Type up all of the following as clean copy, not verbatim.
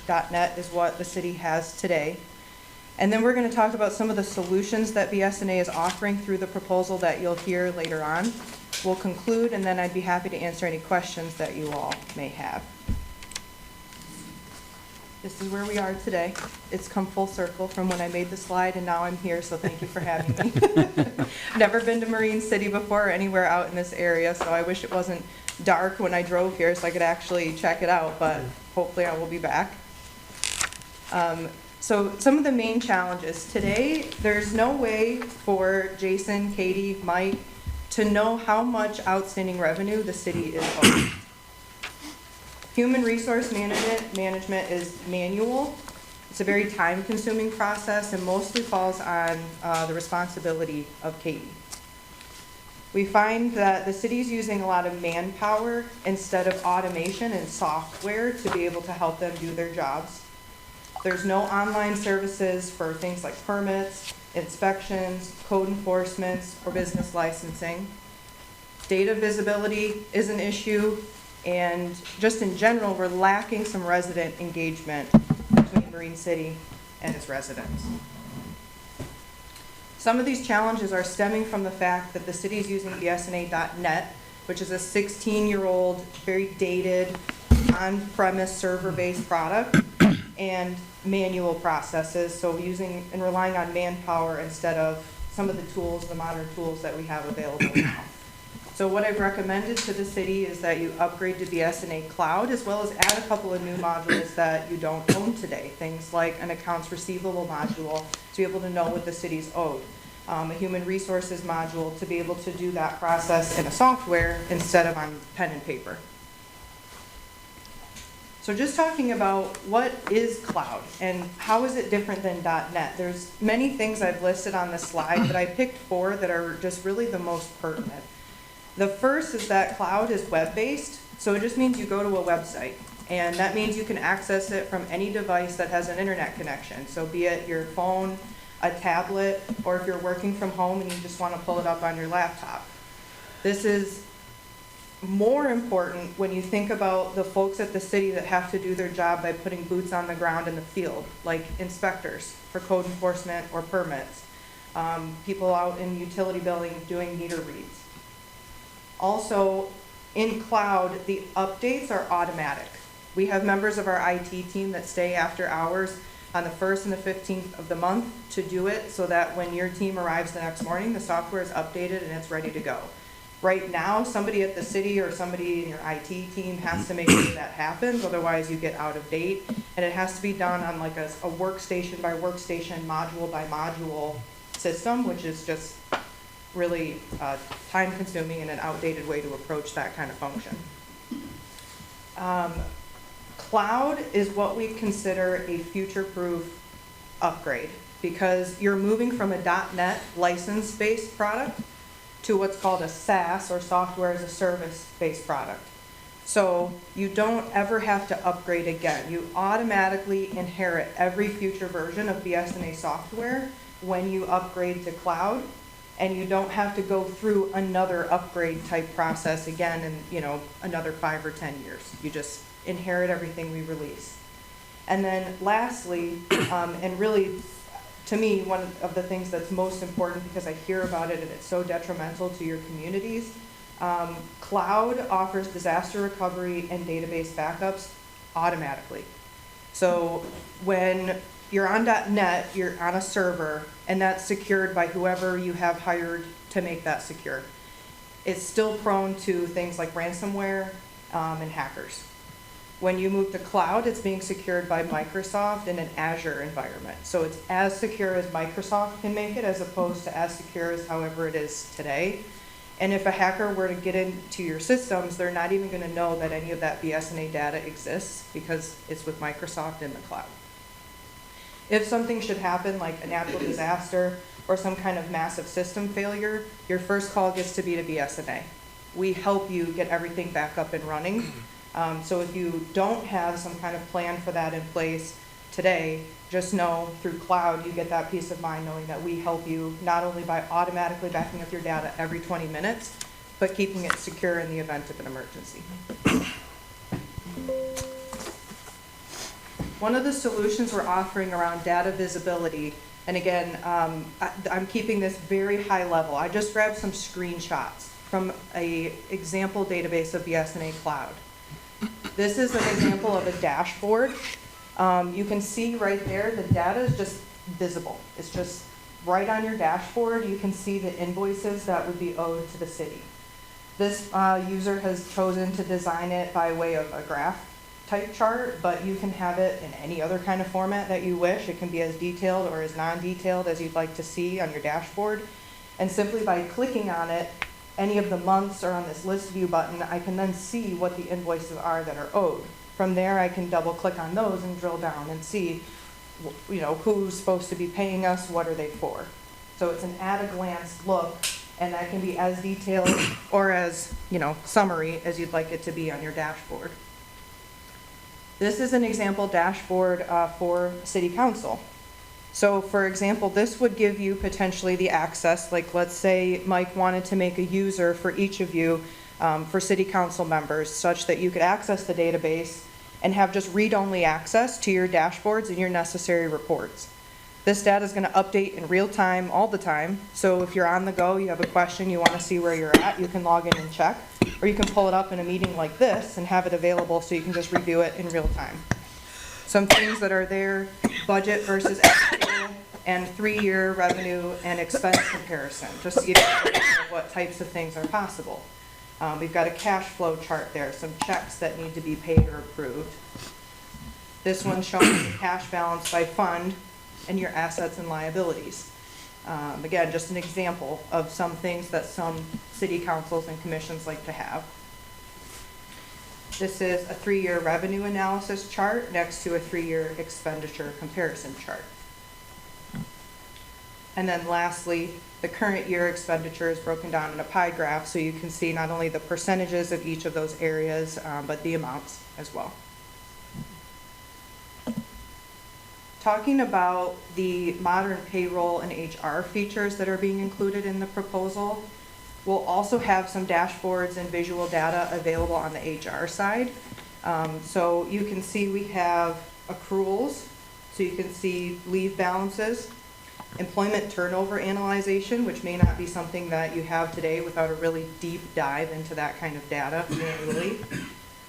.net is what the city has today. And then we're going to talk about some of the solutions that BSNA is offering through the proposal that you'll hear later on. We'll conclude, and then I'd be happy to answer any questions that you all may have. This is where we are today. It's come full circle from when I made the slide, and now I'm here, so thank you for having me. Never been to Marine City before or anywhere out in this area, so I wish it wasn't dark when I drove here so I could actually check it out, but hopefully I will be back. So some of the main challenges. Today, there's no way for Jason, Katie, Mike to know how much outstanding revenue the city is owed. Human resource management is manual. It's a very time-consuming process and mostly falls on the responsibility of Katie. We find that the city's using a lot of manpower instead of automation and software to be able to help them do their jobs. There's no online services for things like permits, inspections, code enforcements, or business licensing. Data visibility is an issue, and just in general, we're lacking some resident engagement between Marine City and its residents. Some of these challenges are stemming from the fact that the city is using BSNA.net, which is a 16-year-old, very dated, on-premise server-based product, and manual processes, so using and relying on manpower instead of some of the tools, the modern tools that we have available now. So what I've recommended to the city is that you upgrade to BSNA Cloud, as well as add a couple of new modules that you don't own today. Things like an accounts receivable module to be able to know what the city's owed. A human resources module to be able to do that process in a software instead of on pen and paper. So just talking about what is cloud and how is it different than .net. There's many things I've listed on this slide, but I picked 4 that are just really the most pertinent. The first is that cloud is web-based, so it just means you go to a website, and that means you can access it from any device that has an internet connection. So be it your phone, a tablet, or if you're working from home and you just want to pull it up on your laptop. This is more important when you think about the folks at the city that have to do their job by putting boots on the ground in the field, like inspectors for code enforcement or permits, people out in utility billing doing meter reads. Also, in cloud, the updates are automatic. We have members of our IT team that stay after hours on the 1st and the 15th of the month to do it so that when your team arrives the next morning, the software is updated and it's ready to go. Right now, somebody at the city or somebody in your IT team has to make sure that happens, otherwise you get out of date. And it has to be done on like a workstation by workstation, module by module system, which is just really time consuming and an outdated way to approach that kind of function. Cloud is what we consider a future-proof upgrade because you're moving from a .net license-based product to what's called a SaaS, or software as a service-based product. So you don't ever have to upgrade again. You automatically inherit every future version of BSNA software when you upgrade to cloud, and you don't have to go through another upgrade type process again in another 5 or 10 years. You just inherit everything we release. And then lastly, and really to me, one of the things that's most important because I hear about it and it's so detrimental to your communities, cloud offers disaster recovery and database backups automatically. So when you're on .net, you're on a server, and that's secured by whoever you have hired to make that secure. It's still prone to things like ransomware and hackers. When you move to cloud, it's being secured by Microsoft in an Azure environment. So it's as secure as Microsoft can make it, as opposed to as secure as however it is today. And if a hacker were to get into your systems, they're not even going to know that any of that BSNA data exists because it's with Microsoft in the cloud. If something should happen, like a natural disaster or some kind of massive system failure, your first call gets to be to BSNA. We help you get everything back up and running. So if you don't have some kind of plan for that in place today, just know through cloud you get that peace of mind knowing that we help you not only by automatically backing up your data every 20 minutes, but keeping it secure in the event of an emergency. One of the solutions we're offering around data visibility, and again, I'm keeping this very high level. I just grabbed some screenshots from a example database of BSNA Cloud. This is an example of a dashboard. You can see right there, the data is just visible. It's just right on your dashboard. You can see the invoices that would be owed to the city. This user has chosen to design it by way of a graph type chart, but you can have it in any other kind of format that you wish. It can be as detailed or as non-detailed as you'd like to see on your dashboard. And simply by clicking on it, any of the months or on this list view button, I can then see what the invoices are that are owed. From there, I can double click on those and drill down and see, who's supposed to be paying us, what are they for. So it's an at a glance look, and that can be as detailed or as, summary as you'd like it to be on your dashboard. This is an example dashboard for City Council. So for example, this would give you potentially the access, like let's say Mike wanted to make a user for each of you for City Council members, such that you could access the database and have just read-only access to your dashboards and your necessary reports. This data is going to update in real time all the time. So if you're on the go, you have a question, you want to see where you're at, you can log in and check. Or you can pull it up in a meeting like this and have it available so you can just review it in real time. Some things that are there, budget versus actual, and 3-year revenue and expense comparison, just to give you an idea of what types of things are possible. We've got a cash flow chart there, some checks that need to be paid or approved. This one's showing the cash balance by fund and your assets and liabilities. Again, just an example of some things that some city councils and commissions like to have. This is a 3-year revenue analysis chart next to a 3-year expenditure comparison chart. And then lastly, the current year expenditure is broken down in a pie graph so you can see not only the percentages of each of those areas, but the amounts as well. Talking about the modern payroll and HR features that are being included in the proposal, we'll also have some dashboards and visual data available on the HR side. So you can see we have accruals, so you can see leave balances, employment turnover analyzation, which may not be something that you have today without a really deep dive into that kind of data manually.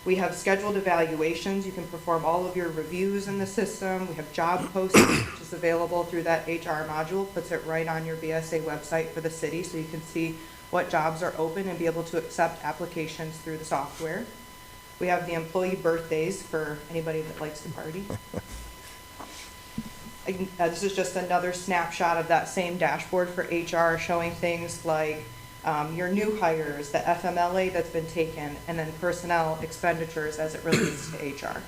We have scheduled evaluations. You can perform all of your reviews in the system. We have job postings, which is available through that HR module, puts it right on your BSA website for the city so you can see what jobs are open and be able to accept applications through the software. We have the employee birthdays for anybody that likes to party. This is just another snapshot of that same dashboard for HR, showing things like your new hires, the FMLA that's been taken, and then personnel expenditures as it relates to HR.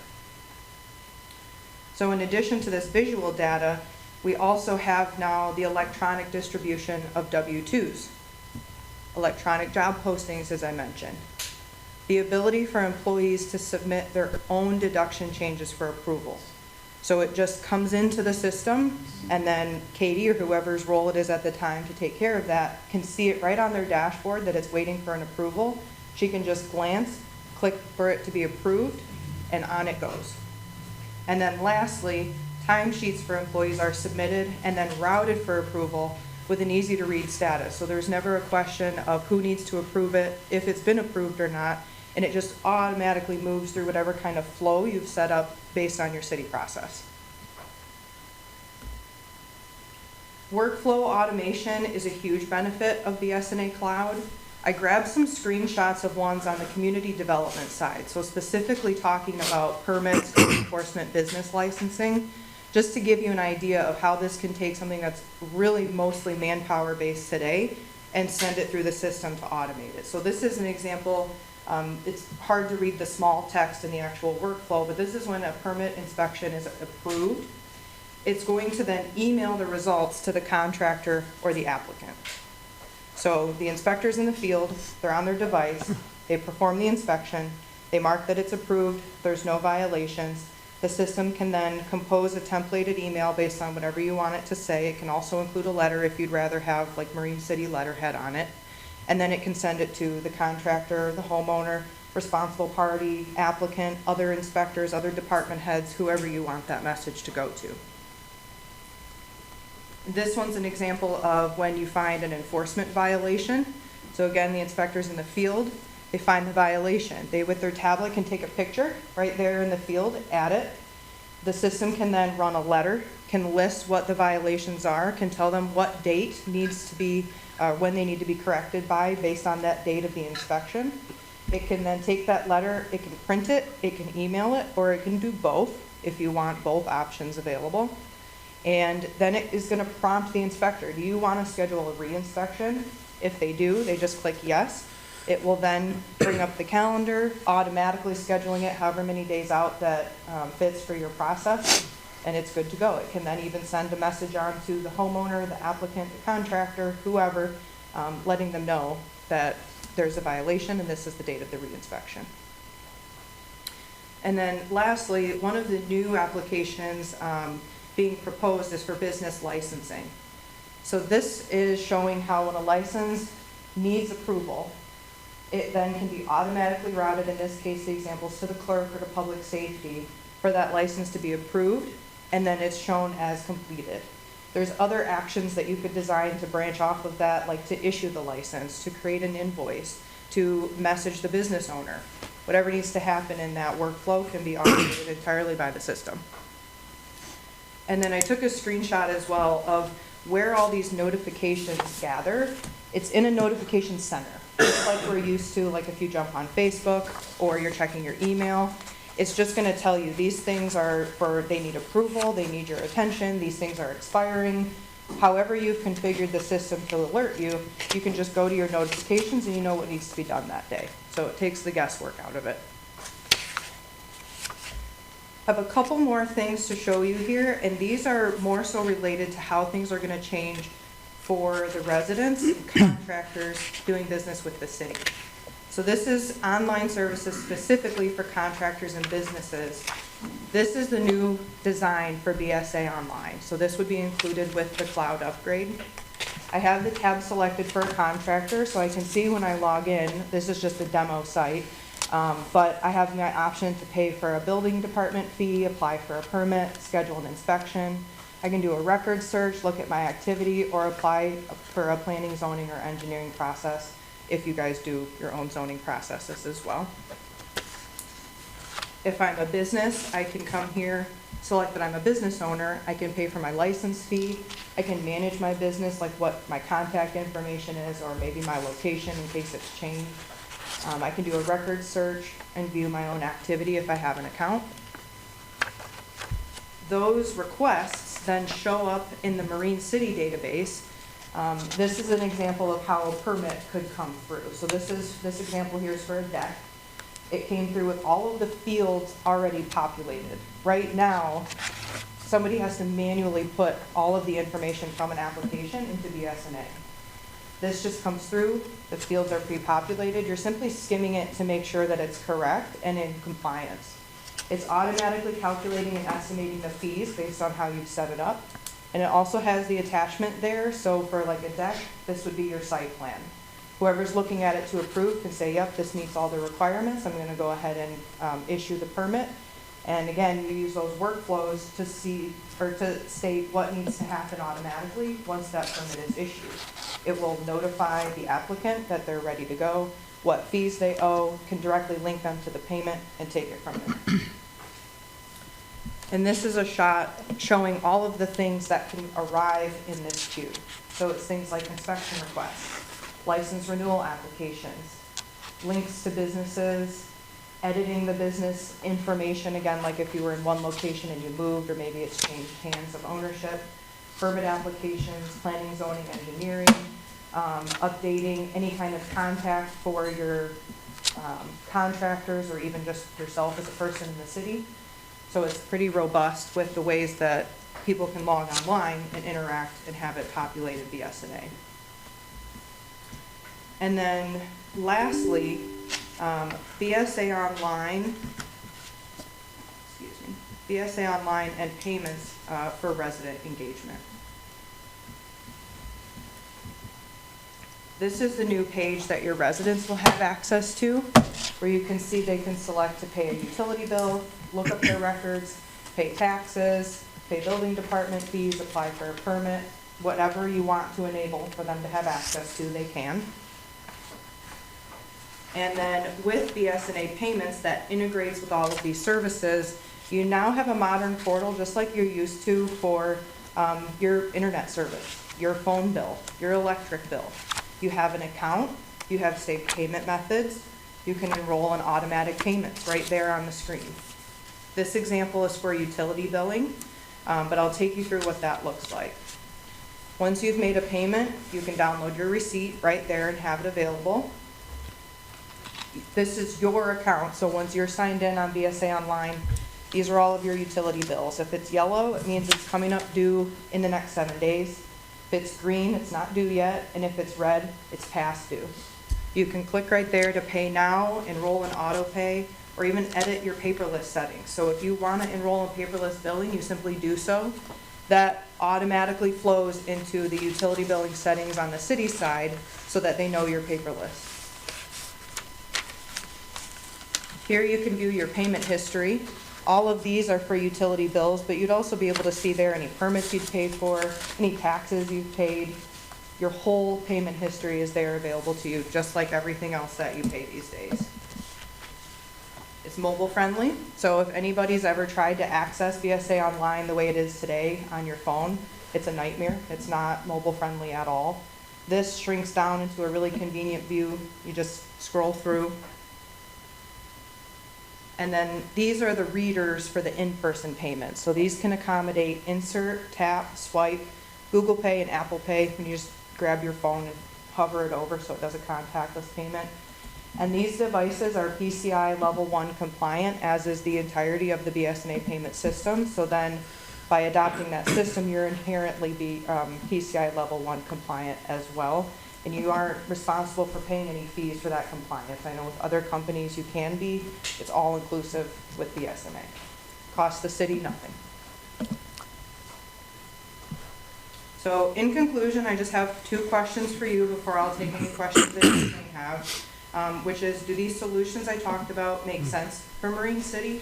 So in addition to this visual data, we also have now the electronic distribution of W-2s, electronic job postings, as I mentioned, the ability for employees to submit their own deduction changes for approval. So it just comes into the system, and then Katie or whoever's role it is at the time to take care of that can see it right on their dashboard that it's waiting for an approval. She can just glance, click for it to be approved, and on it goes. And then lastly, timesheets for employees are submitted and then routed for approval with an easy to read status. So there's never a question of who needs to approve it, if it's been approved or not, and it just automatically moves through whatever kind of flow you've set up based on your city process. Workflow automation is a huge benefit of BSNA Cloud. I grabbed some screenshots of ones on the community development side, so specifically talking about permits, code enforcement, business licensing, just to give you an idea of how this can take something that's really mostly manpower based today and send it through the system to automate it. So this is an example. It's hard to read the small text in the actual workflow, but this is when a permit inspection is approved. It's going to then email the results to the contractor or the applicant. So the inspector's in the field, they're on their device, they perform the inspection, they mark that it's approved, there's no violations. The system can then compose a templated email based on whatever you want it to say. It can also include a letter if you'd rather have like Marine City letterhead on it. And then it can send it to the contractor, the homeowner, responsible party, applicant, other inspectors, other department heads, whoever you want that message to go to. This one's an example of when you find an enforcement violation. So again, the inspectors in the field, they find the violation. They, with their tablet, can take a picture right there in the field, add it. The system can then run a letter, can list what the violations are, can tell them what date needs to be, when they need to be corrected by based on that date of the inspection. It can then take that letter, it can print it, it can email it, or it can do both if you want both options available. And then it is going to prompt the inspector. Do you want to schedule a re-inspection? If they do, they just click yes. It will then bring up the calendar, automatically scheduling it however many days out that fits for your process, and it's good to go. It can then even send a message on to the homeowner, the applicant, the contractor, whoever, letting them know that there's a violation and this is the date of the re-inspection. And then lastly, one of the new applications being proposed is for business licensing. So this is showing how when a license needs approval, it then can be automatically routed, in this case, the examples to the clerk or to public safety, for that license to be approved, and then it's shown as completed. There's other actions that you could design to branch off of that, like to issue the license, to create an invoice, to message the business owner. Whatever needs to happen in that workflow can be automated entirely by the system. And then I took a screenshot as well of where all these notifications gather. It's in a notification center. Just like we're used to, like if you jump on Facebook or you're checking your email, it's just going to tell you these things are they need approval, they need your attention, these things are expiring. However you've configured the system to alert you, you can just go to your notifications and you know what needs to be done that day. So it takes the guesswork out of it. I have a couple more things to show you here, and these are more so related to how things are going to change for the residents and contractors doing business with the city. So this is online services specifically for contractors and businesses. This is the new design for BSA Online. So this would be included with the cloud upgrade. I have the tab selected for a contractor, so I can see when I log in, this is just a demo site, but I have my option to pay for a building department fee, apply for a permit, schedule an inspection. I can do a record search, look at my activity, or apply for a planning, zoning, or engineering process if you guys do your own zoning processes as well. If I'm a business, I can come here, select that I'm a business owner. I can pay for my license fee. I can manage my business, like what my contact information is, or maybe my location in case it's changed. I can do a record search and view my own activity if I have an account. Those requests then show up in the Marine City database. This is an example of how a permit could come through. So this example here is for a deck. It came through with all of the fields already populated. Right now, somebody has to manually put all of the information from an application into BSNA. This just comes through, the fields are pre-populated. You're simply skimming it to make sure that it's correct and in compliance. It's automatically calculating and estimating the fees based on how you've set it up. And it also has the attachment there, so for like a deck, this would be your site plan. Whoever's looking at it to approve can say, yep, this meets all the requirements. I'm gonna go ahead and issue the permit. And again, you use those workflows to see, or to state what needs to happen automatically once that permit is issued. It will notify the applicant that they're ready to go, what fees they owe, can directly link them to the payment and take it from there. And this is a shot showing all of the things that can arrive in this queue. So it's things like inspection requests, license renewal applications, links to businesses, editing the business information, again, like if you were in one location and you moved, or maybe it's changed hands of ownership, permit applications, planning, zoning, engineering, updating any kind of contact for your contractors, or even just yourself as a person in the city. So it's pretty robust with the ways that people can log online and interact and have it populated BSNA. And then lastly, BSA Online, BSA Online and payments for resident engagement. This is the new page that your residents will have access to. where you can see they can select to pay a utility bill, look up their records, pay taxes, pay building department fees, apply for a permit, whatever you want to enable for them to have access to, they can. And then with BSNA payments that integrates with all of these services, you now have a modern portal just like you're used to for your internet service, your phone bill, your electric bill. You have an account, you have saved payment methods, you can enroll in automatic payments right there on the screen. This example is for utility billing, but I'll take you through what that looks like. Once you've made a payment, you can download your receipt right there and have it available. This is your account, so once you're signed in on BSA Online, these are all of your utility bills. If it's yellow, it means it's coming up due in the next 7 days. If it's green, it's not due yet, and if it's red, it's past due. You can click right there to pay now, enroll in auto pay, or even edit your paperless settings. So if you want to enroll in paperless billing, you simply do so. That automatically flows into the utility billing settings on the city side so that they know you're paperless. Here you can view your payment history. All of these are for utility bills, but you'd also be able to see there any permits you've paid for, any taxes you've paid. Your whole payment history is there available to you, just like everything else that you pay these days. It's mobile friendly, so if anybody's ever tried to access BSA Online the way it is today on your phone, it's a nightmare. It's not mobile friendly at all. This shrinks down into a really convenient view. You just scroll through. And then these are the readers for the in-person payments. So these can accommodate insert, tap, swipe, Google Pay and Apple Pay. When you just grab your phone and hover it over so it does a contactless payment. And these devices are PCI Level 1 compliant, as is the entirety of the BSNA payment system. So then by adopting that system, you're inherently PCI Level 1 compliant as well. And you aren't responsible for paying any fees for that compliance. I know with other companies you can be. It's all inclusive with BSNA. Cost the city nothing. So in conclusion, I just have 2 questions for you before I'll take any questions that you may have, which is, do these solutions I talked about make sense for Marine City?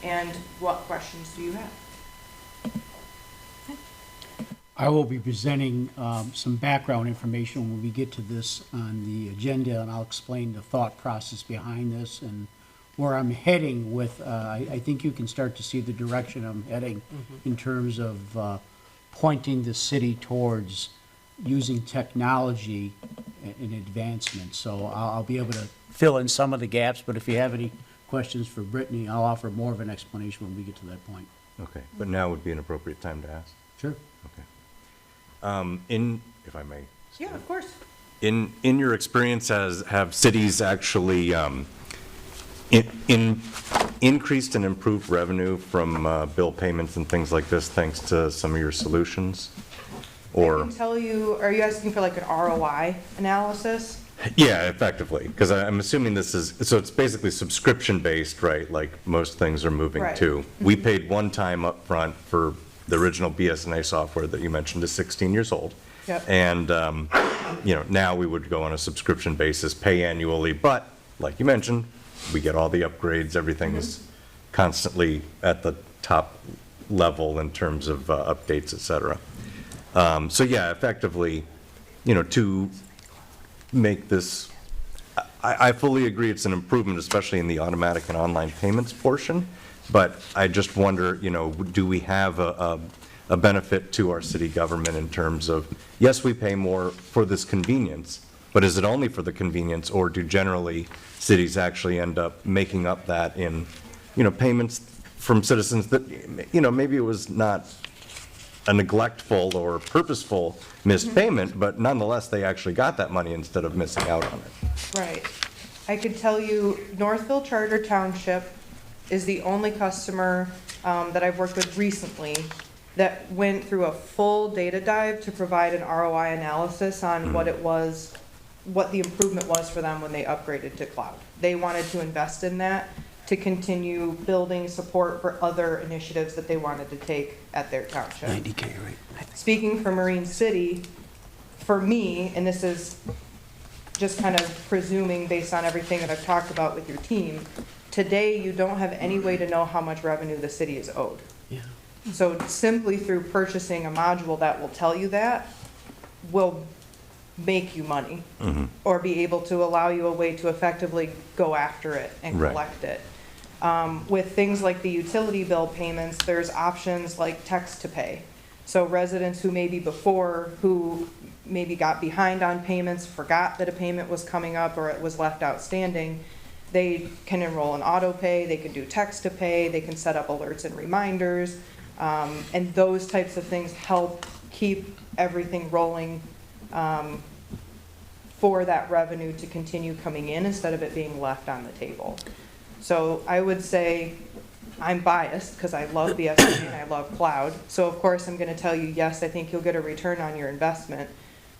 And what questions do you have? I will be presenting some background information when we get to this on the agenda, and I'll explain the thought process behind this and where I'm heading with, I think you can start to see the direction I'm heading in terms of pointing the city towards using technology in advancement. So I'll be able to fill in some of the gaps, but if you have any questions for Brittany, I'll offer more of an explanation when we get to that point. Okay, but now would be an appropriate time to ask? Sure. Okay. If I may. Yeah, of course. In your experience, have cities actually increased and improved revenue from bill payments and things like this thanks to some of your solutions? I can tell you, are you asking for like an ROI analysis? Yeah, effectively, because I'm assuming this is, so it's basically subscription-based, right, like most things are moving Right. to. We paid one time up front for the original BSNA software that you mentioned is 16 years old. Yep. And, now we would go on a subscription basis, pay annually, but like you mentioned, we get all the upgrades, everything is constantly at the top level in terms of updates, et cetera. So yeah, effectively, to make this, I fully agree it's an improvement, especially in the automatic and online payments portion, but I just wonder, do we have a benefit to our city government in terms of, yes, we pay more for this convenience, but is it only for the convenience, or do generally cities actually end up making up that in, payments from citizens that, maybe it was not a neglectful or purposeful missed payment, but nonetheless, they actually got that money instead of missing out on it. Right. I could tell you Northville Charter Township is the only customer that I've worked with recently that went through a full data dive to provide an ROI analysis on what it was, what the improvement was for them when they upgraded to cloud. They wanted to invest in that to continue building support for other initiatives that they wanted to take at their township. 90K, right? Speaking for Marine City, for me, and this is just kind of presuming based on everything that I've talked about with your team, today you don't have any way to know how much revenue the city is owed. Yeah. So simply through purchasing a module that will tell you that will make you money or be able to allow you a way to effectively go after it and Right. collect it. With things like the utility bill payments, there's options like text to pay. So residents who maybe before, who maybe got behind on payments, forgot that a payment was coming up or it was left outstanding, they can enroll in auto pay, they can do text to pay, they can set up alerts and reminders. And those types of things help keep everything rolling for that revenue to continue coming in instead of it being left on the table. So I would say I'm biased because I love BSA and I love cloud. So of course I'm going to tell you, yes, I think you'll get a return on your investment,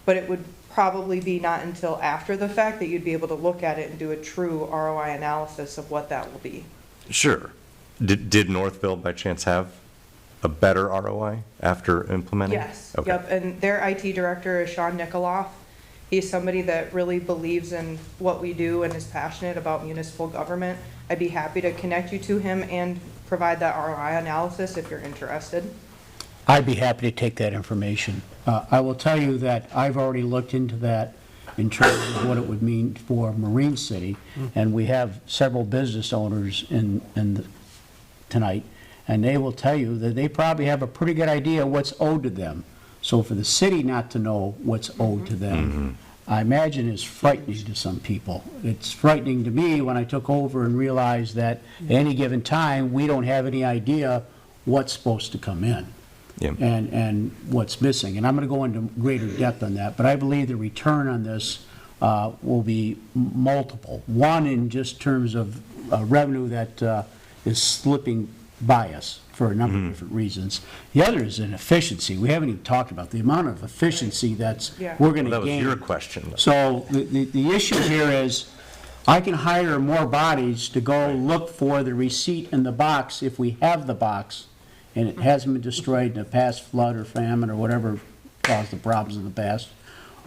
but it would probably be not until after the fact that you'd be able to look at it and do a true ROI analysis of what that will be. Sure. Did Northville by chance have a better ROI after implementing? Yes, Okay. yep, and their IT director is Sean Nikoloff. He's somebody that really believes in what we do and is passionate about municipal government. I'd be happy to connect you to him and provide that ROI analysis if you're interested. I'd be happy to take that information. I will tell you that I've already looked into that in terms of what it would mean for Marine City, and we have several business owners tonight, and they will tell you that they probably have a pretty good idea what's owed to them. So for the city not to know what's owed to them, I imagine is frightening to some people. It's frightening to me when I took over and realized that at any given time, we don't have any idea what's supposed to come in. Yeah. And what's missing. And I'm going to go into greater depth on that, but I believe the return on this will be multiple. One, in just terms of revenue that is slipping by us for a number of different reasons. The other is in efficiency. We haven't even talked about the amount of efficiency that's Yeah. we're going to That was gain. your question. So the issue here is, I can hire more bodies to go look for the receipt in the box if we have the box, and it hasn't been destroyed in a past flood or famine or whatever caused the problems in the past.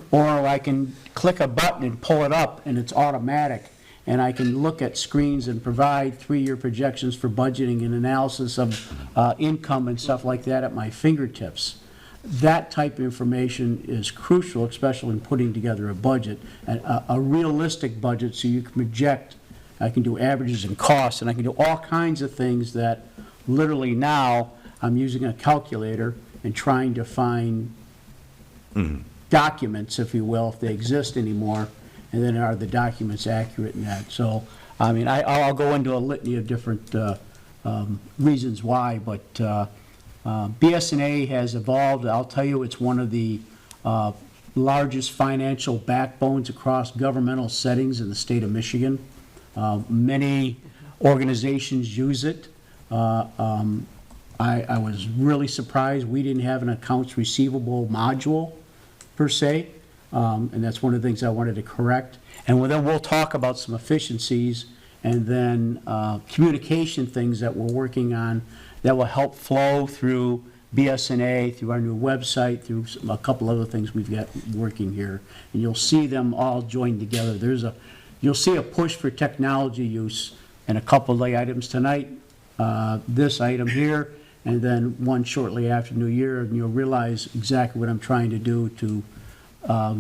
Or I can click a button and pull it up, and it's automatic, and I can look at screens and provide 3-year projections for budgeting and analysis of income and stuff like that at my fingertips. That type of information is crucial, especially in putting together a budget, a realistic budget, so you can project. I can do averages and costs, and I can do all kinds of things that literally now I'm using a calculator and trying to find documents, if you will, if they exist anymore, and then are the documents accurate in that. So, I mean, I'll go into a litany of different reasons why, but BSNA has evolved. I'll tell you, it's one of the largest financial backbones across governmental settings in the state of Michigan. Many organizations use it. I was really surprised we didn't have an accounts receivable module per se, and that's one of the things I wanted to correct. And then we'll talk about some efficiencies and then communication things that we're working on that will help flow through BSNA, through our new website, through a couple other things we've got working here. And you'll see them all joined together. You'll see a push for technology use in a couple of the items tonight, this item here, and then one shortly after New Year, and you'll realize exactly what I'm trying to do to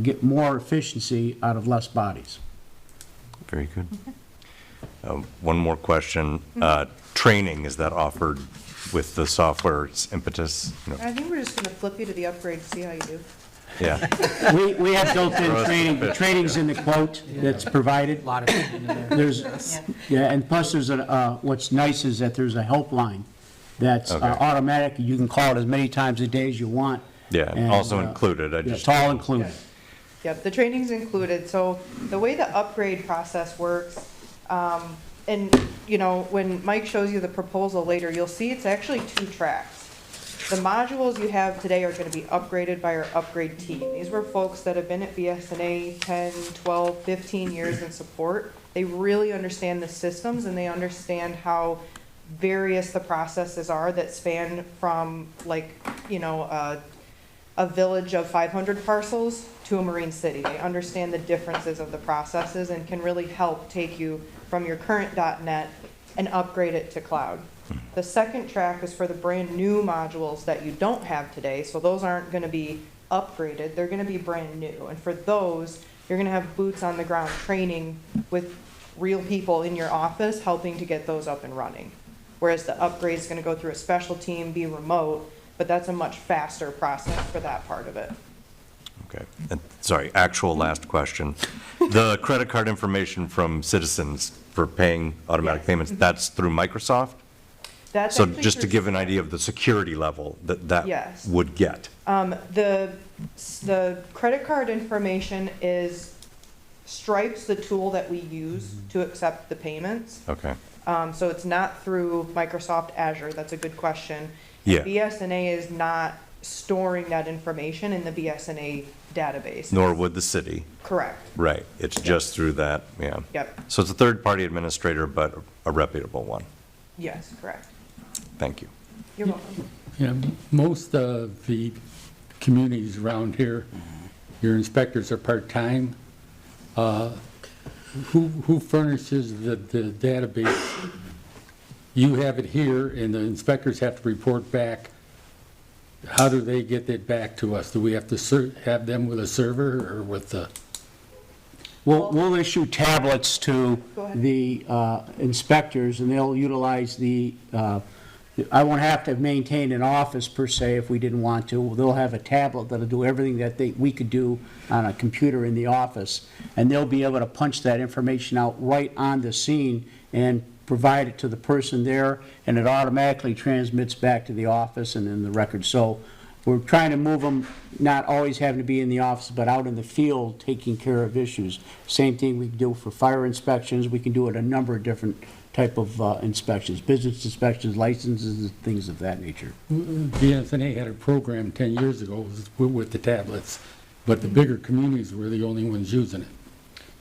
get more efficiency out of less bodies. Very good. One more question. Training, is that offered with the software's impetus? No. I think we're just going to flip you to the upgrade, see how you do. Yeah. We have built-in training. The training's in the quote that's provided. A lot of it in there. There's, yeah, and plus there's what's nice is that there's a helpline that's Okay. automatic. You can call it as many times a day as you want. Yeah, And, also included. I Yeah, just. it's all included. Yep, the training's included. So the way the upgrade process works, and, you know, when Mike shows you the proposal later, you'll see it's actually 2 tracks. The modules you have today are going to be upgraded by our upgrade team. These were folks that have been at BSNA 10, 12, 15 years in support. They really understand the systems and they understand how various the processes are that span from, like, you know, a village of 500 parcels to a marine city. They understand the differences of the processes and can really help take you from your current .NET and upgrade it to cloud. The second track is for the brand new modules that you don't have today, so those aren't gonna be upgraded, they're gonna be brand new. And for those, you're gonna have boots on the ground training with real people in your office helping to get those up and running. Whereas the upgrade is gonna go through a special team, be remote, but that's a much faster process for that part of it. Okay, and, sorry, actual last question. The credit card information from citizens for paying automatic Yes. payments, that's through Microsoft? That's So actually just to through- give an idea of the security level that Yes. would get. The credit card information is Stripe's the tool that we use to accept the payments. Okay, So it's not through Microsoft Azure. That's a good question. Yeah. BSNA is not storing that information in the BSNA database. nor would the city, Correct. right, it's just through that, yeah. Yep. So it's a third-party administrator, but a reputable one. Yes, correct. Thank you. You're welcome. Yeah, most of the communities around here, your inspectors are part-time. Who furnishes the database? You have it here, and the inspectors have to report back. How do they get it back to us? Do we have to have them with a server or with the? We'll issue tablets to Go ahead. the inspectors, and they'll utilize I won't have to maintain an office per se if we didn't want to. They'll have a tablet that'll do everything that we could do on a computer in the office, and they'll be able to punch that information out right on the scene and provide it to the person there, and it automatically transmits back to the office and in the record. So we're trying to move them, not always having to be in the office, but out in the field taking care of issues. Same thing we can do for fire inspections. We can do it a number of different type of inspections, business inspections, licenses, and things of that nature. BSNA had a program 10 years ago with the tablets, but the bigger communities were the only ones using it.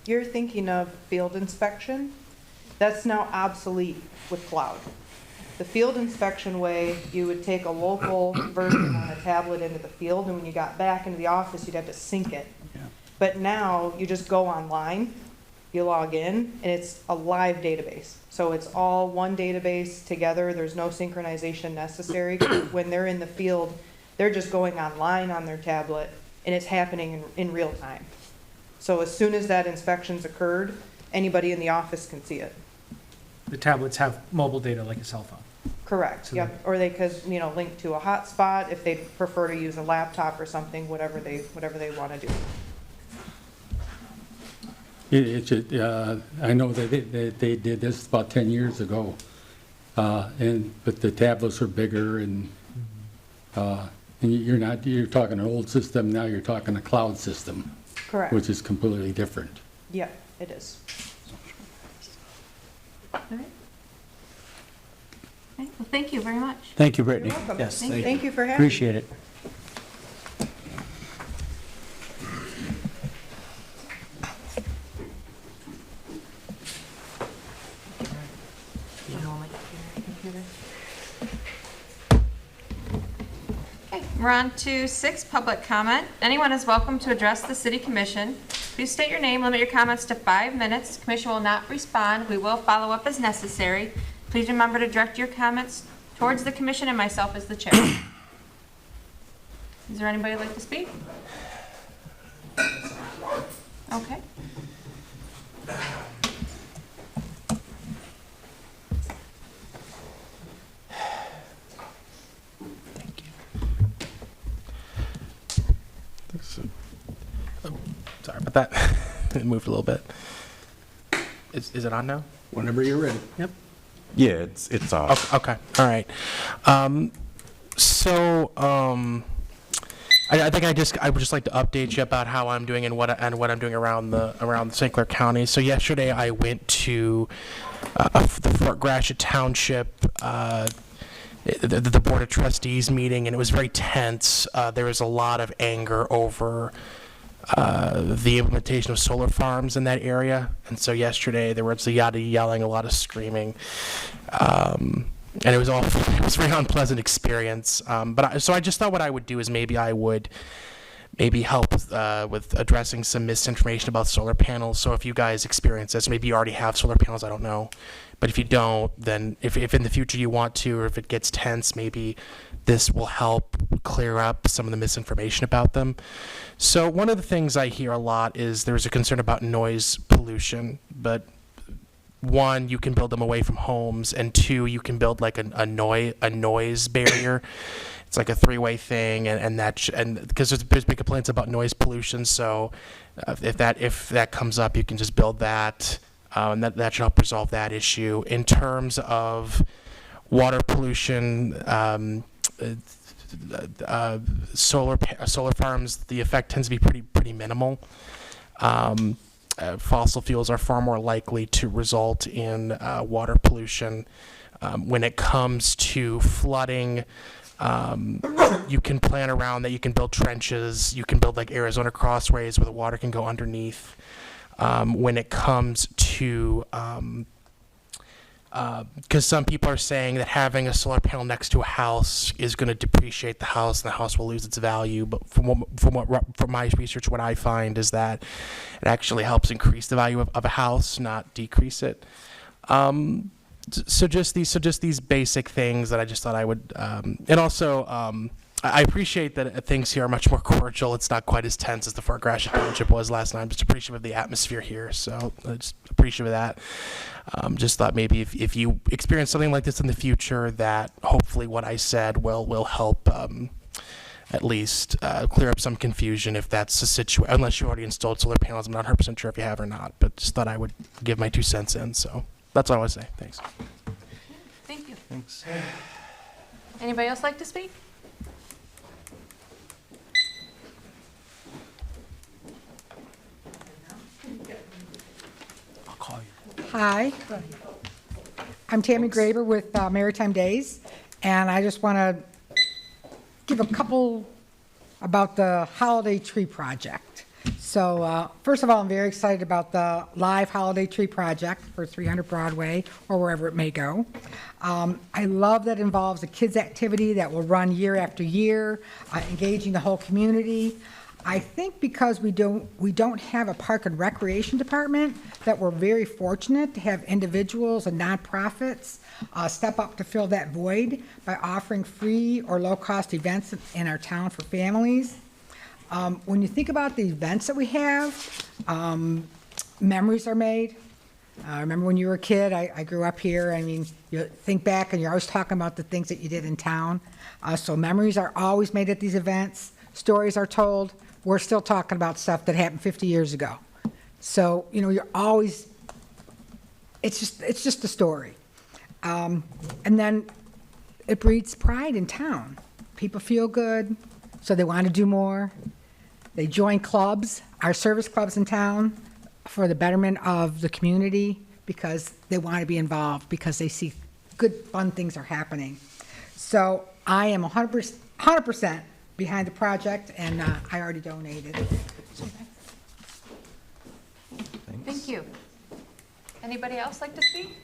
You're thinking of field inspection. That's now obsolete with cloud. The field inspection way, you would take a local version on a tablet into the field, and when you got back into the office, you'd have to sync it. Yeah. But now, you just go online, you log in, and it's a live database. So it's all one database together, there's no synchronization necessary. When they're in the field, they're just going online on their tablet, and it's happening in real time. So as soon as that inspection's occurred, anybody in the office can see it. The tablets have mobile data like a cell phone. Correct, So yep, or they could, link to a hotspot if they prefer to use a laptop or something, whatever they wanna do. I know that they did this about 10 years ago, but the tablets are bigger and you're talking an old system, now you're talking a cloud system, Correct, which is completely different. yep, it is. All right. Okay, well, thank you very much. Thank you, You're Brittany. welcome. Yes, thank you. Thank you for having me. Appreciate it. Okay, we're on to 6, public comment. Anyone is welcome to address the city commission. Please state your name, limit your comments to 5 minutes. The commission will not respond. We will follow up as necessary. Please remember to direct your comments towards the commission and myself as the chair. Is there anybody who'd like to speak? Okay. Sorry about that. It moved a little bit. Is it on now? Whenever you're ready. Yep. Yeah, it's on. Okay. All right. I think I would just like to update you about how I'm doing and what I'm doing around St. Clair County. So yesterday I went to the Fort Gratiot Township the Board of Trustees meeting, and it was very tense. There was a lot of anger over the implementation of solar farms in that area. And so yesterday there was a lot of yelling, a lot of screaming. And it was a very unpleasant experience. So I just thought what I would do is maybe I would maybe help with addressing some misinformation about solar panels. So if you guys experience this, maybe you already have solar panels, I don't know. But if you don't, then if in the future you want to, or if it gets tense, maybe this will help clear up some of the misinformation about them. So one of the things I hear a lot is there's a concern about noise pollution, but one, you can build them away from homes, and two, you can build like a noise barrier. It's like a three-way thing, and because there's big complaints about noise pollution, so if that comes up, you can just build that, and that should help resolve that issue. In terms of water pollution, solar farms, the effect tends to be pretty minimal. Fossil fuels are far more likely to result in water pollution. When it comes to flooding, you can plan around that. You can build trenches. You can build like Arizona crossways where the water can go underneath. When it comes to, because some people are saying that having a solar panel next to a house is going to depreciate the house and the house will lose its value. But from my research, what I find is that it actually helps increase the value of a house, not decrease it. So just these basic things that I just thought I would, and also I appreciate that things here are much more cordial. It's not quite as tense as the Fort Gratiot Township was last time. Just appreciative of the atmosphere here, so I just appreciate that. Just thought maybe if you experience something like this in the future, that hopefully what I said will help at least clear up some confusion if that's a situation. Unless you already installed solar panels, I'm not 100% sure if you have or not, but just thought I would give my 2 cents in. So that's all I want to say. Thanks. Thank you. Thanks. Anybody else like to speak? I'll call you. Hi, I'm Tammy Graber with Maritime Days, and I just want to give a couple about the holiday tree project. So first of all, I'm very excited about the live holiday tree project for 300 Broadway or wherever it may go. I love that it involves a kids' activity that will run year after year, engaging the whole community. I think because we don't have a park and recreation department, that we're very fortunate to have individuals and nonprofits step up to fill that void by offering free or low-cost events in our town for families. When you think about the events that we have, memories are made. I remember when you were a kid, I grew up here. I mean, you think back and you're always talking about the things that you did in town. So memories are always made at these events. Stories are told. We're still talking about stuff that happened 50 years ago. So, you know, you're always, it's just a story. And then it breeds pride in town. People feel good, so they want to do more. They join clubs, our service clubs in town, for the betterment of the community because they want to be involved, because they see good, fun things are happening. So I am 100% behind the project, and I already donated. Thank you. Anybody else like to speak?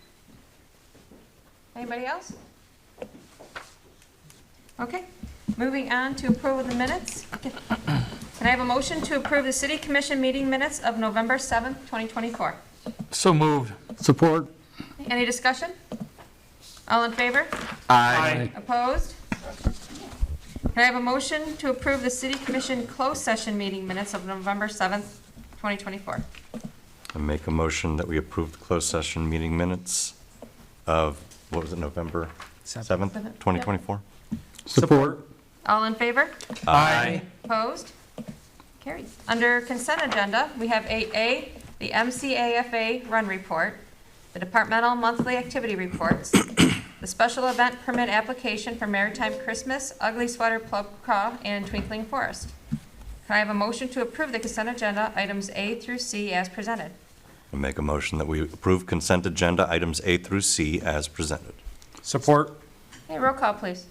Anybody else? Okay, moving on to approval of the minutes. Can I have a motion to approve the City Commission meeting minutes of November 7th, 2024? So moved. Support? Any discussion? All in favor? Aye. Opposed? Can I have a motion to approve the City Commission closed session meeting minutes of November 7th, 2024? I make a motion that we approve the closed session meeting minutes of, what was it, November 7th, 2024? Support? All in favor? Aye. Opposed? Carried. Under consent agenda, we have 8A, the MCAFA run report, the departmental monthly activity reports, the special event permit application for Maritime Christmas, Ugly Sweater Plug Craw, and Twinkling Forest. Can I have a motion to approve the consent agenda items A through C as presented? I make a motion that we approve consent agenda items A through C as presented. Support. Okay, roll call, please.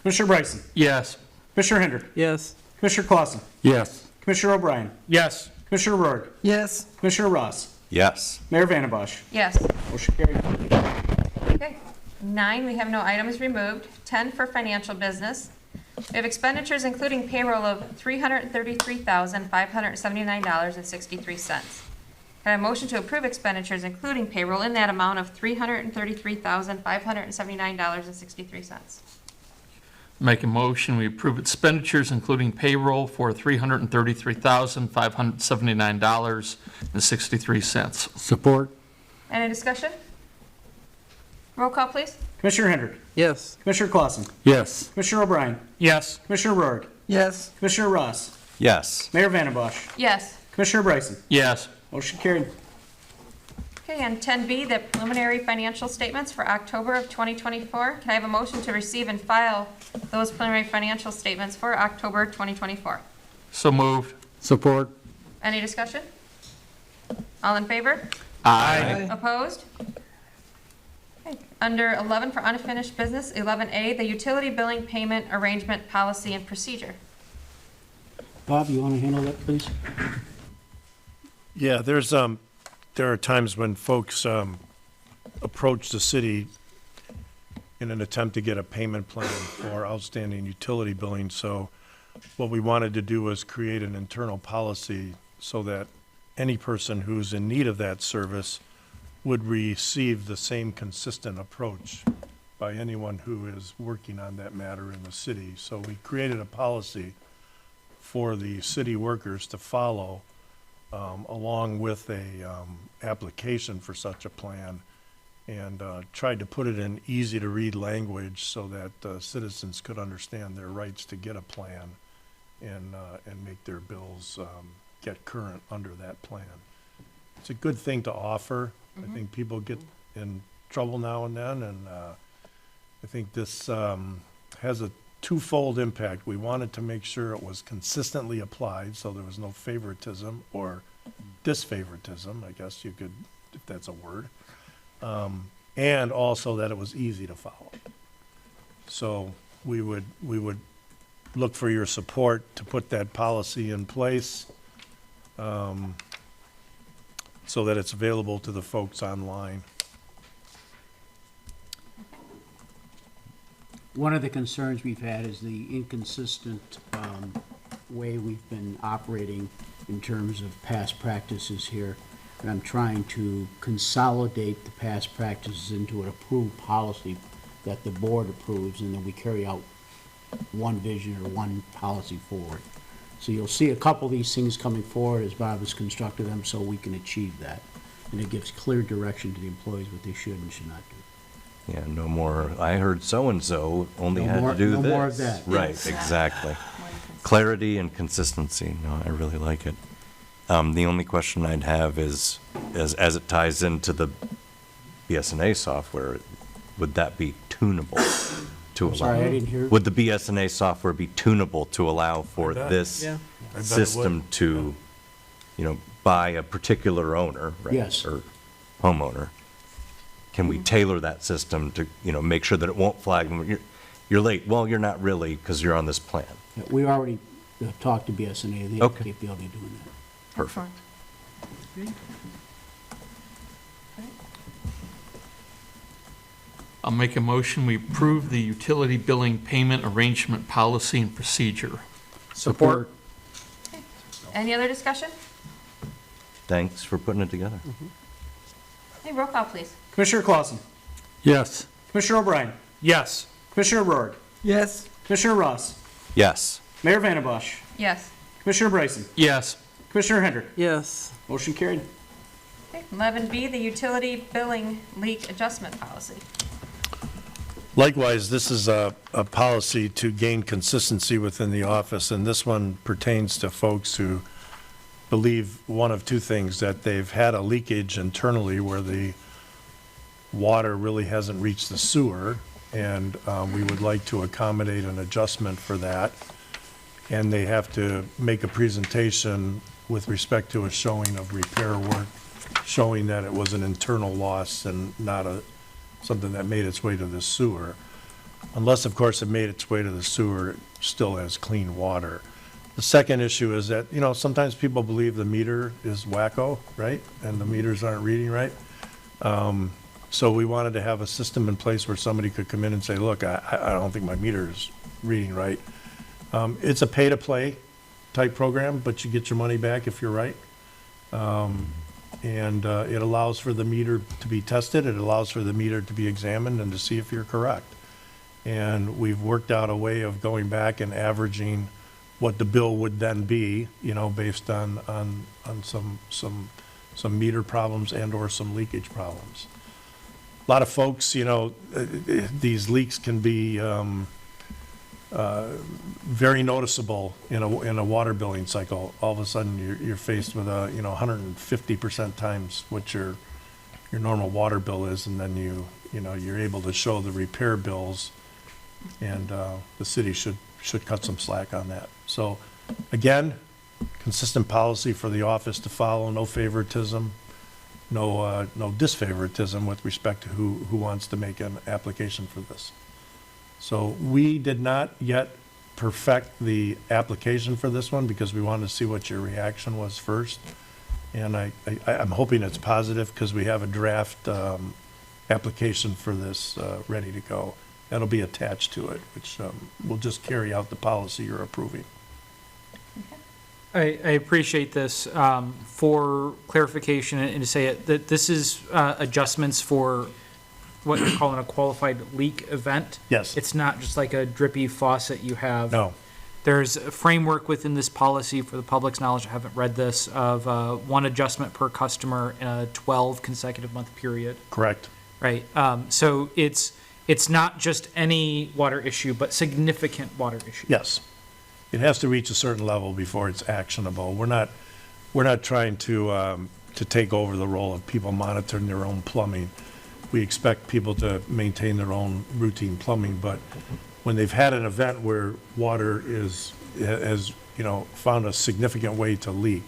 Commissioner Bryson? Yes. Commissioner Hendrick? Yes. Commissioner Clausen? Yes. Commissioner O'Brien? Yes. Commissioner Rourke? Yes. Commissioner Ross? Yes. Mayor Vandebosch? Yes. Motion carried. Okay. 9, we have no items removed. 10 for financial business. We have expenditures including payroll of $333,579.63. Can I have a motion to approve expenditures including payroll in that amount of $333,579.63? Make a motion, we approve expenditures, including payroll, for $333,579.63. Support? Any discussion? Roll call, please. Commissioner Hendrick. Yes. Commissioner Clausen. Yes. Commissioner O'Brien. Yes. Commissioner Rourke. Yes. Commissioner Ross. Yes. Mayor Vandenbosch. Yes. Commissioner Bryson. Yes. Motion carried. Okay, and 10B, the preliminary financial statements for October of 2024. Can I have a motion to receive and file those preliminary financial statements for October 2024? So moved. Support? Any discussion? All in favor? Aye. Opposed? Okay. Under 11 for unfinished business, 11A, the utility billing payment arrangement policy and procedure. Bob, you want to handle that, please? Yeah, there are times when folks approach the city in an attempt to get a payment plan for outstanding utility billing. So what we wanted to do was create an internal policy so that any person who's in need of that service would receive the same consistent approach by anyone who is working on that matter in the city. So we created a policy for the city workers to follow along with a application for such a plan, and tried to put it in easy-to-read language so that citizens could understand their rights to get a plan and make their bills get current under that plan. It's a good thing to offer. I think people get in trouble now and then, and I think this has a twofold impact. We wanted to make sure it was consistently applied, so there was no favoritism or disfavoritism, I guess you could, if that's a word, and also that it was easy to follow. So we would look for your support to put that policy in place, so that it's available to the folks online. One of the concerns we've had is the inconsistent way we've been operating in terms of past practices here. And I'm trying to consolidate the past practices into an approved policy that the board approves, and then we carry out one vision or one policy forward. So you'll see a couple of these things coming forward as Bob has constructed them, so we can achieve that. And it gives clear direction to the employees what they should and should not do. Yeah, no more, I heard so-and-so only No had more- to do no this. more of that. Right, Yes. exactly. Clarity and consistency. No, I really like it. The only question I'd have is, as it ties into the BSNA software, would that be tunable to allow? Sorry, I didn't hear. Would the BSNA software be tunable to allow for bet. this I bet it system would. to, by a particular owner, right? Yes. Or homeowner? Can we tailor that system to, make sure that it won't flag when you're late? Well, you're not really, because you're on this plan. We already talked to BSNA, they have Okay. the capability of doing that. Perfect. I'll make a motion, we approve the utility billing payment arrangement policy and procedure. Support? Any other discussion? Thanks for putting it together. Hey, roll call, please. Commissioner Clausen. Yes. Commissioner O'Brien. Yes. Commissioner Rourke. Yes. Commissioner Ross. Yes. Mayor Vandenbosch. Yes. Commissioner Bryson. Yes. Commissioner Hendrick. Yes. Motion carried. Okay, 11B, the utility billing leak adjustment policy. Likewise, this is a policy to gain consistency within the office, and this one pertains to folks who believe one of two things: that they've had a leakage internally where the water really hasn't reached the sewer, and we would like to accommodate an adjustment for that. And they have to make a presentation with respect to a showing of repair work, showing that it was an internal loss and not something that made its way to the sewer. Unless, of course, it made its way to the sewer, it still has clean water. The second issue is that, sometimes people believe the meter is wacko, right? And the meters aren't reading right. So we wanted to have a system in place where somebody could come in and say, look, I don't think my meter is reading right. It's a pay-to-play type program, but you get your money back if you're right. And it allows for the meter to be tested, it allows for the meter to be examined and to see if you're correct. And we've worked out a way of going back and averaging what the bill would then be, you know, based on some meter problems and/or some leakage problems. A lot of folks, you know, these leaks can be very noticeable in a water billing cycle. All of a sudden, you're faced with 150% times what your normal water bill is, and then you're able to show the repair bills, and the city should cut some slack on that. So, again, consistent policy for the office to follow, no favoritism, no disfavoritism with respect to who wants to make an application for this. So we did not yet perfect the application for this one because we wanted to see what your reaction was first. And I'm hoping it's positive because we have a draft application for this ready to go. That'll be attached to it, which will just carry out the policy you're approving. I appreciate this. For clarification and to say it, that this is adjustments for what you're calling a qualified leak event. Yes. It's not just like a drippy faucet you have. No. There's a framework within this policy for the public's knowledge, I haven't read this, of one adjustment per customer in a 12 consecutive month period. Correct. Right. So it's not just any water issue, but significant water issue. Yes. It has to reach a certain level before it's actionable. We're not trying to take over the role of people monitoring their own plumbing. We expect people to maintain their own routine plumbing, but when they've had an event where water has found a significant way to leak,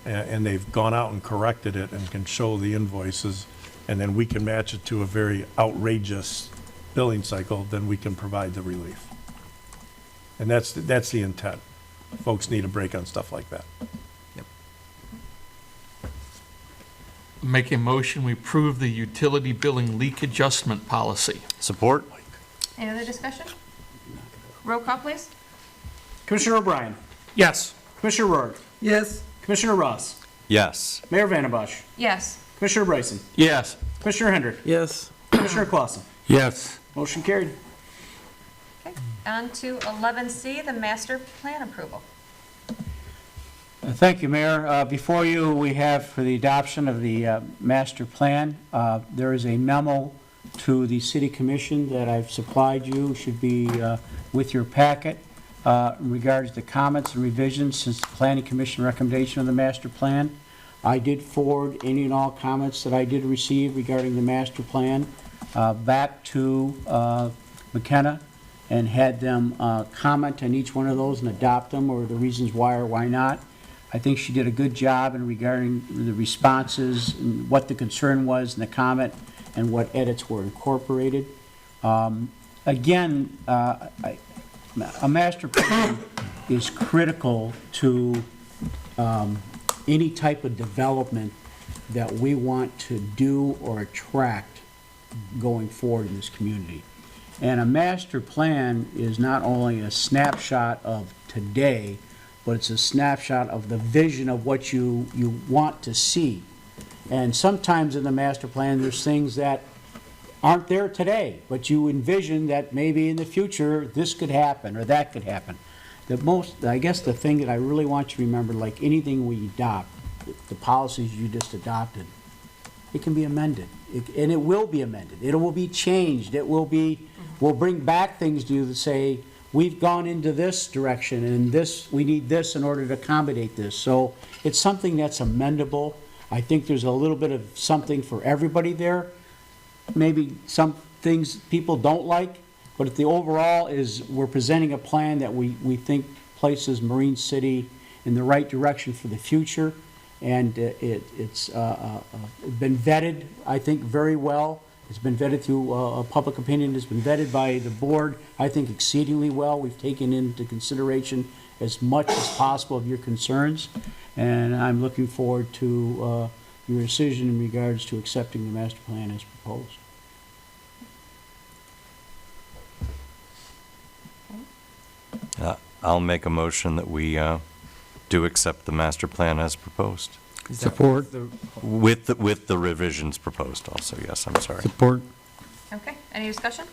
and they've gone out and corrected it and can show the invoices, and then we can match it to a very outrageous billing cycle, then we can provide the relief. And that's the intent. Folks need a break on stuff like that. Make a motion, we approve the utility billing leak adjustment policy. Support? Any other discussion? Roll call, please. Commissioner O'Brien. Yes. Commissioner Rourke. Yes. Commissioner Ross. Yes. Mayor Vandenbosch. Yes. Commissioner Bryson. Yes. Commissioner Hendrick. Yes. Commissioner Clausen. Yes. Motion carried. Okay. On to 11C, the master plan approval. Thank you, Mayor. Before you, we have for the adoption of the master plan, there is a memo to the City Commission that I've supplied you, should be with your packet, in regards to comments and revisions since the Planning Commission recommendation of the master plan. I did forward any and all comments that I did receive regarding the master plan back to McKenna and had them comment on each one of those and adopt them, or the reasons why or why not. I think she did a good job in regarding the responses and what the concern was in the comment and what edits were incorporated. Again, a master plan is critical to any type of development that we want to do or attract going forward in this community. And a master plan is not only a snapshot of today, but it's a snapshot of the vision of what you want to see. And sometimes in the master plan, there's things that aren't there today, but you envision that maybe in the future, this could happen or that could happen. I guess the thing that I really want you to remember, like anything we adopt, the policies you just adopted, it can be amended, and it will be amended. It will be changed. We'll bring back things to you that say, we've gone into this direction, and we need this in order to accommodate this. So it's something that's amendable. I think there's a little bit of something for everybody there. Maybe some things people don't like, but the overall is we're presenting a plan that we think places Marine City in the right direction for the future. And it's been vetted, I think, very well. It's been vetted through public opinion. It's been vetted by the board, I think, exceedingly well. We've taken into consideration as much as possible of your concerns, and I'm looking forward to your decision in regards to accepting the master plan as proposed. I'll make a motion that we do accept the master plan as proposed, Support. with the revisions proposed also, yes, I'm sorry. Support. Okay, any discussion?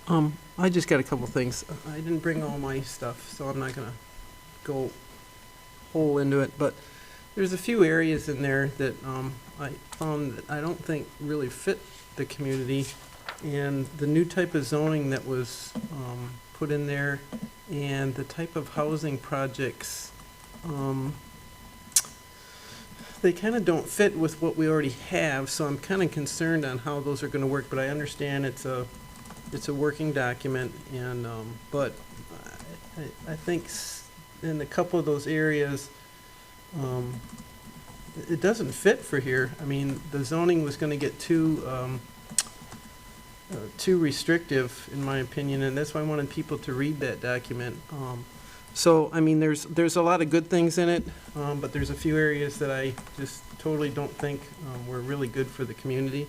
I just got a couple things. I didn't bring all my stuff, so I'm not gonna go whole into it, but there's a few areas in there that, I found that I don't think really fit the community. And the new type of zoning that was, put in there and the type of housing projects, they kind of don't fit with what we already have, so I'm kind of concerned on how those are going to work, but I understand it's a working document, and, but I think in a couple of those areas, it doesn't fit for here. I mean, the zoning was going to get too restrictive, in my opinion, and that's why I wanted people to read that document. So, I mean, there's a lot of good things in it, but there's a few areas that I just totally don't think were really good for the community.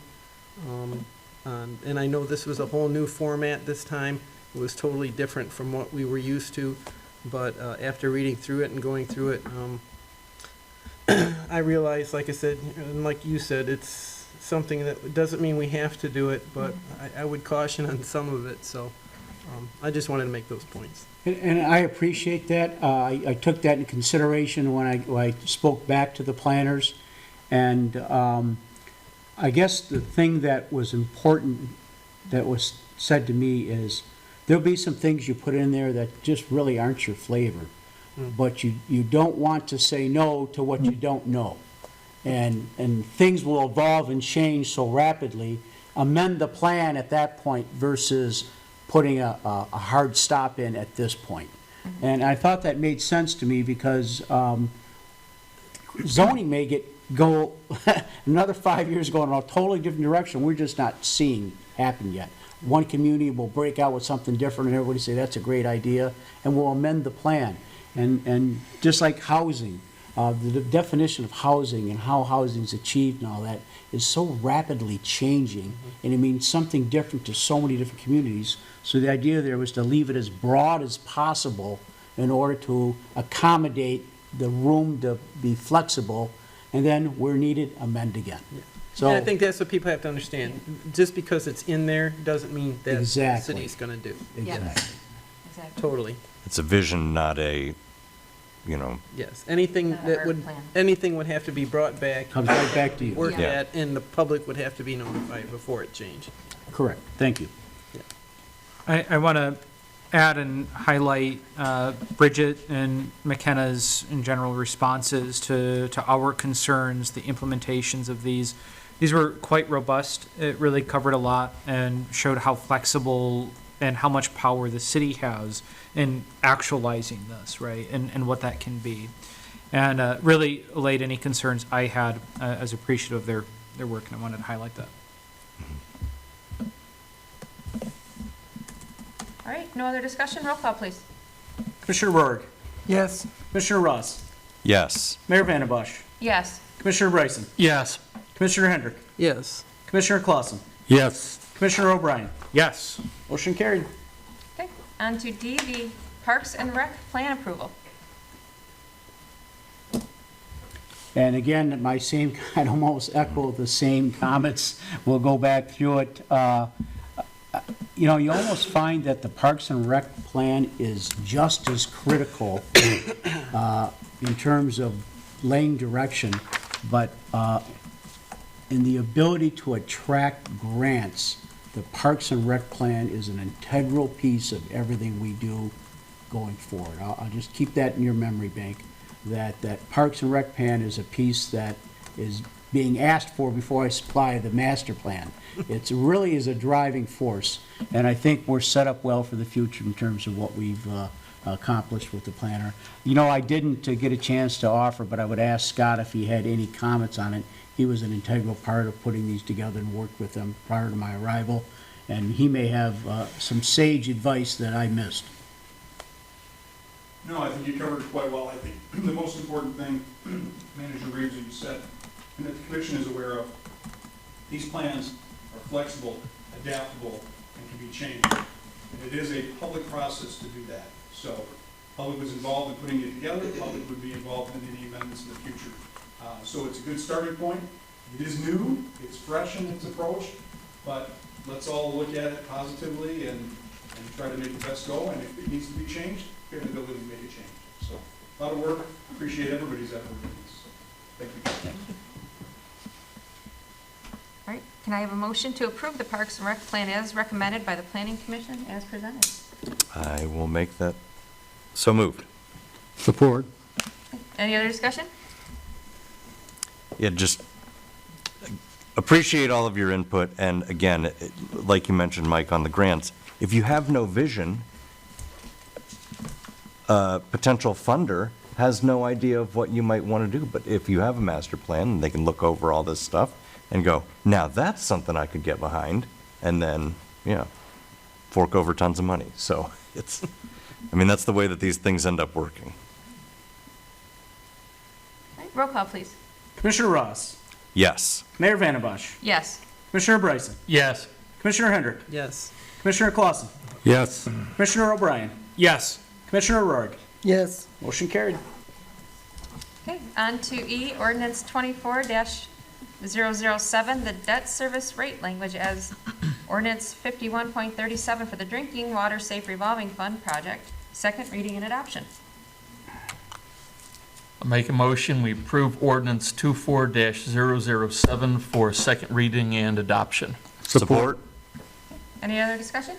And I know this was a whole new format this time. It was totally different from what we were used to, but after reading through it and going through it, I realized, like I said, and like you said, it's something that doesn't mean we have to do it, but I would caution on some of it, so I just wanted to make those points. And I appreciate that. I took that in consideration when I spoke back to the planners. And I guess the thing that was important that was said to me is there'll be some things you put in there that just really aren't your flavor. But you don't want to say no to what you don't know. And things will evolve and change so rapidly. Amend the plan at that point versus putting a hard stop in at this point. And I thought that made sense to me because zoning may go another 5 years going in a totally different direction we're just not seeing happen yet. One community will break out with something different and everybody say that's a great idea, and we'll amend the plan. And just like housing, the definition of housing and how housing is achieved and all that is so rapidly changing, and it means something different to so many different communities. So the idea there was to leave it as broad as possible in order to accommodate the room to be flexible, and then where needed, amend again. Yeah. So And I think that's what people have to understand. Just because it's in there doesn't mean that the Exactly. city's gonna do. exactly. Exactly. Totally. It's a vision, not a, Yes. Anything Not a that hard would, plan. anything would have to be brought back, Comes right back to you. worked Yeah. at, and the public would have to be notified before it changed. Correct. Thank you. I want to add and highlight Bridget and McKenna's in general responses to our concerns, the implementations of these. These were quite robust. It really covered a lot and showed how flexible and how much power the city has in actualizing this, right, and what that can be. And really allayed any concerns I had as appreciative of their work, and I wanted to highlight that. All right, no other discussion, roll call, please. Commissioner Rourke. Yes. Commissioner Ross. yes. Mayor Vandembosch. Yes. Commissioner Bryson. Yes. Commissioner Hendrick. Yes. Commissioner Clausen. Yes. Commissioner O'Brien. Yes. Motion carried. Okay, on to D, the Parks and Rec plan approval. And again, my same, I'd almost echo the same comments. We'll go back through it. You know, you almost find that the Parks and Rec plan is just as critical in terms of laying direction, but in the ability to attract grants, the Parks and Rec plan is an integral piece of everything we do going forward. I'll just keep that in your memory bank, that Parks and Rec plan is a piece that is being asked for before I supply the master plan. It really is a driving force, and I think we're set up well for the future in terms of what we've accomplished with the planner. You know, I didn't get a chance to offer, but I would ask Scott if he had any comments on it. He was an integral part of putting these together and worked with them prior to my arrival, and he may have some sage advice that I missed. No, I think you covered it quite well. I think the most important thing, Manager Reeves, that you said, and that the commission is aware of, these plans are flexible, adaptable, and can be changed. And it is a public process to do that. So Public was involved in putting it together, the public would be involved in any amendments in the future. So it's a good starting point. It is new, it's fresh in its approach, but let's all look at it positively and try to make the best go, and if it needs to be changed, we have the ability to make it change. So, a lot of work, appreciate everybody's effort in this. Thank you. All right, can I have a motion to approve the Parks and Rec plan as recommended by the Planning Commission as presented? I will make that, so moved. Support. Any other discussion? Yeah, just appreciate all of your input, and again, like you mentioned, Mike, on the grants, if you have no vision, a potential funder has no idea of what you might want to do, but if you have a master plan, they can look over all this stuff and go, now that's something I could get behind, and then, fork over tons of money. So it's, that's the way that these things end up working. All right, roll call, please. Commissioner Ross, Yes. Mayor Vandembosch, Yes. Commissioner Bryson, Yes. Commissioner Hendrick, Yes. Commissioner Clausen, Yes. Commissioner O'Brien, Yes. Commissioner Rourke. Yes. Motion carried. Okay, on to E, ordinance 24-007, the debt service rate language as ordinance 51.37 for the Drinking Water Safe Revolving Fund project, second reading and adoption. I'll make a motion, we approve ordinance 24-007 for second reading and adoption. Support? Any other discussion?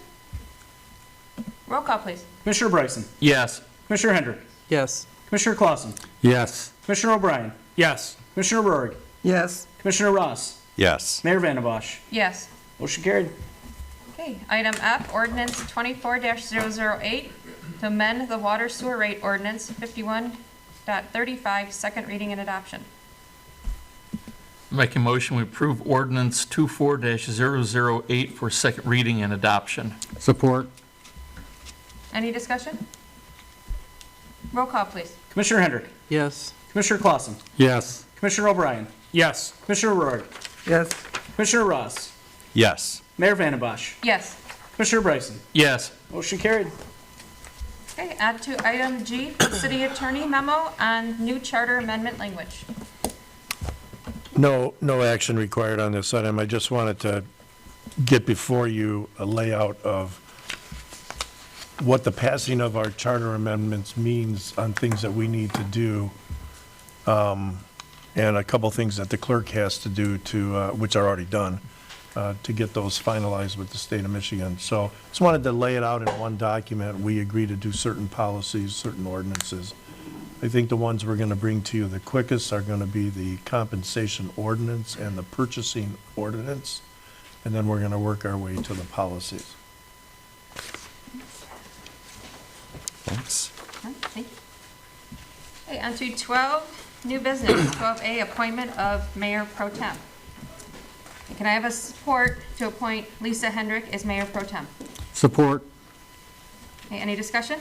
Roll call, please. Commissioner Bryson, Yes. Commissioner Hendrick, Yes. Commissioner Clausen, Yes. Commissioner O'Brien, Yes. Commissioner Rourke, Yes. Commissioner Ross, Yes. Mayor Vandembosch. Yes. Motion carried. Okay, item F, ordinance 24-008 to amend the water sewer rate ordinance 51.35, second reading and adoption. Make a motion, we approve ordinance 24-008 for second reading and adoption. Support. Any discussion? Roll call, please. Commissioner Hendrick, Yes. Commissioner Clausen, Yes. Commissioner O'Brien, Yes. Commissioner Rourke, Yes. Commissioner Ross, Yes. Mayor Vandembosch, Yes. Commissioner Bryson. Yes. Motion carried. Okay, add to item G, city attorney memo on new charter amendment language. No action required on this item. I just wanted to get before you a layout of what the passing of our charter amendments means on things that we need to do, and a couple things that the clerk has to do to, which are already done, to get those finalized with the state of Michigan. So just wanted to lay it out in one document. We agree to do certain policies, certain ordinances. I think the ones we're going to bring to you the quickest are going to be the compensation ordinance and the purchasing ordinance, and then we're going to work our way to the policies. Thanks. All right, thank you. Okay, on to 12, new business, 12A, appointment of mayor pro tem. Can I have a support to appoint Lisa Hendrick as mayor pro tem? Support. Okay, any discussion?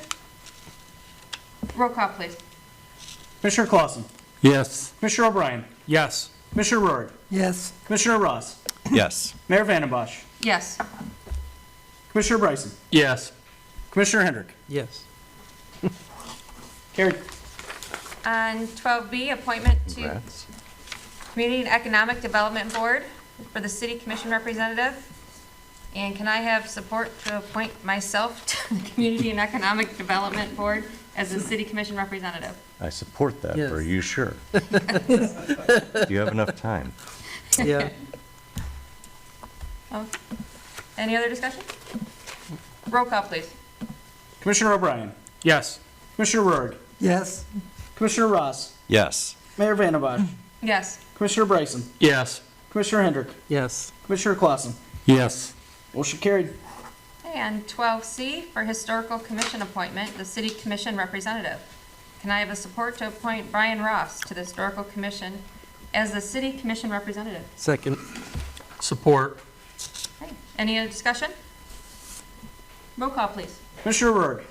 Roll call, please. Commissioner Clausen, Yes. Commissioner O'Brien, Yes. Commissioner Rourke, Yes. Commissioner Ross, Yes. Mayor Vandembosch, Yes. Commissioner Bryson, Yes. Commissioner Hendrick. Yes. Carried. On 12B, appointment to Congrats. Community and Economic Development Board for the City Commission representative. And can I have support to appoint myself to the Community and Economic Development Board as the City Commission representative? I support that. Yes. Are you sure? Do you have enough time? Yeah. Oh, any other discussion? Roll call, please. Commissioner O'Brien, Yes. Commissioner Rourke, Yes. Commissioner Ross, Yes. Mayor Vandembosch, Yes. Commissioner Bryson, Yes. Commissioner Hendrick, Yes. Commissioner Clausen. Yes. Motion carried. And 12C for Historical Commission appointment, the City Commission representative. Can I have a support to appoint Brian Ross to the Historical Commission as the City Commission representative? Second. Support. Okay, any other discussion? Roll call, please. Commissioner Rourke,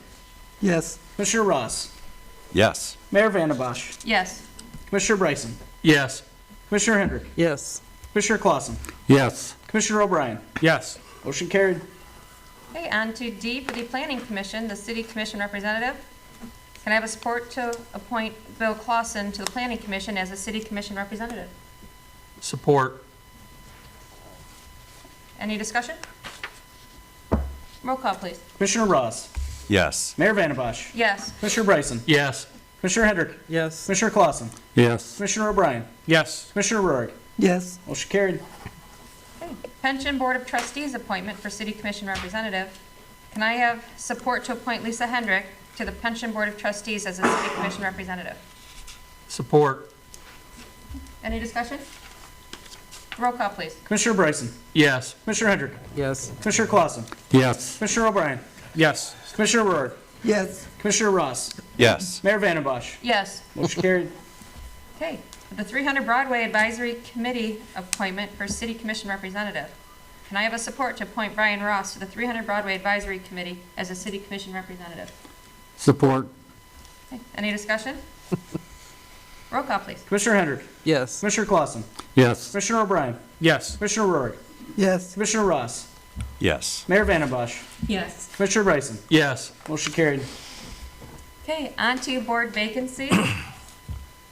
Yes. Commissioner Ross, Yes. Mayor Vandembosch, Yes. Commissioner Bryson, Yes. Commissioner Hendrick, Yes. Commissioner Clausen, Yes. Commissioner O'Brien. Yes. Motion carried. Okay, on to D for the Planning Commission, the City Commission representative. Can Can I have a support to appoint Bill Clausen to the Planning Commission as a city commission representative? Support. Any discussion? Roll call, please. Commissioner Ross, Yes. Mayor Vandembosch, Yes. Commissioner Bryson, Yes. Commissioner Hendrick, Yes. Commissioner Clausen, Yes. Commissioner O'Brien, Yes. Commissioner Rourke. Yes. Motion carried. Okay. Pension Board of Trustees appointment for city commission representative. Can I have support to appoint Lisa Hendrick to the Pension Board of Trustees as a city commission representative? Support. Any discussion? Roll call, please. Commissioner Bryson, Yes. Commissioner Hendrick, Yes. Commissioner Clausen, Yes. Commissioner O'Brien, Yes. Commissioner Rourke, Yes. Commissioner Ross, Yes. Mayor Vandembosch. Yes. Motion carried. Okay. The 300 Broadway Advisory Committee appointment for city commission representative. Can I have a support to appoint Brian Ross to the 300 Broadway Advisory Committee as a city commission representative? Support. Okay. Any discussion? Roll call, please. Commissioner Hendrick, Yes. Commissioner Clausen, Yes. Commissioner O'Brien, Yes. Commissioner Rourke, Yes. Commissioner Ross, Yes. Mayor Vandembosch, Yes. Commissioner Bryson. Yes. Motion carried. Okay, on to board vacancies. I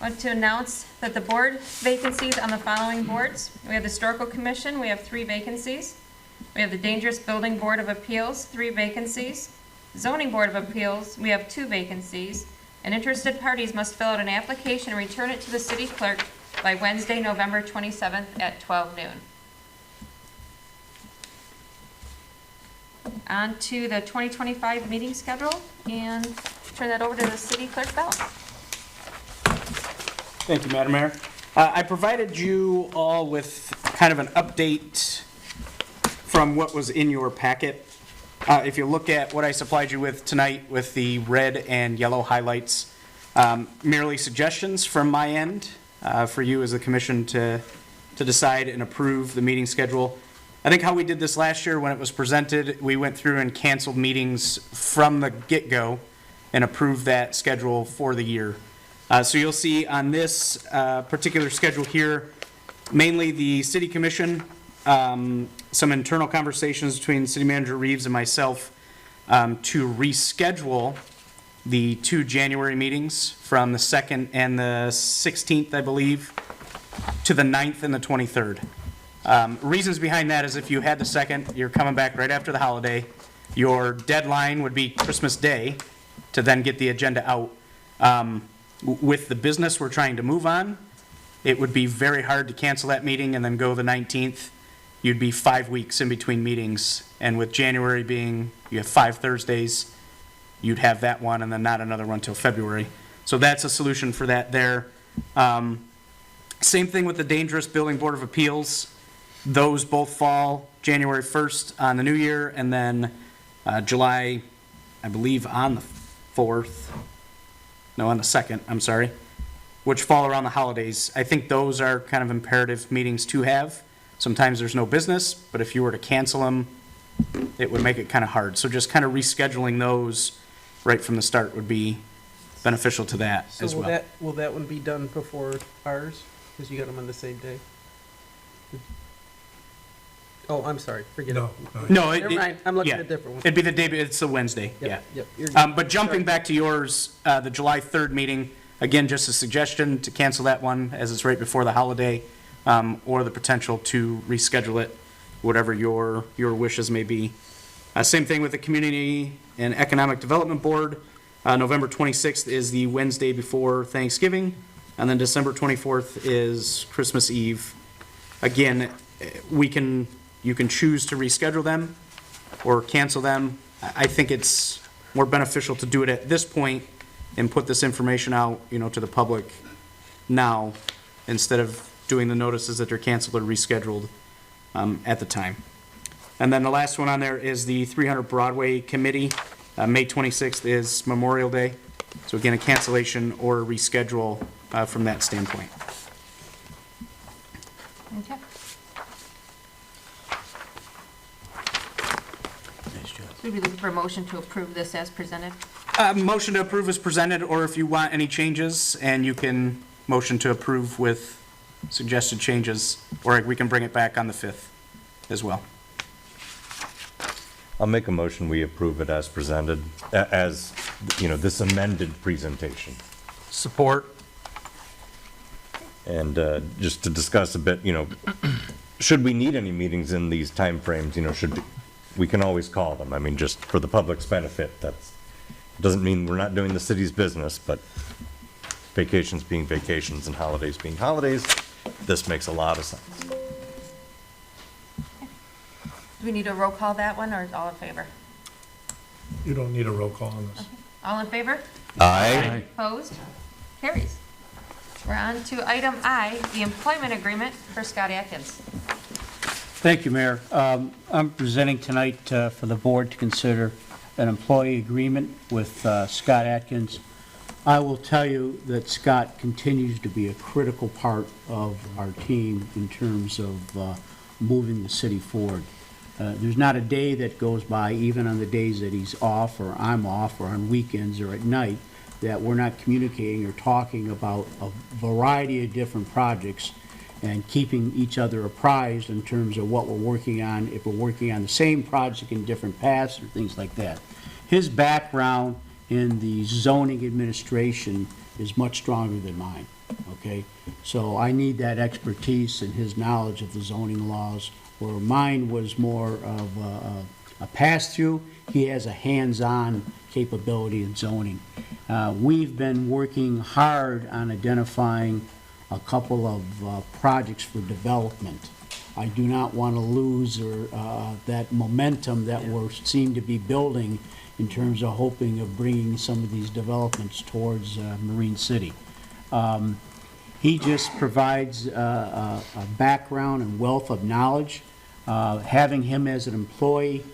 want to announce that the board vacancies on the following boards. We have the Historical Commission, we have 3 vacancies. We have the Dangerous Building Board of Appeals, 3 vacancies. Zoning Board of Appeals, we have 2 vacancies. And interested parties must fill out an application and return it to the city clerk by Wednesday, November 27th at 12 noon. On to the 2025 meeting schedule, and turn that over to the city clerk, Bell. Thank you, Madam Mayor. I provided you all with kind of an update from what was in your packet. If you look at what I supplied you with tonight with the red and yellow highlights, merely suggestions from my end for you as a commission to decide and approve the meeting schedule. I think how we did this last year when it was presented, we went through and canceled meetings from the get-go and approved that schedule for the year. So you'll see on this particular schedule here, mainly the city commission, some internal conversations between City Manager Reeves and myself to reschedule the 2 January meetings from the 2nd and the 16th, I believe, to the 9th and the 23rd. Reasons behind that is if you had the 2nd, you're coming back right after the holiday. Your deadline would be Christmas Day to then get the agenda out. With the business we're trying to move on, it would be very hard to cancel that meeting and then go the 19th. You'd be 5 weeks in between meetings. And with January being, you have 5 Thursdays, you'd have that one and then not another one till February. So that's a solution for that there. Same thing with the Dangerous Building Board of Appeals. Those both fall January 1st on the new year, and then July, I believe, on the 4th. No, on the 2nd, I'm sorry, which fall around the holidays. I think those are kind of imperative meetings to have. Sometimes there's no business, but if you were to cancel them, it would make it kind of hard. So just kind of rescheduling those right from the start would be beneficial to that So as well. will that one be done before ours? Because you got them on the same day? Oh, I'm sorry, forget it. No, Never mind, I'm looking at yeah. a different one. It'd be the day, it's a Wednesday, yeah. Yep, yep, you're good. But jumping back to yours, the July 3rd meeting, again, just a suggestion to cancel that one as it's right before the holiday, or the potential to reschedule it, whatever your wishes may be. Same thing with the Community and Economic Development Board. November 26th is the Wednesday before Thanksgiving, and then December 24th is Christmas Eve. Again, you can choose to reschedule them or cancel them. I think it's more beneficial to do it at this point and put this information out, to the public now, instead of doing the notices that they're canceled or rescheduled at the time. And then the last one on there is the 300 Broadway Committee. May 26th is Memorial Day. So again, a cancellation or a reschedule from that standpoint. Okay. We'd be looking for a motion to approve this as presented. Motion to approve is presented, or if you want any changes, and you can motion to approve with suggested changes, or we can bring it back on the 5th as well. I'll make a motion, we approve it as presented, as this amended presentation. Support. And just to discuss a bit, should we need any meetings in these timeframes, we can always call them. I mean, just for the public's benefit, doesn't mean we're not doing the city's business, but vacations being vacations and holidays being holidays, this makes a lot of sense. Do we need to roll call that one, or all in favor? You don't need a roll call on this. All in favor? Aye. Opposed? Carries. We're on to item I, the employment agreement for Scott Atkins. Thank you, Mayor. I'm presenting tonight for the board to consider an employee agreement with Scott Atkins. I will tell you that Scott continues to be a critical part of our team in terms of moving the city forward. There's not a day that goes by, even on the days that he's off or I'm off or on weekends or at night, that we're not communicating or talking about a variety of different projects and keeping each other apprised in terms of what we're working on, if we're working on the same project in different paths or things like that. His background in the zoning administration is much stronger than mine, okay? So I need that expertise and his knowledge of the zoning laws, where mine was more of a pass-through. He has a hands-on capability in zoning. We've been working hard on identifying a couple of projects for development. I do not want to lose that momentum that we seem to be building in terms of hoping of bringing some of these developments towards Marine City. He just provides a background and wealth of knowledge. Having him as an employee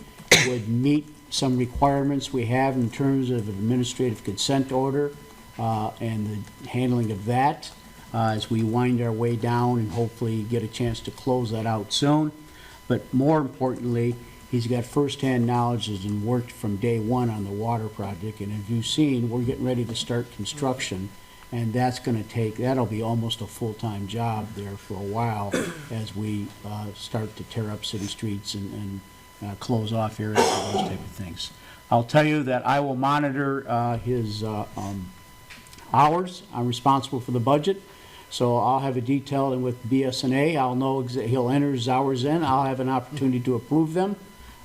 would meet some requirements we have in terms of an administrative consent order and the handling of that as we wind our way down and hopefully get a chance to close that out soon. But more importantly, he's got firsthand knowledge and worked from day one on the water project. And as you've seen, we're getting ready to start construction. And that'll be almost a full-time job there for a while as we start to tear up city streets and close off areas and those type of things. I'll tell you that I will monitor his hours. I'm responsible for the budget. So I'll have a detail, and with BSNA, I'll know he'll enter his hours in. I'll have an opportunity to approve them.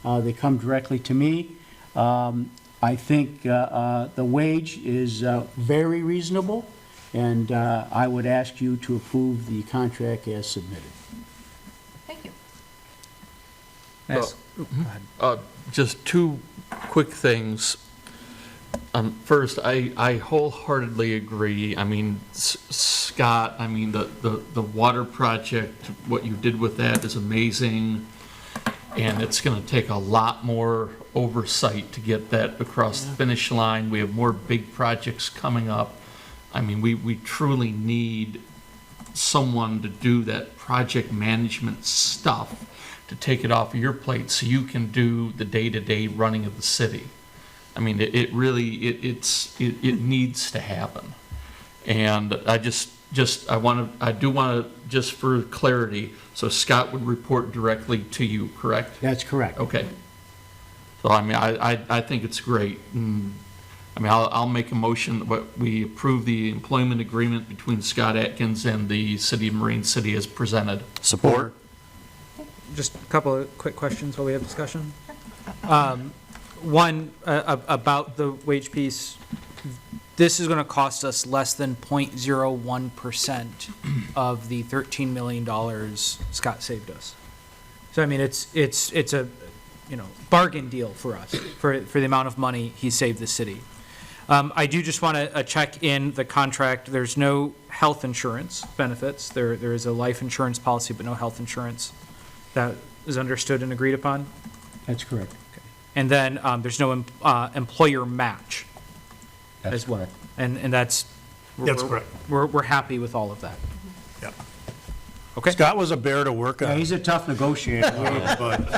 They come directly to me. I think the wage is very reasonable, and I would ask you to approve the contract as submitted. Thank you. Yes. Just two quick things. First, I wholeheartedly agree. I mean, Scott, I mean, the water project, what you did with that is amazing. And it's going to take a lot more oversight to get that across the finish line. We have more big projects coming up. I mean, we truly need someone to do that project management stuff, to take it off of your plate so you can do the day-to-day running of the city. I mean, it really needs to happen. And I do want to, just for clarity, so Scott would report directly to you, correct? That's correct. Okay. So, I mean, I think it's great. And, I mean, I'll make a motion that we approve the employment agreement between Scott Atkins and the City of Marine City as presented. Support. Just a couple of quick questions while we have discussion. One, about the wage piece. This is going to cost us less than 0.01% of the $13 million Scott saved us. So, I mean, it's a, bargain deal for us, for the amount of money he saved the city. I do just want to check in the contract. There's no health insurance benefits. There is a life insurance policy, but no health insurance. That is understood and agreed upon? That's correct. Okay. And then there's no employer match as well. Correct. And that's correct. We're happy with all of that. Yep. Okay. Scott was a bear to work Yeah, on, he's a tough negotiator. but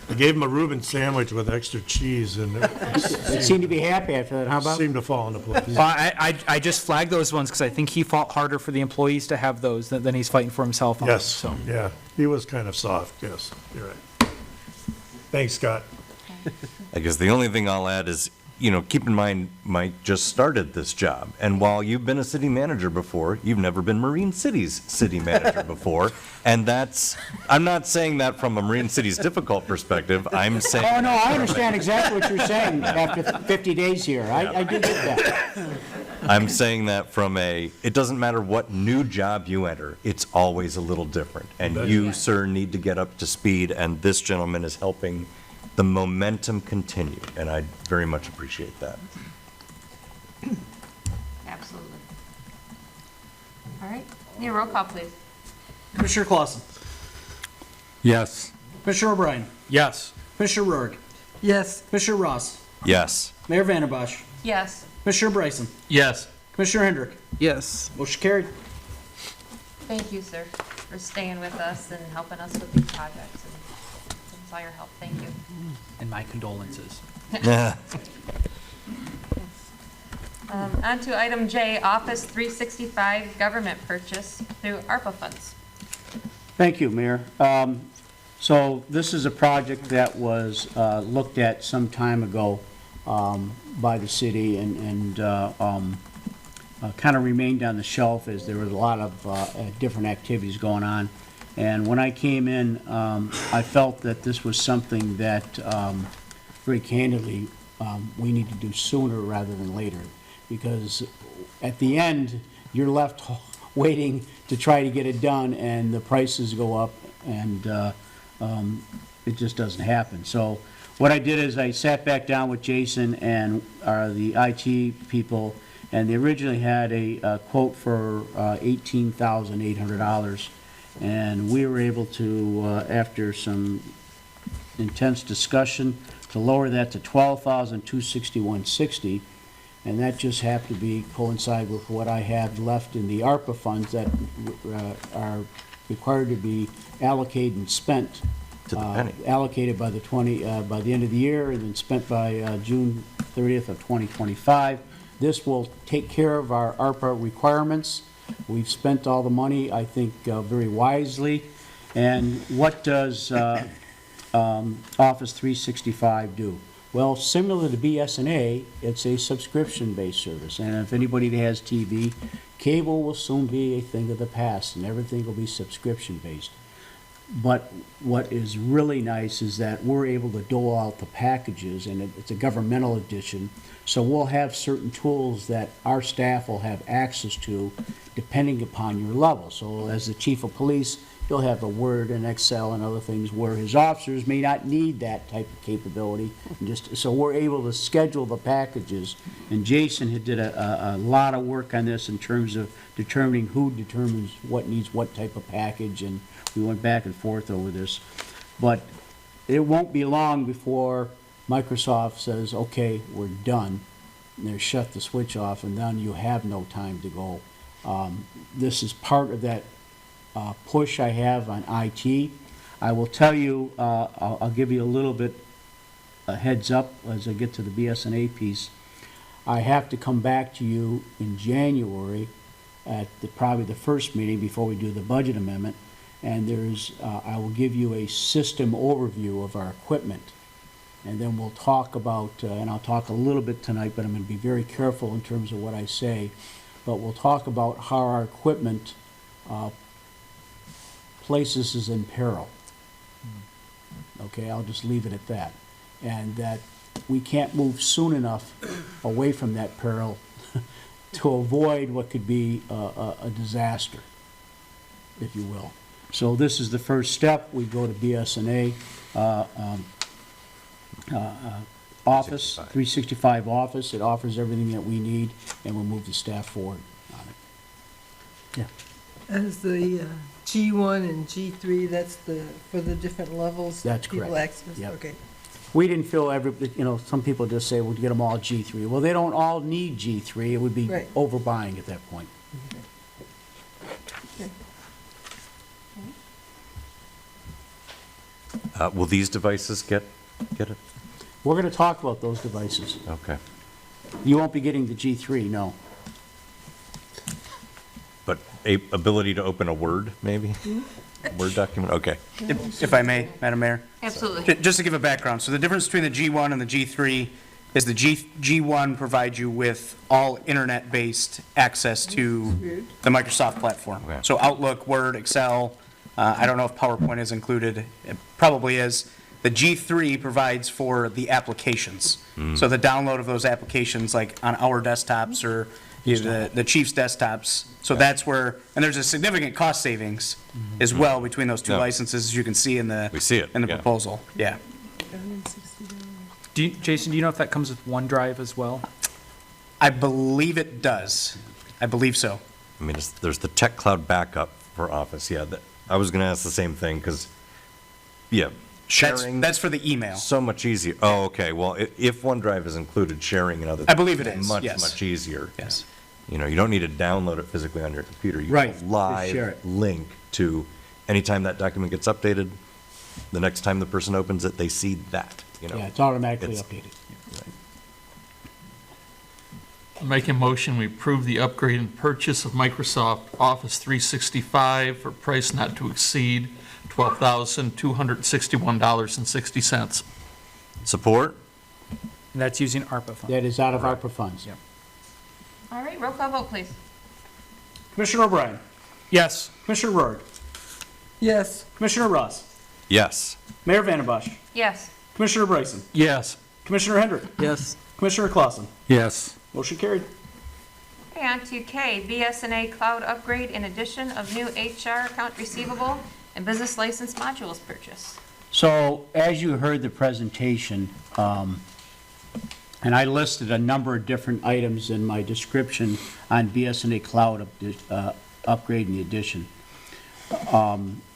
I gave him a Reuben sandwich with extra cheese, and They seem to be happy after that. How it about? seemed to fall into place. Well, I just flagged those ones because I think he fought harder for the employees to have those than he's fighting for himself on. Yes, So. yeah, he was kind of soft, yes, you're right. Thanks, Scott. I guess the only thing I'll add is keep in mind, Mike just started this job. And while you've been a city manager before, you've never been Marine City's city manager before. And I'm not saying that from a Marine City's difficult perspective. I'm saying. Oh, no, I understand exactly what you're saying after 50 days here. I do get that. I'm saying that from it doesn't matter what new job you enter, it's always a little different. And you, sir, need to get up to speed, and this gentleman is helping the momentum continue, and I very much appreciate that. Absolutely. All right, need a roll call, please. Commissioner Clausen. Yes. Commissioner O'Brien. Yes. Commissioner Rourke. Yes. Commissioner Ross. Yes. Mayor Vandenbosch. Yes. Commissioner Bryson. Yes. Commissioner Hendrick. Yes. Motion carried. Thank you, sir, for staying with us and helping us with these projects. And thanks all your help. Thank you. And my condolences. On to item J, Office 365 government purchase through ARPA funds. Thank you, Mayor. So this is a project that was looked at some time ago by the city and kind of remained on the shelf as there was a lot of different activities going on. And when I came in, I felt that this was something that, very candidly, we need to do sooner rather than later. Because at the end, you're left waiting to try to get it done, and the prices go up, and it just doesn't happen. So what I did is I sat back down with Jason and the IT people, and they originally had a quote for $18,800. And we were able to, after some intense discussion, to lower that to $12,261.60. And that just happened to coincide with what I have left in the ARPA funds that are required to be allocated and spent. To the penny. Allocated by by the end of the year, and then spent by June 30th of 2025. This will take care of our ARPA requirements. We've spent all the money, I think, very wisely. And what does Office 365 do? Well, similar to BSNA, it's a subscription-based service. And if anybody has TV, cable will soon be a thing of the past, and everything will be subscription-based. But what is really nice is that we're able to dole out the packages, and it's a governmental edition. So we'll have certain tools that our staff will have access to depending upon your level. So as the chief of police, he'll have a Word and Excel and other things where his officers may not need that type of capability. And so we're able to schedule the packages. And Jason had did a lot of work on this in terms of determining who determines what needs what type of package, and we went back and forth over this. But it won't be long before Microsoft says, okay, we're done. And they shut the switch off, and then you have no time to go. This is part of that push I have on IT. I will tell you, I'll give you a little bit a heads up as I get to the BSNA piece. I have to come back to you in January at probably the first meeting before we do the budget amendment, and I will give you a system overview of our equipment. And then we'll talk about, and I'll talk a little bit tonight, but I'm going to be very careful in terms of what I say, but we'll talk about how our equipment places us in peril. Okay, I'll just leave it at that. And that we can't move soon enough away from that peril to avoid what could be a disaster, if you will. So this is the first step. We go to BSNA Office, 365 Office. It offers everything that we need, and we'll move the staff forward on it. Yeah. As the G1 and G3, that's for the different levels? That's people correct. access? Yep. Okay. We didn't feel some people just say, we'll get them all G3. Well, they don't all need G3. It would be Right. overbuying at that point. Will these devices get it? We're going to talk about those devices. Okay. You won't be getting the G3, no. But ability to open a Word, maybe? Word document, okay. If I may, Madam Mayor. Absolutely. Just to give a background, so the difference between the G1 and the G3, is the G1 provides you with all internet-based access to the Microsoft platform. Okay. So Outlook, Word, Excel, I don't know if PowerPoint is included, it probably is. The G3 provides for the applications. So the download of those applications, like on our desktops or the chief's desktops. So that's where, and there's a significant cost savings as well between those two Yeah. licenses, as you can see in the. We see it, In the yeah. proposal, yeah. Jason, do you know if that comes with OneDrive as well? I believe it does. I believe so. I mean, there's the tech cloud backup for Office, yeah. I was gonna ask the same thing, because, yeah, sharing. That's for the email. So much easier. Oh, okay, well, if OneDrive is included, sharing and other. I believe it things is, Much, yes. much easier. Yes. You know, you don't need to download it physically on your computer. You Right, have a just share live it. link to, anytime that document gets updated, the next time the person opens it, they see that, you know. Yeah, it's automatically It's- updated. Make a motion, we approve the upgrade and purchase of Microsoft Office 365 for price not to exceed $12,261.60. Support? And that's using ARPA funds. That is out of ARPA funds. Yep. All right, roll call vote, please. Commissioner O'Brien. Yes. Commissioner Rourke. Yes. Commissioner Ross. Yes. Mayor Vandenbosch. Yes. Commissioner Bryson. Yes. Commissioner Hendrick. Yes. Commissioner Clausen. Yes. Motion carried. Okay, on to K, BSNA cloud upgrade in addition of new HR account receivable and business license modules purchase. So, as you heard the presentation, and I listed a number of different items in my description on BSNA Cloud upgrade and addition.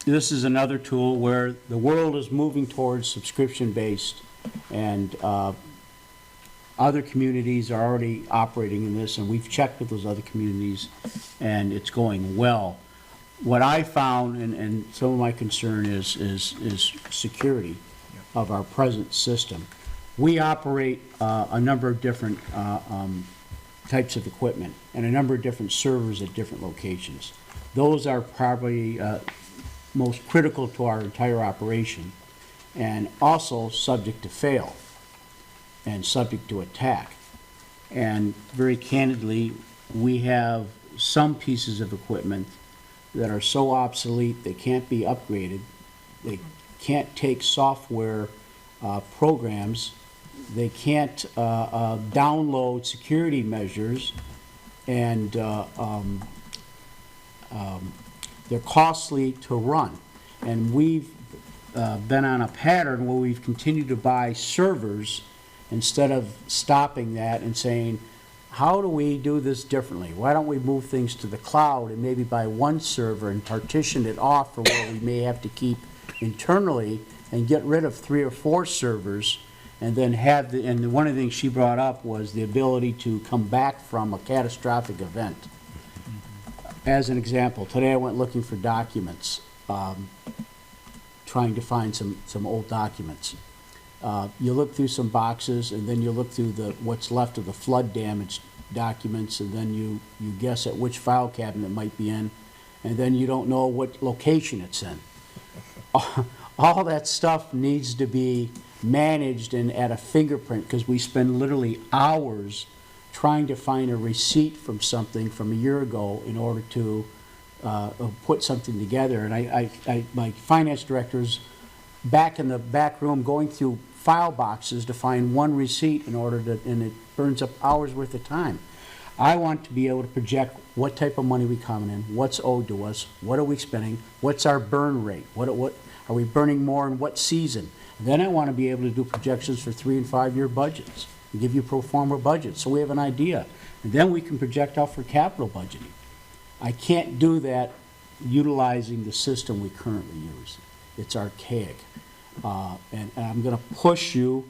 This is another tool where the world is moving towards subscription-based, and other communities are already operating in this, and we've checked with those other communities, and it's going well. What I found, and some of my concern is security of our present system. We operate a number of different types of equipment and a number of different servers at different locations. Those are probably most critical to our entire operation, and also subject to fail and subject to attack. And very candidly, we have some pieces of equipment that are so obsolete they can't be upgraded. They can't take software programs. They can't download security measures, and they're costly to run. And we've been on a pattern where we've continued to buy servers instead of stopping that and saying, how do we do this differently? Why don't we move things to the cloud and maybe buy one server and partition it off for what we may have to keep internally, and get rid of 3 or 4 servers, and then have and one of the things she brought up was the ability to come back from a catastrophic event. As an example, today I went looking for documents, trying to find some old documents. You look through some boxes, and then you look through what's left of the flood damaged documents, and then you guess at which file cabinet it might be in, and then you don't know what location it's in. All that stuff needs to be managed and at a fingerprint, because we spend literally hours trying to find a receipt from something from a year ago in order to put something together. And my finance director's back in the back room going through file boxes to find one receipt and it burns up hours worth of time. I want to be able to project what type of money we coming in, what's owed to us, what are we spending, what's our burn rate, what are we burning more in what season. Then I want to be able to do projections for 3- and 5-year budgets and give you pro forma budgets so we have an idea. And then we can project out for capital budgeting. I can't do that utilizing the system we currently use. It's archaic. And I'm going to push you,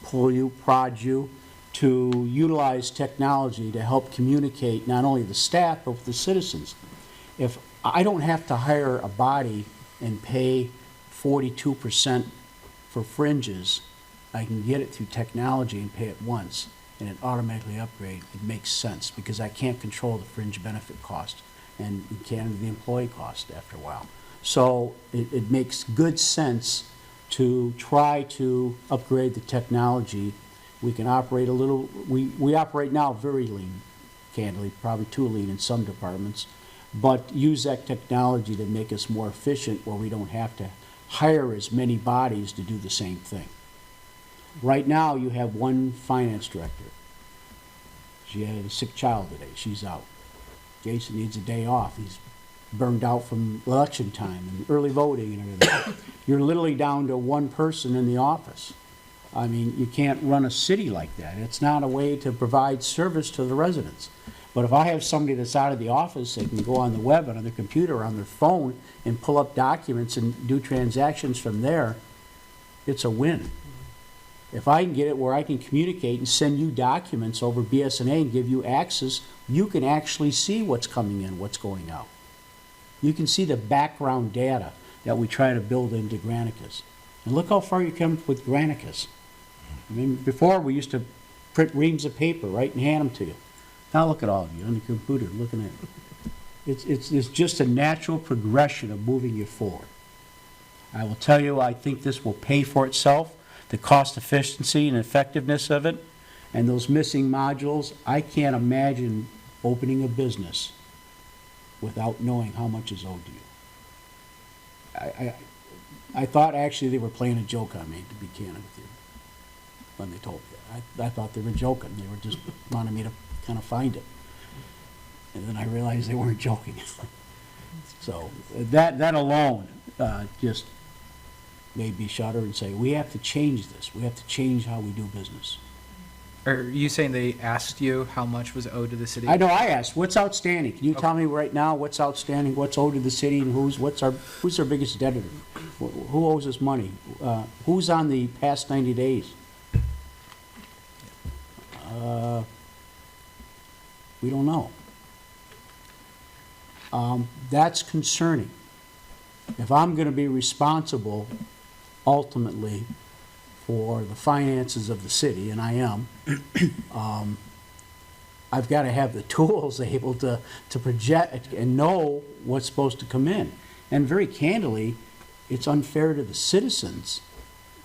pull you, prod you to utilize technology to help communicate not only the staff but with the citizens. If I don't have to hire a body and pay 42% for fringes, I can get it through technology and pay it once and it automatically upgrade. It makes sense because I can't control the fringe benefit cost and you can't the employee cost after a while. So it makes good sense to try to upgrade the technology We can operate a little, we operate now very lean, candidly, probably too lean in some departments, but use that technology to make us more efficient where we don't have to hire as many bodies to do the same thing. Right now, you have one finance director. She had a sick child today. She's out. Jason needs a day off. He's burned out from election time and early voting and everything. You're literally down to one person in the office. I mean, you can't run a city like that. It's not a way to provide service to the residents. But if I have somebody that's out of the office, they can go on the web and on their computer or on their phone and pull up documents and do transactions from there, it's a win. If I can get it where I can communicate and send you documents over BSNA and give you access, you can actually see what's coming in, what's going out. You can see the background data that we try to build into Granicus. And look how far you come with Granicus. I mean, before we used to print reams of paper, right, and hand them to you. Now look at all of you on the computer looking at it. It's just a natural progression of moving you forward. I will tell you, I think this will pay for itself. The cost efficiency and effectiveness of it, and those missing modules, I can't imagine opening a business without knowing how much is owed to you. I thought actually they were playing a joke on me, to be candid with you, when they told me that. I thought they were joking. They were just wanting me to kind of find it. And then I realized they weren't joking. So that alone just made me shudder and say, we have to change this. We have to change how we do business. Are you saying they asked you how much was owed to the city? I know, I asked, what's outstanding? Can you tell me right now what's outstanding, what's owed to the city, and who's our biggest debtor? Who owes us money? Who's on the past 90 days? We don't know. That's concerning. If I'm going to be responsible ultimately for the finances of the city, and I am, I've got to have the tools able to project and know what's supposed to come in. And very candidly, it's unfair to the citizens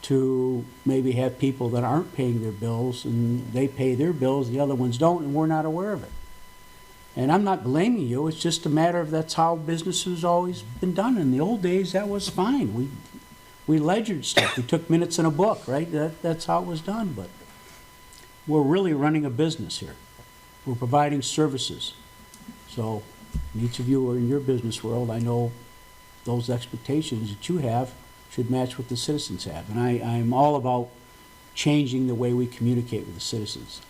to maybe have people that aren't paying their bills and they pay their bills, the other ones don't, and we're not aware of it. And I'm not blaming you, it's just a matter of that's how business has always been done. In the old days, that was fine. We ledgered stuff, we took minutes in a book, right? That's how it was done, but we're really running a business here. We're providing services. So, each of you are in your business world, I know those expectations that you have should match what the citizens have. And I'm all about changing the way we communicate with the citizens.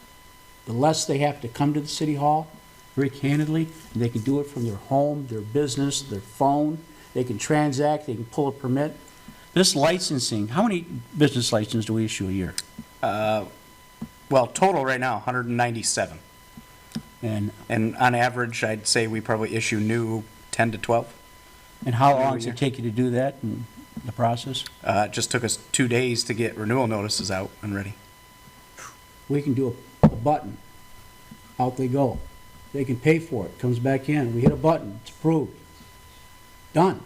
The less they have to come to the city hall, very candidly, and they can do it from their home, their business, their phone. They can transact, they can pull a permit. This licensing, how many business licenses do we issue a year? Well, total right now, 197. And on average, I'd say we probably issue new 10 to 12. And how Every long does year. it take you to do that in the process? It just took us 2 days to get renewal notices out and ready. We can do a button. Out they go. They can pay for it. Comes back in. We hit a button. It's approved. Done.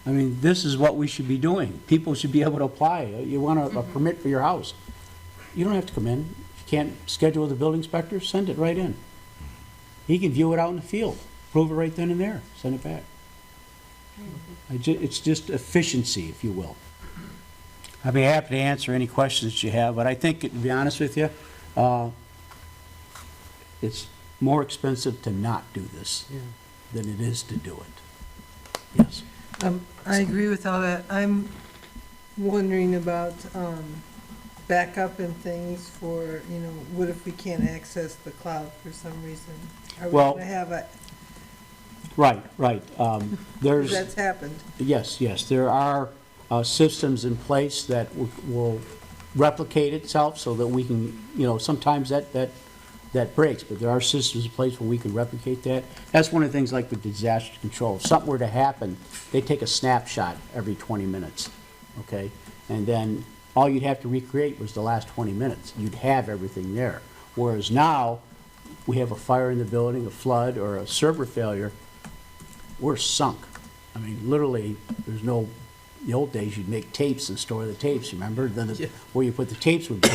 I mean, this is what we should be doing. People should be able to apply. You want a permit for your house. You don't have to come in. If you can't schedule with the building inspector, send it right in. He can view it out in the field. Approve it right then and there. Send it back. It's just efficiency, if you will. I'd be happy to answer any questions that you have, but I think, to be honest with you, it's more expensive to not do this than it is to do it. Yes. I agree with all that. I'm wondering about backup and things for, what if we can't access the cloud for some reason? Are we Well- going to have a, Right. that's happened? Yes, there are systems in place that will replicate itself so that we can, sometimes that breaks, but there are systems in place where we can replicate that. That's one of the things like with disaster control. If something were to happen, they take a snapshot every 20 minutes, okay? And then all you'd have to recreate was the last 20 minutes. You'd have everything there. Whereas now, we have a fire in the building, a flood, or a server failure, we're sunk. I mean, literally, there's no the old days, you'd make tapes and store the tapes, remember? Then where you put the tapes would be.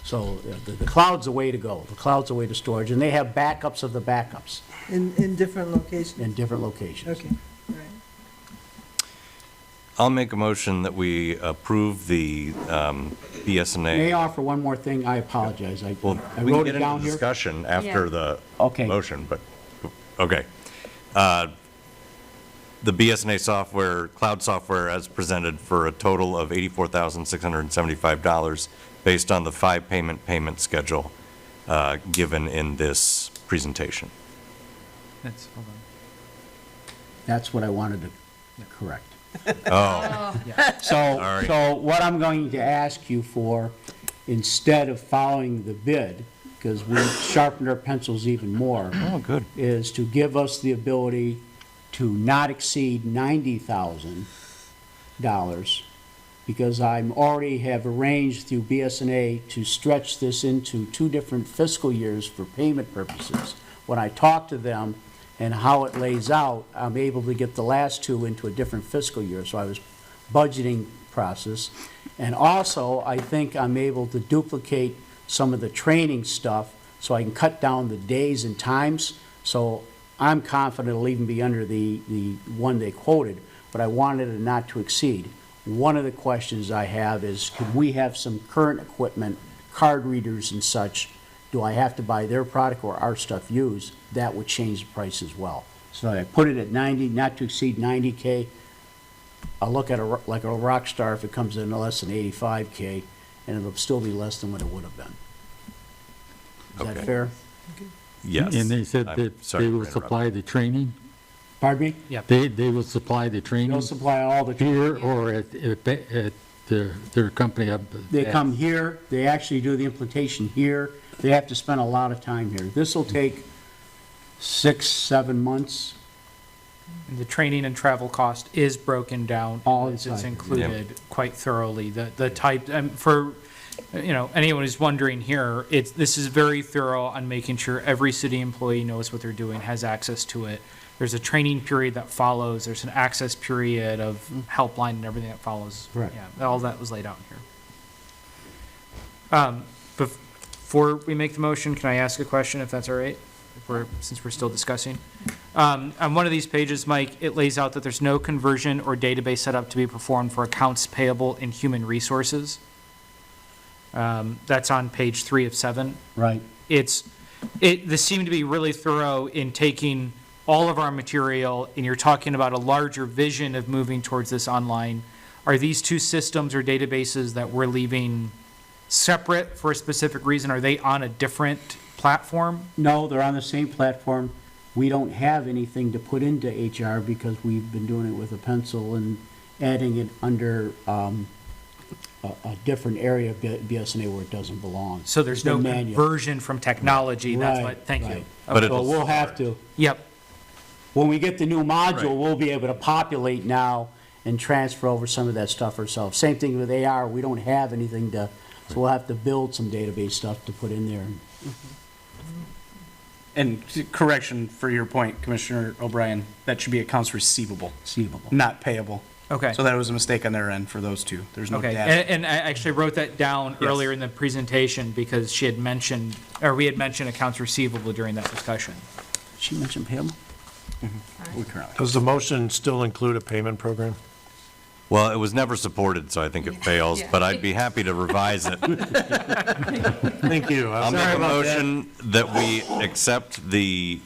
So the cloud's the way to go. The cloud's the way to storage, and they have backups of the backups In different locations? in different locations. Okay, all right. I'll make a motion that we approve the May I BSNA. offer one more thing? I apologize. I Well, I we can wrote get it down into here. discussion after Yeah. the Okay. motion, but, okay. The BSNA software, cloud software as presented for a total of $84,675 based on the 5-payment schedule given in this presentation. That's, hold on. That's what I wanted to correct. Oh, Sorry. So what I'm going to ask you for, instead of following the bid, because we sharpened our pencils even more, oh, good. is to give us the ability to not exceed $90,000, because I'm already have arranged through BSNA to stretch this into 2 different fiscal years for payment purposes. When I talk to them and how it lays out, I'm able to get the last 2 into a different fiscal year, so I was budgeting process. And also, I think I'm able to duplicate some of the training stuff, so I can cut down the days and times. So I'm confident it'll even be under the one they quoted, but I wanted it not to exceed. One of the questions I have is, could we have some current equipment, card readers and such? Do I have to buy their product or our stuff used? That would change the price as well. So I put it at 90, not to exceed 90K. I'll look at like a rock star if it comes in less than 85K, and it'll still be less than what it would have been. Is that Okay. fair? Yes. And they said I'm that sorry they to will interrupt. supply the training? Pardon me? They will supply the training They'll supply all the. here or at their company up? They come here, they actually do the implementation here, they have to spend a lot of time here. This will take 6, 7 months. And the training and travel cost is broken down. All It's inside. included quite thoroughly. The type, for, anyone who's wondering here, this is very thorough on making sure every city employee knows what they're doing, has access to it. There's a training period that follows, there's an access period of helpline and everything that follows. Correct. Yeah, all that was laid out here. Before we make the motion, can I ask a question, if that's all right? Since we're still discussing. On one of these pages, Mike, it lays out that there's no conversion or database setup to be performed for accounts payable in human resources. That's on page 3 of 7. Right. This seemed to be really thorough in taking all of our material, and you're talking about a larger vision of moving towards this online. Are these 2 systems or databases that we're leaving separate for a specific reason? Are they on a different platform? No, they're on the same platform. We don't have anything to put into HR because we've been doing it with a pencil and adding it under a different area of BSNA where it doesn't belong. So there's It's the no manual. conversion from technology, that's Right, what, thank you. right. But So we'll have to, Yep, when we get the new Right. module, we'll be able to populate now and transfer over some of that stuff ourselves. Same thing with AR, we don't have anything to, so we'll have to build some database stuff to put in there. And correction for your point, Commissioner O'Brien, that should be accounts receivable, Receivable. not payable. okay. So that was a mistake on their end for those 2. There's no Okay, dash. and I actually wrote that down Yes. earlier in the presentation because she had mentioned, or we had mentioned accounts receivable during that discussion. She mentioned payable? We currently. Does the motion still include a payment program? Well, it was never supported, so I think it fails, but I'd be happy to revise it. Thank you. I'll make a motion that we accept the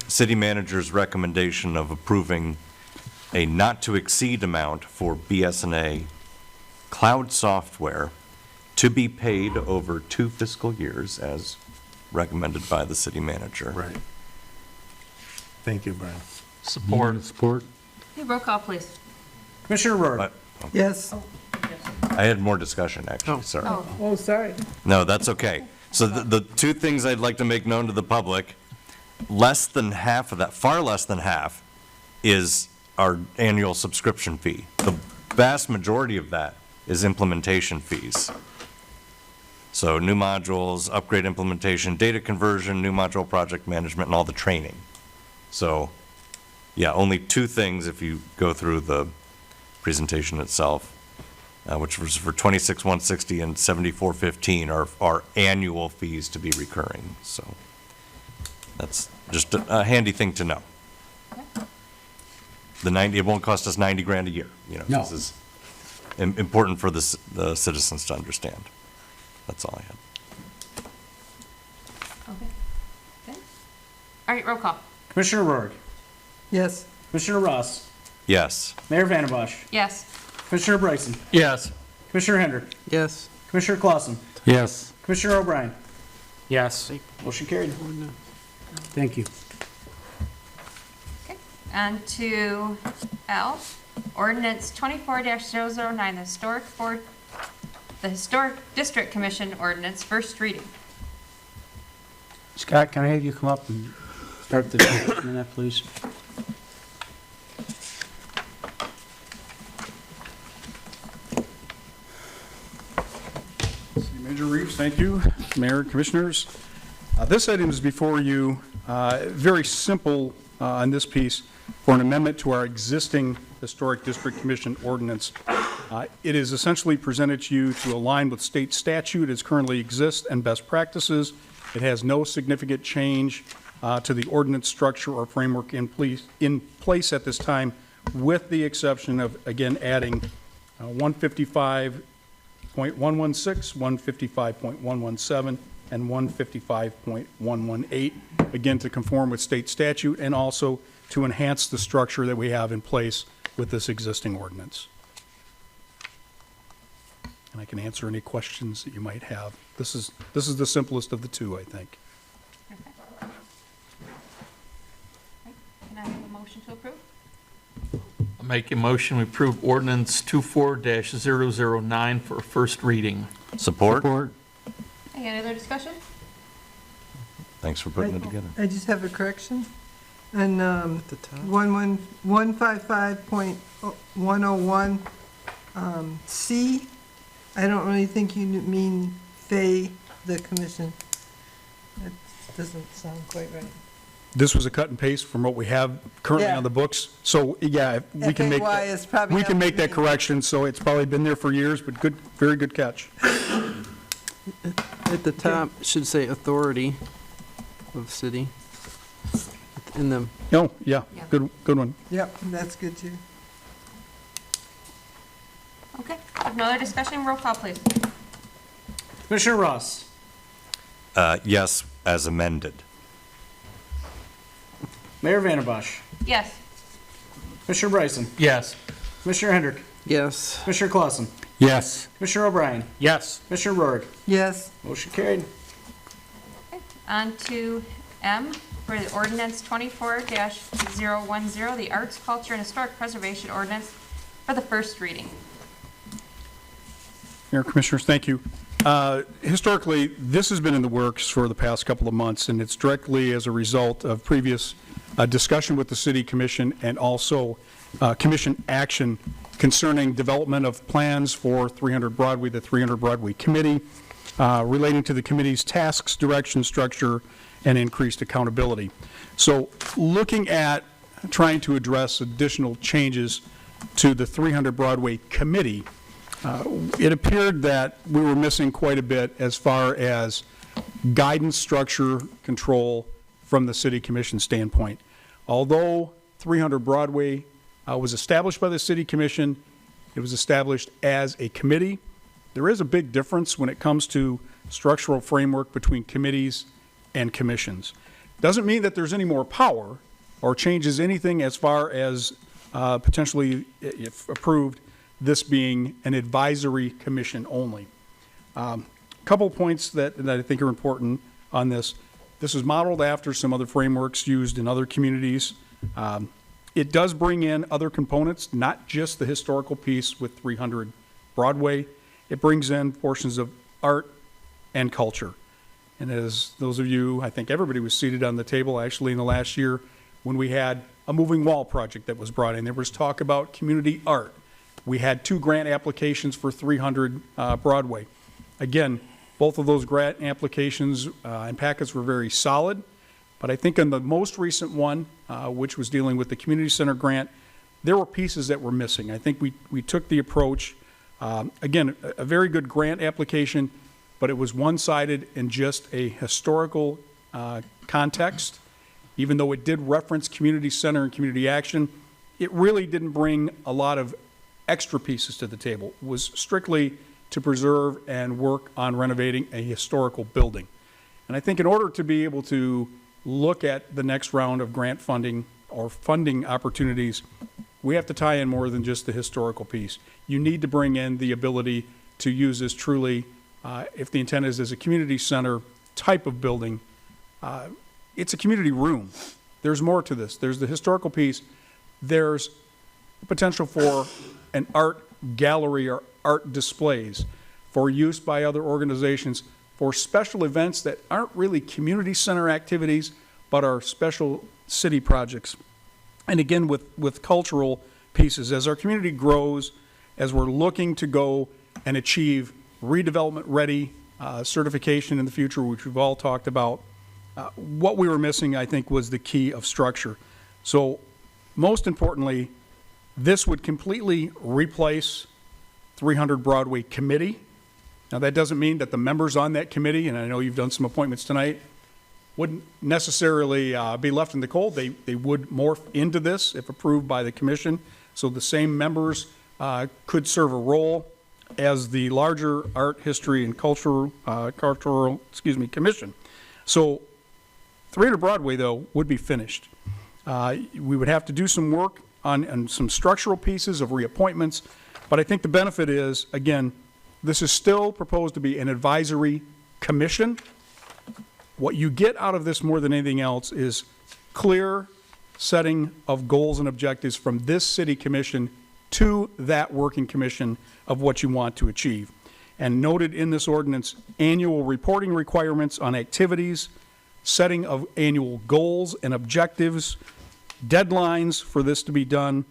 city manager's recommendation of approving a not-to-exceed amount for BSNA cloud software to be paid over 2 fiscal years as recommended by the city manager. Right. Thank you, Brian. Support? Hey, roll call, please. Commissioner Rohr. But Yes, I had more discussion, actually, sorry. oh, sorry. No, that's okay. So the 2 things I'd like to make known to the public, less than half of that, far less than half, is our annual subscription fee. The vast majority of that is implementation fees. So new modules, upgrade implementation, data conversion, new module project management, and all the training. So Yeah, only two things if you go through the presentation itself, which was for 26,160 and 7415 are annual fees to be recurring. So that's just a handy thing to know. It won't cost us 90 grand a year. You know, No. this is important for the citizens to understand. That's all I had. Okay. Good. All right, roll call. Commissioner Rourke, Yes. Commissioner Ross, Yes. Mayor Vandenbosch, Yes. Commissioner Bryson, Yes. Commissioner Hendrick, Yes. Commissioner Clausen, Yes. Commissioner O'Brien. Yes. Motion carried. Thank you. Okay. On to L, ordinance 24-009, the Historic District Commission ordinance, first reading. Scott, can I have you come up and start the discussion on that, please? City Manager Reeves, thank you. Mayor, Commissioners. This item is before you, very simple on this piece, for an amendment to our existing Historic District Commission ordinance. It is essentially presented to you to align with state statute as currently exists and best practices. It has no significant change to the ordinance structure or framework in place at this time, with the exception of, again, adding 155.116, 155.117, and 155.118, again, to conform with state statute and also to enhance the structure that we have in place with this existing ordinance. And I can answer any questions that you might have. This is the simplest of the two, I think. Can I have a motion to approve? I'll make a motion, we approve ordinance 24-009 for first reading. Support? Any other discussion? Thanks for putting it together. I just have a correction. And At the top. 155.101, C, I don't really think you mean the commission. That doesn't sound quite right. This was a cut and paste from what we have currently Yeah. on the books. So, yeah, we can make, FAY is probably we not can make that the- correction, so it's probably been there for years, but good, very good catch. At the top, it should say authority of city. In the, Oh, yeah, Yeah. good one. Yep, that's good too. Okay. If no other discussion, roll call, please. Commissioner Ross, Yes, as amended. Mayor Vandenbosch, Yes. Commissioner Bryson, Yes. Commissioner Hendrick, yes. Commissioner Clausen, Yes. Commissioner O'Brien, Yes. Commissioner Rourke. Yes. Motion carried. Okay. On to M, for the ordinance 24-010, the Arts, Culture, and Historic Preservation Ordinance for the first reading. Mayor, Commissioners, thank you. Historically, this has been in the works for the past couple of months, and it's directly as a result of previous discussion with the City Commission and also Commission action concerning development of plans for 300 Broadway, the 300 Broadway Committee, relating to the committee's tasks, direction, structure, and increased accountability. So looking at trying to address additional changes to the 300 Broadway Committee, it appeared that we were missing quite a bit as far as guidance, structure, control from the City Commission standpoint. Although 300 Broadway was established by the City Commission, it was established as a committee. There is a big difference when it comes to structural framework between committees and commissions. Doesn't mean that there's any more power or changes anything as far as potentially, if approved, this being an advisory commission only. Couple points that I think are important on this. This is modeled after some other frameworks used in other communities. It does bring in other components, not just the historical piece with 300 Broadway. It brings in portions of art and culture. And as those of you, I think everybody was seated on the table actually in the last year when we had a moving wall project that was brought in. There was talk about community art. We had 2 grant applications for 300 Broadway. Again, both of those grant applications and packets were very solid. But I think in the most recent one, which was dealing with the community center grant, there were pieces that were missing. I think we took the approach, again, a very good grant application, but it was one-sided in just a historical context. Even though it did reference community center and community action, it really didn't bring a lot of extra pieces to the table. It was strictly to preserve and work on renovating a historical building. And I think in order to be able to look at the next round of grant funding or funding opportunities, we have to tie in more than just the historical piece. You need to bring in the ability to use this truly, if the intent is as a community center type of building. It's a community room. There's more to this. There's the historical piece. There's potential for an art gallery or art displays for use by other organizations for special events that aren't really community center activities, but are special city projects. And again, with cultural pieces, as our community grows, as we're looking to go and achieve redevelopment ready certification in the future, which we've all talked about, what we were missing, I think, was the key of structure. So most importantly, this would completely replace 300 Broadway committee. Now, that doesn't mean that the members on that committee, and I know you've done some appointments tonight, wouldn't necessarily be left in the cold. They would morph into this if approved by the commission. So the same members could serve a role as the larger art, history, and cultural commission. So 300 Broadway, though, would be finished. We would have to do some work on some structural pieces of reappointments, but I think the benefit is, again, this is still proposed to be an advisory commission. What you get out of this more than anything else is clear setting of goals and objectives from this city commission to that working commission of what you want to achieve. And noted in this ordinance, annual reporting requirements on activities, setting of annual goals and objectives, deadlines for this to be done.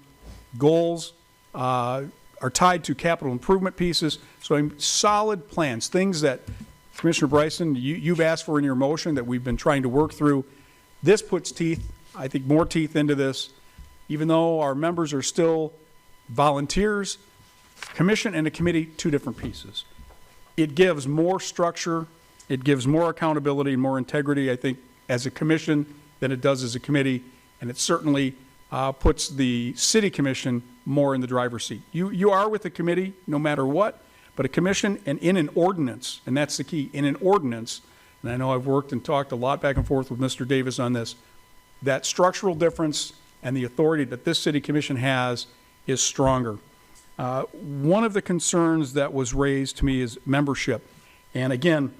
Goals are tied to capital improvement pieces. So solid plans, things that Commissioner Bryson, you've asked for in your motion that we've been trying to work through. This puts teeth, I think, more teeth into this. Even though our members are still volunteers, commission and a committee, two different pieces. It gives more structure, it gives more accountability and more integrity, I think, as a commission than it does as a committee, and it certainly puts the city commission more in the driver's seat. You are with the committee no matter what, but a commission and in an ordinance, and that's the key, in an ordinance, and I know I've worked and talked a lot back and forth with Mr. Davis on this, that structural difference and the authority that this city commission has is stronger. One of the concerns that was raised to me is membership. And again,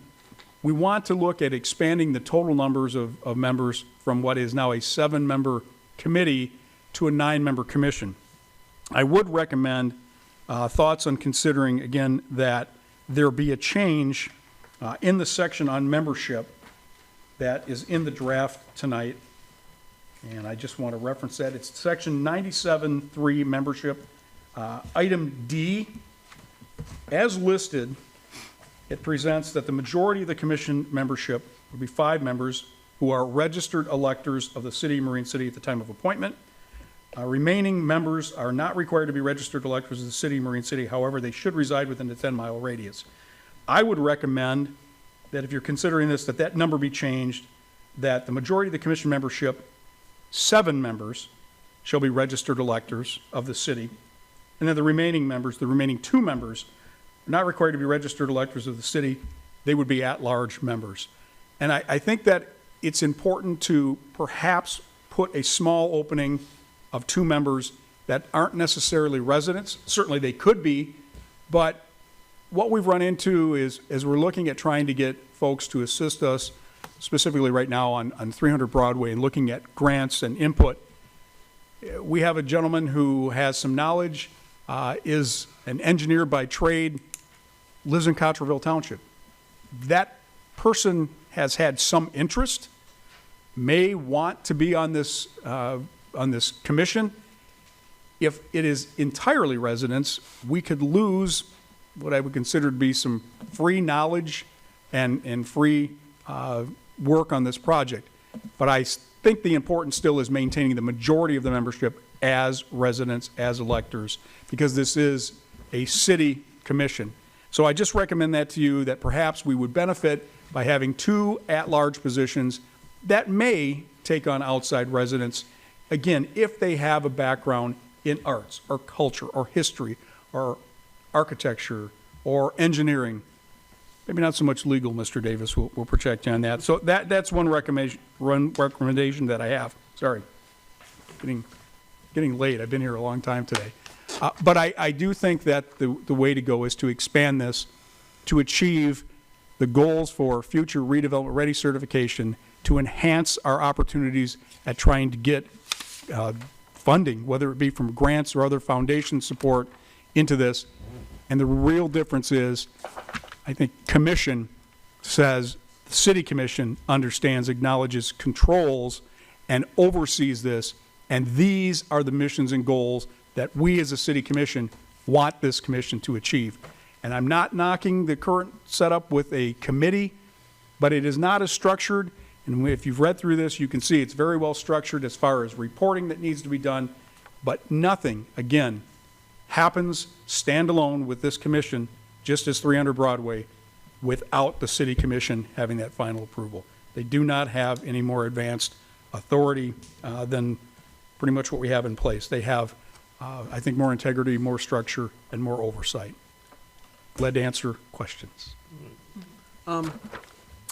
we want to look at expanding the total numbers of members from what is now a 7-member committee to a 9-member commission. I would recommend thoughts on considering, again, that there be a change in the section on membership that is in the draft tonight. And I just want to reference that. It's section 97.3 membership. Item D, as listed, it presents that the majority of the commission membership would be 5 members who are registered electors of the city of Marine City at the time of appointment. Remaining members are not required to be registered electors of the city of Marine City. However, they should reside within the 10-mile radius. I would recommend that if you're considering this, that number be changed, that the majority of the commission membership, 7 members, shall be registered electors of the city. And then the remaining members, the remaining 2 members, are not required to be registered electors of the city. They would be at-large members. And I think that it's important to perhaps put a small opening of 2 members that aren't necessarily residents. Certainly they could be, but what we've run into is, as we're looking at trying to get folks to assist us, specifically right now on 300 Broadway and looking at grants and input, we have a gentleman who has some knowledge, is an engineer by trade, lives in Cotterville Township. That person has had some interest, may want to be on this commission. If it is entirely residents, we could lose what I would consider to be some free knowledge and free work on this project. But I think the importance still is maintaining the majority of the membership as residents, as electors, because this is a city commission. So I just recommend that to you, that perhaps we would benefit by having 2 at-large positions that may take on outside residents, again, if they have a background in arts or culture or history or architecture or engineering. Maybe not so much legal, Mr. Davis, we'll protect you on that. So that's one recommendation that I have. Sorry, getting late, I've been here a long time today. But I do think that the way to go is to expand this to achieve the goals for future redevelopment ready certification, to enhance our opportunities at trying to get funding, whether it be from grants or other foundation support, into this. And the real difference is, I think commission says, the city commission understands, acknowledges, controls, and oversees this, and these are the missions and goals that we as a city commission want this commission to achieve. And I'm not knocking the current setup with a committee, but it is not as structured. And if you've read through this, you can see it's very well structured as far as reporting that needs to be done. But nothing, again, happens standalone with this commission, just as 300 Broadway, without the city commission having that final approval. They do not have any more advanced authority than pretty much what we have in place. They have, I think, more integrity, more structure, and more oversight. Glad to answer questions. All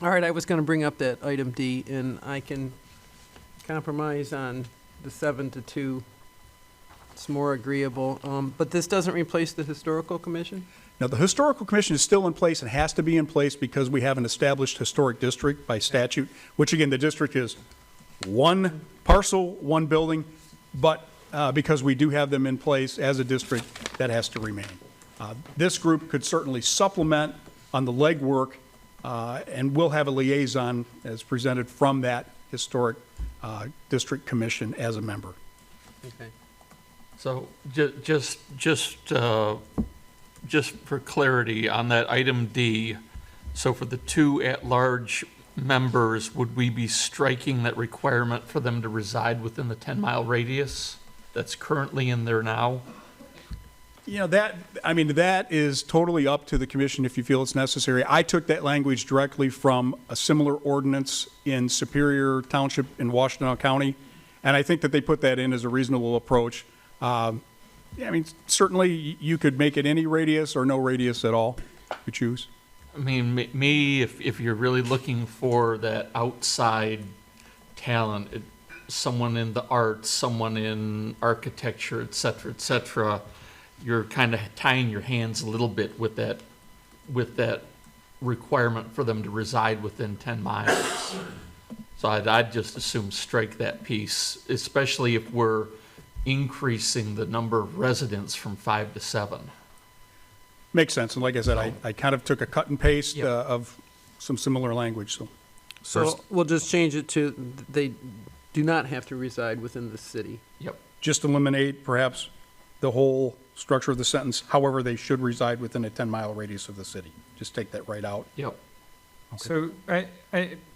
right, I was going to bring up that item D, and I can compromise on the 7 to 2. It's more agreeable. But this doesn't replace the Historical Commission? Now, the Historical Commission is still in place and has to be in place because we have an established historic district by statute, which again, the district is one parcel, one building, but because we do have them in place as a district, that has to remain. This group could certainly supplement on the legwork, and we'll have a liaison as presented from that historic district commission as a member. Okay. So just for clarity on that item D, so for the 2 at-large members, would we be striking that requirement for them to reside within the 10-mile radius that's currently in there now? You know, that is totally up to the commission if you feel it's necessary. I took that language directly from a similar ordinance in Superior Township in Washtenaw County, and I think that they put that in as a reasonable approach. Certainly you could make it any radius or no radius at all, if you choose. I mean, me, if you're really looking for that outside talent, someone in the arts, someone in architecture, et cetera, you're kind of tying your hands a little bit with that requirement for them to reside within 10 miles. So I'd just assume strike that piece, especially if we're increasing the number of residents from 5 to 7. Makes sense, and like I said, I kind of took a cut and paste of some similar language, so. So we'll just change it to, they do not have to reside within the city. Yep. Just eliminate perhaps the whole structure of the sentence, however, they should reside within a 10-mile radius of the city. Just take that right out. Yep. Okay. So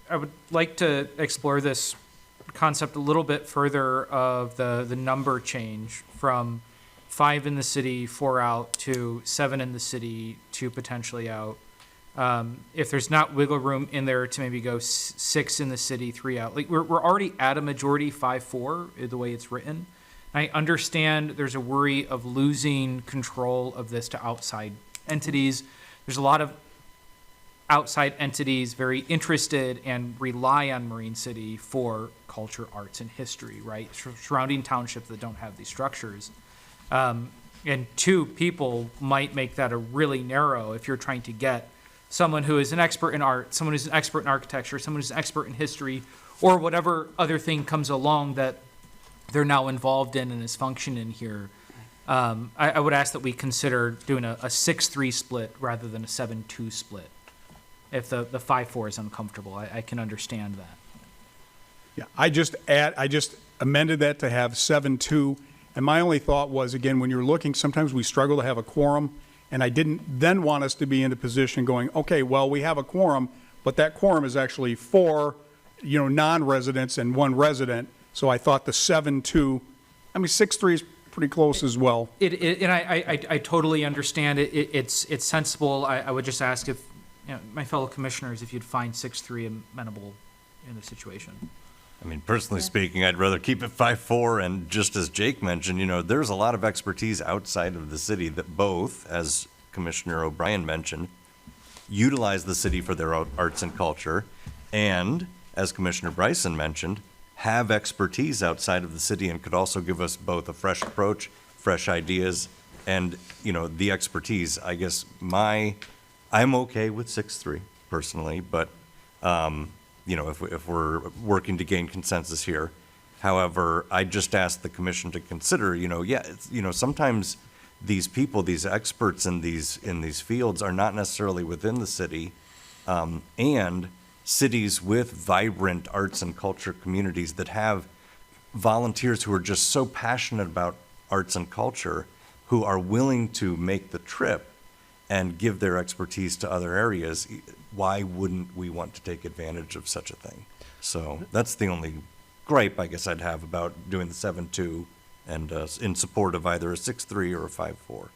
I would like to explore this concept a little bit further of the number change from 5 in the city, 4 out, to 7 in the city, 2 potentially out. If there's not wiggle room in there to maybe go 6 in the city, 3 out. Like we're already at a majority 5-4 the way it's written. I understand there's a worry of losing control of this to outside entities. There's a lot of outside entities very interested and rely on Marine City for culture, arts, and history, right? Surrounding townships that don't have these structures. And 2 people might make that a really narrow if you're trying to get someone who is an expert in art, someone who's an expert in architecture, someone who's an expert in history, or whatever other thing comes along that they're now involved in and is functioning here. I would ask that we consider doing a 6-3 split rather than a 7-2 split. If the 5-4 is uncomfortable, I can understand that. Yeah, I just amended that to have 7-2, and my only thought was, again, when you're looking, sometimes we struggle to have a quorum, and I didn't then want us to be in a position going, okay, well, we have a quorum, but that quorum is actually 4, non-residents and 1 resident. So I thought the 7-2, 6-3 is pretty close as well. And I totally understand it. It's sensible. I would just ask if, my fellow commissioners, if you'd find 6-3 amenable in the situation. Personally speaking, I'd rather keep it 5-4, and just as Jake mentioned, there's a lot of expertise outside of the city that both, as Commissioner O'Brien mentioned, utilize the city for their arts and culture, and, as Commissioner Bryson mentioned, have expertise outside of the city and could also give us both a fresh approach, fresh ideas, and, the expertise. I guess I'm okay with 6-3 personally, but, if we're working to gain consensus here. However, I just asked the commission to consider, sometimes these people, these experts in these fields are not necessarily within the city, and cities with vibrant arts and culture communities that have volunteers who are just so passionate about arts and culture, who are willing to make the trip and give their expertise to other areas. Why wouldn't we want to take advantage of such a thing? So that's the only gripe I guess I'd have about doing the 7-2 and in support of either a 6-3 or a 5-4.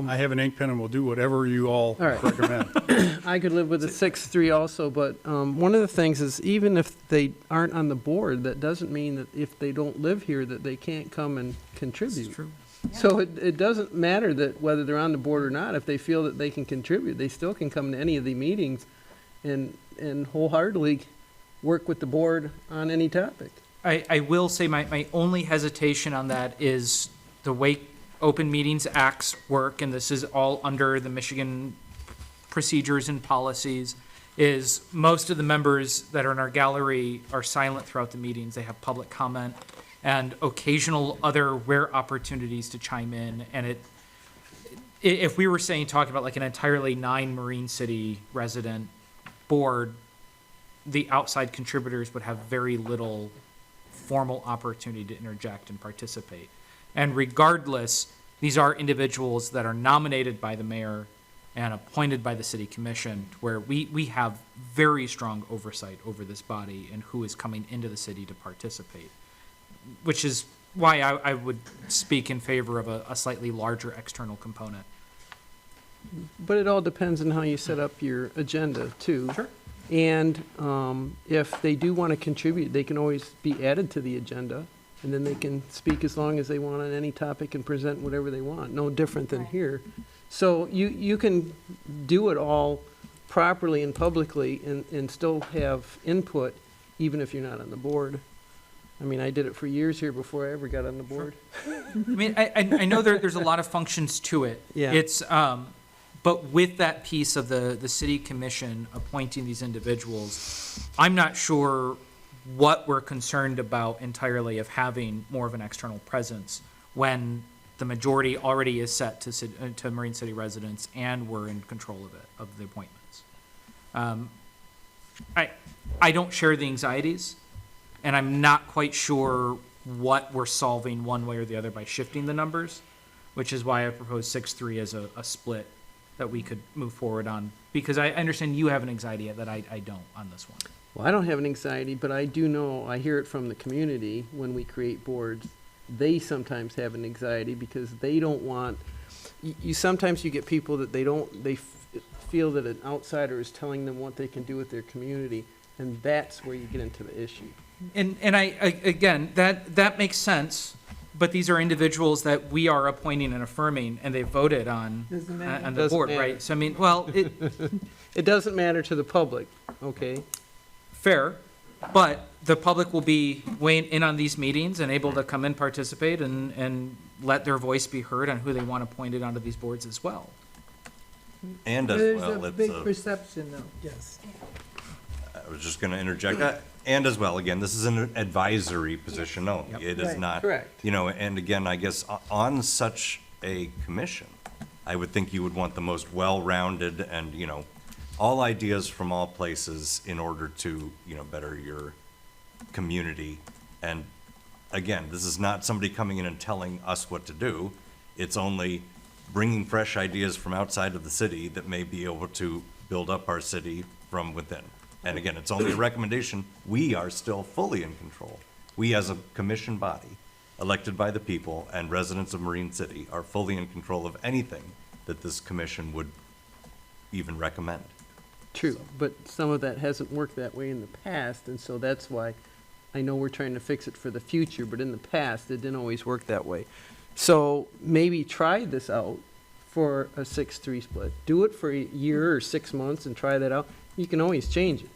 I have an ink pen and we'll do whatever you all right. recommend. I could live with a 6-3 also, but one of the things is even if they aren't on the board, that doesn't mean that if they don't live here that they can't come and contribute. It's true. So it doesn't matter that whether they're on the board or not. If they feel that they can contribute, they still can come to any of the meetings and wholeheartedly work with the board on any topic. I will say my only hesitation on that is the way Open Meetings Acts work, and this is all under the Michigan procedures and policies, is most of the members that are in our gallery are silent throughout the meetings. They have public comment and occasional other rare opportunities to chime in. And if we were talking about like an entirely Marine City resident board, the outside contributors would have very little formal opportunity to interject and participate. And regardless, these are individuals that are nominated by the mayor and appointed by the city commission, where we have very strong oversight over this body and who is coming into the city to participate, which is why I would speak in favor of a slightly larger external component. But it all depends on how you set up your agenda, too. Sure. And if they do want to contribute, they can always be added to the agenda, and then they can speak as long as they want on any topic and present whatever they want, no different than here. So you can do it all properly and publicly and still have input, even if you're not on the board. I did it for years here before I ever got on the board. I know there's a lot of functions to it. Yeah. It's, but with that piece of the city commission appointing these individuals, I'm not sure what we're concerned about entirely of having more of an external presence when the majority already is set to Marine City residents and we're in control of it, of the appointments. I don't share the anxieties, and I'm not quite sure what we're solving one way or the other by shifting the numbers, which is why I propose 6-3 as a split that we could move forward on, because I understand you have an anxiety that I don't on this one. Well, I don't have an anxiety, but I do know, I hear it from the community when we create boards. They sometimes have an anxiety because they don't want, sometimes you get people that they feel that an outsider is telling them what they can do with their community, and that's where you get into the issue. And again, that makes sense, but these are individuals that we are appointing and affirming, and they voted on the board, right? So it doesn't matter to the public, okay? Fair, but the public will be weighing in on these meetings and able to come and participate and let their voice be heard on who they want appointed onto these boards as well. And as well, There's a big perception though. Yes. I was just going to interject. And as well, again, this is an advisory position only. Yep. It is Right. not, Correct. and again, I guess on such a commission, I would think you would want the most well-rounded and, all ideas from all places in order to, better your community. And again, this is not somebody coming in and telling us what to do. It's only bringing fresh ideas from outside of the city that may be able to build up our city from within. and again, it's only a recommendation, we are still fully in control. We as a commission body, elected by the people and residents of Marine City, are fully in control of anything that this commission would even recommend. True, but some of that hasn't worked that way in the past, and so that's why I know we're trying to fix it for the future, but in the past, it didn't always work that way. So maybe try this out for a 6-3 split. Do it for a year or 6 months and try that out. You can always change it.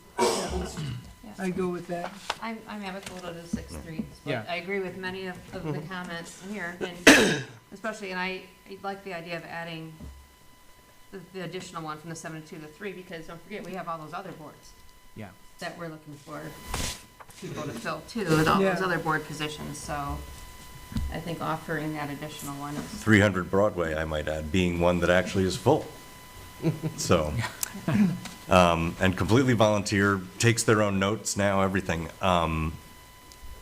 I go with that. I'm amicable to the 6-3 Yeah. split. I agree with many of the comments here, and especially, and I like the idea of adding the additional one from the 7 to 2 to 3, because don't forget, we have all those other boards Yeah. that we're looking for people to fill too, with all those Yeah. other board positions, so I think offering that additional one is. 300 Broadway, I might add, being one that actually is full. So, and completely volunteer, takes their own notes now, everything.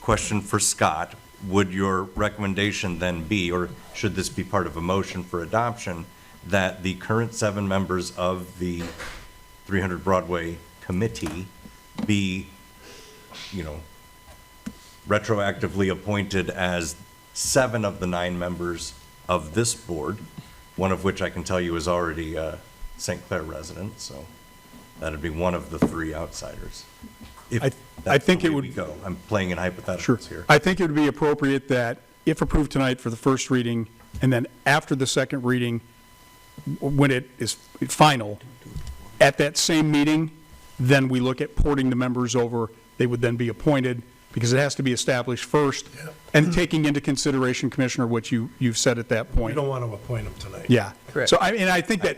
Question for Scott, would your recommendation then be, or should this be part of a motion for adoption, that the current 7 members of the 300 Broadway committee be, retroactively appointed as 7 of the 9 members of this board, one of which I can tell you is already a St. Clair resident, so that'd be one of the 3 outsiders. If I that's think the it way would- we go. I'm playing in Sure. hypotheticals here. I think it would be appropriate that if approved tonight for the first reading, and then after the second reading, when it is final, at that same meeting, then we look at porting the members over. They would then be appointed, because it has to be established first, and taking into consideration, Commissioner, what you've said at that We point. don't want to appoint them tonight. Yeah. Correct. So, I think that,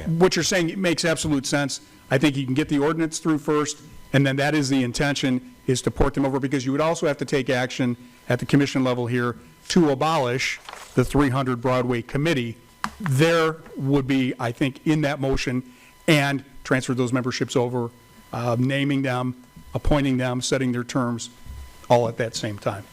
what you're saying makes absolute sense. I think you can get the ordinance through first, and then that is the intention, is to port them over, because you would also have to take action at the commission level here to abolish the 300 Broadway committee. There would be, I think, in that motion, and transfer those memberships over, naming them, appointing them, setting their terms, all at that same time.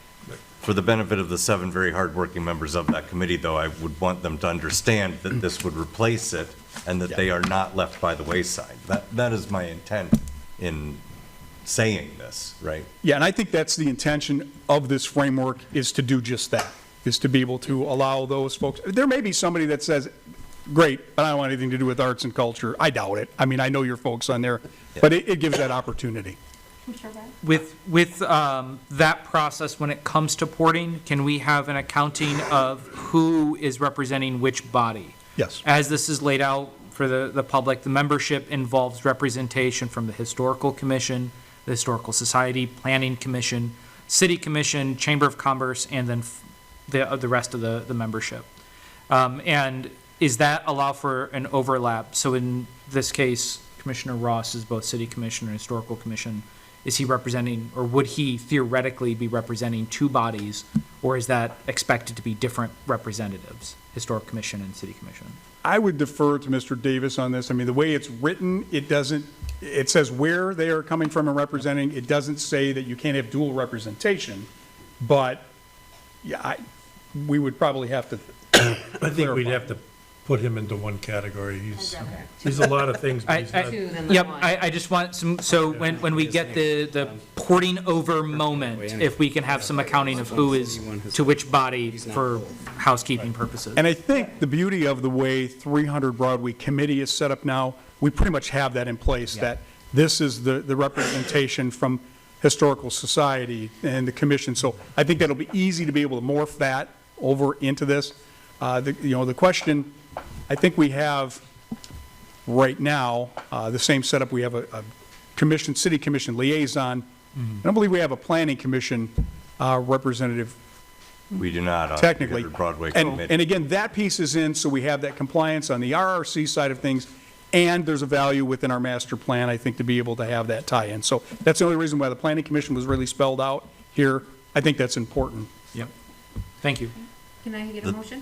For the benefit of the 7 very hardworking members of that committee, though, I would want them to understand that this would replace it and that they are not left by the wayside. That is my intent in saying this, right? Yeah, and I think that's the intention of this framework, is to do just that, is to be able to allow those folks. There may be somebody that says, great, but I don't want anything to do with arts and culture. I doubt it. I mean, I know your folks on there, but it gives that opportunity. With that process, when it comes to porting, can we have an accounting of who is representing which body? Yes. As this is laid out for the public, the membership involves representation from the Historical Commission, the Historical Society, Planning Commission, City Commission, Chamber of Commerce, and then the rest of the membership. And is that allow for an overlap? So in this case, Commissioner Ross is both City Commission and Historical Commission. Is he representing, or would he theoretically be representing 2 bodies, or is that expected to be different representatives, Historic Commission and City Commission? I would defer to Mr. Davis on this. I mean, the way it's written, it says where they are coming from and representing. It doesn't say that you can't have dual representation, but, yeah, we would probably have to I think we'd have to put him into one category. He's a lot of things, but he's not. Yep, I just want some, so when we get the porting over moment, if we can have some accounting of who is to which body for housekeeping purposes. And I think the beauty of the way 300 Broadway Committee is set up now, we pretty much have that in place, that this is the representation from Historical Society and the commission. So I think that'll be easy to be able to morph that over into this. The question, I think we have right now, the same setup. We have a commission, city commission liaison. I don't believe we have a planning commission representative. We do not on Technically. 300 Broadway And committee. again, that piece is in, so we have that compliance on the RRC side of things, and there's a value within our master plan, I think, to be able to have that tie-in. So that's the only reason why the planning commission was really spelled out here. I think that's important. Yep. Thank you. Can I get a motion?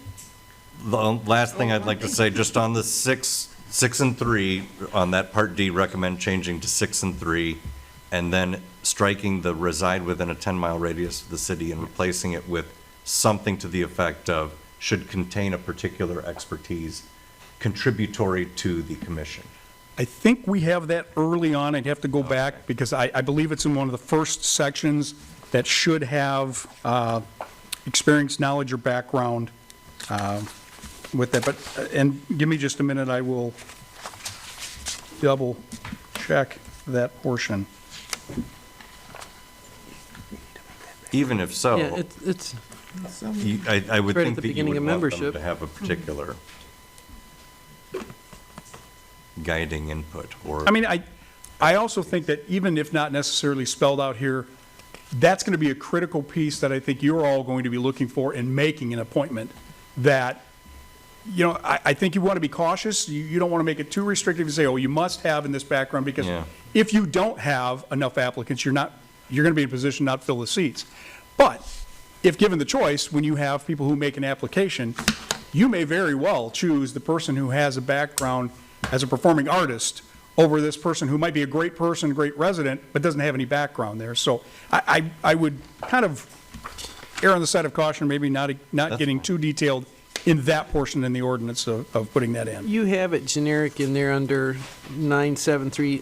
The last thing I'd like to say, just on the 6 and 3, on that Part D, recommend changing to 6 and 3, and then striking the reside within a 10-mile radius of the city and replacing it with something to the effect of should contain a particular expertise contributory to the commission. I think we have that early on. I'd have to go back because I believe it's in one of the first sections that should have experience, knowledge, or background with that. But, and give me just a minute, I will double check that portion. Even if so, Yeah, it's I would right at think the that you beginning would of want them membership. to have a particular guiding input or. I mean, I also think that even if not necessarily spelled out here, that's going to be a critical piece that I think you're all going to be looking for in making an appointment. That, you know, I think you want to be cautious. You don't want to make it too restrictive and say, oh, you must have in this background, because Yeah. if you don't have enough applicants, you're going to be in a position not to fill the seats. But if given the choice, when you have people who make an application, you may very well choose the person who has a background as a performing artist over this person who might be a great person, great resident, but doesn't have any background there. So I would kind of err on the side of caution, maybe not getting too detailed in that portion in the ordinance of putting that in. You have it generic in there under 973,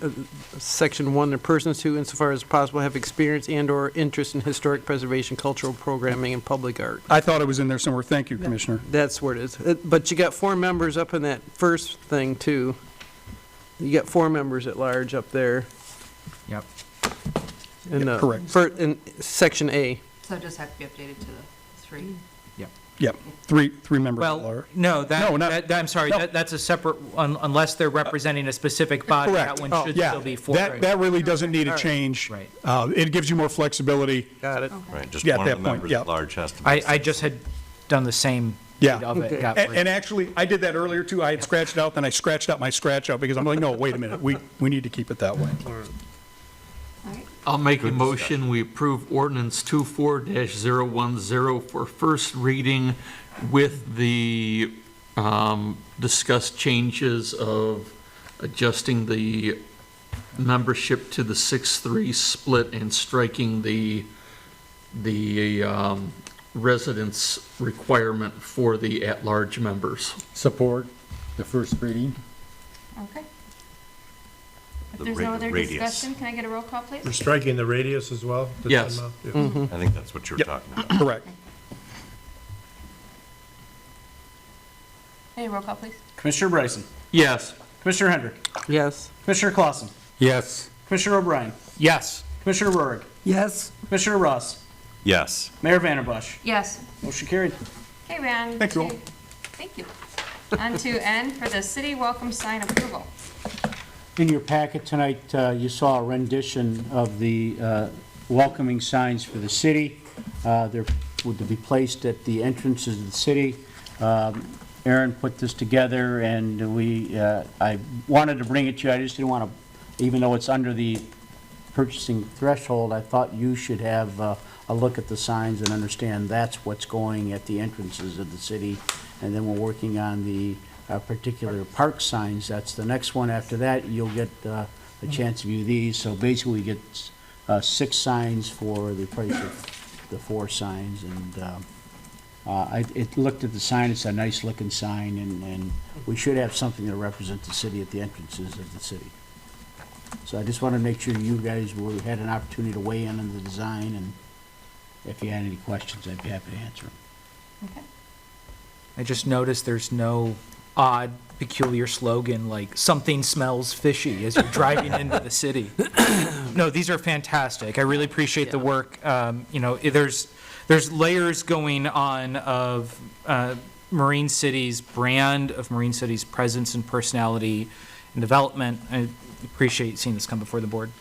Section 1, the persons who, insofar as possible, have experience and/or interest in historic preservation, cultural programming, and public art. I thought it was in there somewhere. Thank you, Commissioner. That's where it is. But you got 4 members up in that first thing, too. You got 4 members at large up there. Yep. In the correct. in Section A. So it just have to be updated to the 3. Yep, three members. Well, no, I'm sorry, no. that's a separate, unless they're representing a specific body, Correct. that one should Yeah, still be 4. that really doesn't need a change. Right. It gives you more flexibility. Got it. Right, just Yeah, at one of that the point, members yeah. at large has to be. I just had done the same Yeah. read of it. got And actually, I did that earlier too. I had scratched it out, then I scratched out my scratch out because I'm like, no, wait a minute, we need to keep it that way. I'll make a motion, we approve ordinance 24-010 for first reading with the discussed changes of adjusting the membership to the 6-3 split and striking the residence requirement for the at-large members. Support the first reading. Okay. If The there's no ra- other radius. discussion, can I get a roll call, please? We're striking the radius as well? the Yes. time out? Yeah. Mm-hmm. I think that's what you were Yep. talking about. Correct. Any roll call, please? Commissioner Bryson, Yes. Commissioner Hendrick, Yes. Commissioner Clausen, Yes. Commissioner O'Brien, Yes. Commissioner Roerig, Yes, Commissioner Ross, Yes. Mayor Vanderbush. Yes. Motion carried. Okay, we're on Thank you all. to- Thank you. On to N for the city welcome sign approval. In your packet tonight, you saw a rendition of the welcoming signs for the city. They're to be placed at the entrances of the city. Aaron put this together, and I wanted to bring it to you. I just didn't want to, even though it's under the purchasing threshold, I thought you should have a look at the signs and understand that's what's going at the entrances of the city. And then we're working on the particular park signs. That's the next one. After that, you'll get a chance to view these. So basically, we get 6 signs for the price of the 4 signs. And it looked at the sign. It's a nice looking sign, and we should have something to represent the city at the entrances of the city. So I just want to make sure you guys had an opportunity to weigh in on the design, and if you had any questions, I'd be happy to answer them. Okay. I just noticed there's no odd, peculiar slogan like "something smells fishy" as you're driving into the city. No, these are fantastic. I really appreciate the work. There's layers going on of Marine City's brand, of Marine City's presence and personality and development. I appreciate seeing this come before the board.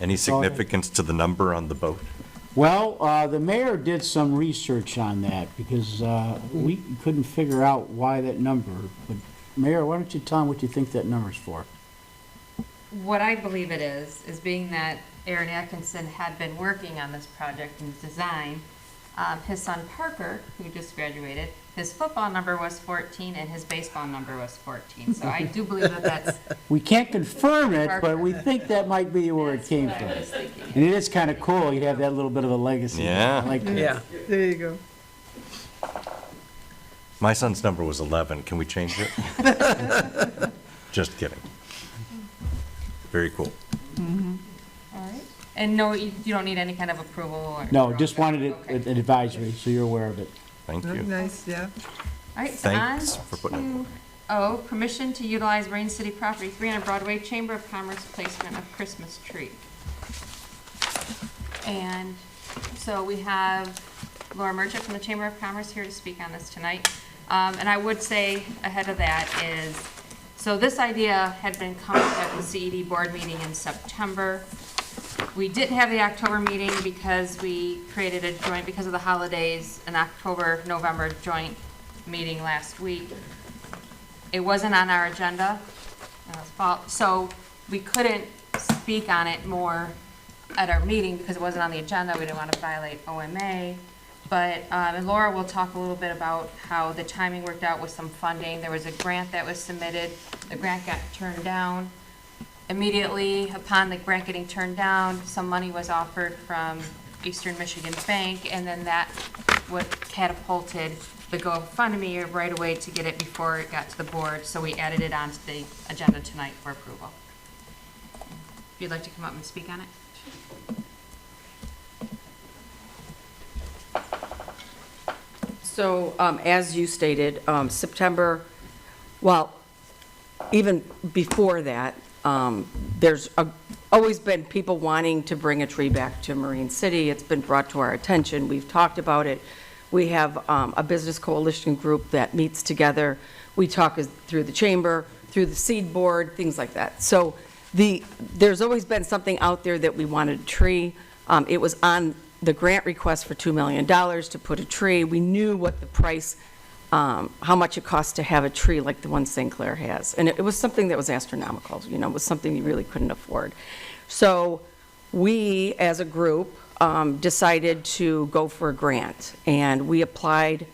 Any significance to the number on the boat? Well, the mayor did some research on that because we couldn't figure out why that number. But Mayor, why don't you tell him what you think that number's for? What I believe it is being that Aaron Atkinson had been working on this project and design. His son Parker, who just graduated, his football number was 14 and his baseball number was 14. So I do believe that that's, We can't confirm it, but we think that might be where it came what from. I was thinking. And it is kind of cool. You have that little bit of a legacy. Yeah. I like that. Yeah. there you go. My son's number was 11. Can we change it? Just kidding. very cool. All right. And no, you don't need any kind of approval or? No, just wanted it Okay. an advisory, so you're aware of it. Thank you. Nice, yeah. All right, so on Thanks for putting it. to O, permission to utilize Marine City property, 300 Broadway, Chamber of Commerce placement of Christmas tree. And so we have Laura Merchant from the Chamber of Commerce here to speak on this tonight. And I would say ahead of that is, so this idea had been come up at the CED board meeting in September. We didn't have the October meeting because we created a joint, because of the holidays, an October-November joint meeting last week. It wasn't on our agenda, so we couldn't speak on it more at our meeting because it wasn't on the agenda. We didn't want to violate OMA. But, and Laura will talk a little bit about how the timing worked out with some funding. There was a grant that was submitted. The grant got turned down. Immediately upon the grant getting turned down, some money was offered from Eastern Michigan Bank, and then that what catapulted the GoFundMe right away to get it before it got to the board, so we added it onto the agenda tonight for approval. If you'd like to come up and speak on it. So, as you stated, September, well, even before that, there's always been people wanting to bring a tree back to Marine City. It's been brought to our attention. We've talked about it. We have a business coalition group that meets together. We talk through the chamber, through the seed board, things like that. So there's always been something out there that we wanted a tree. It was on the grant request for $2 million to put a tree. We knew what the price, how much it costs to have a tree like the one St. Clair has. And it was something that was astronomical, you know, it was something you really couldn't afford. So we, as a group, decided to go for a grant. And we applied,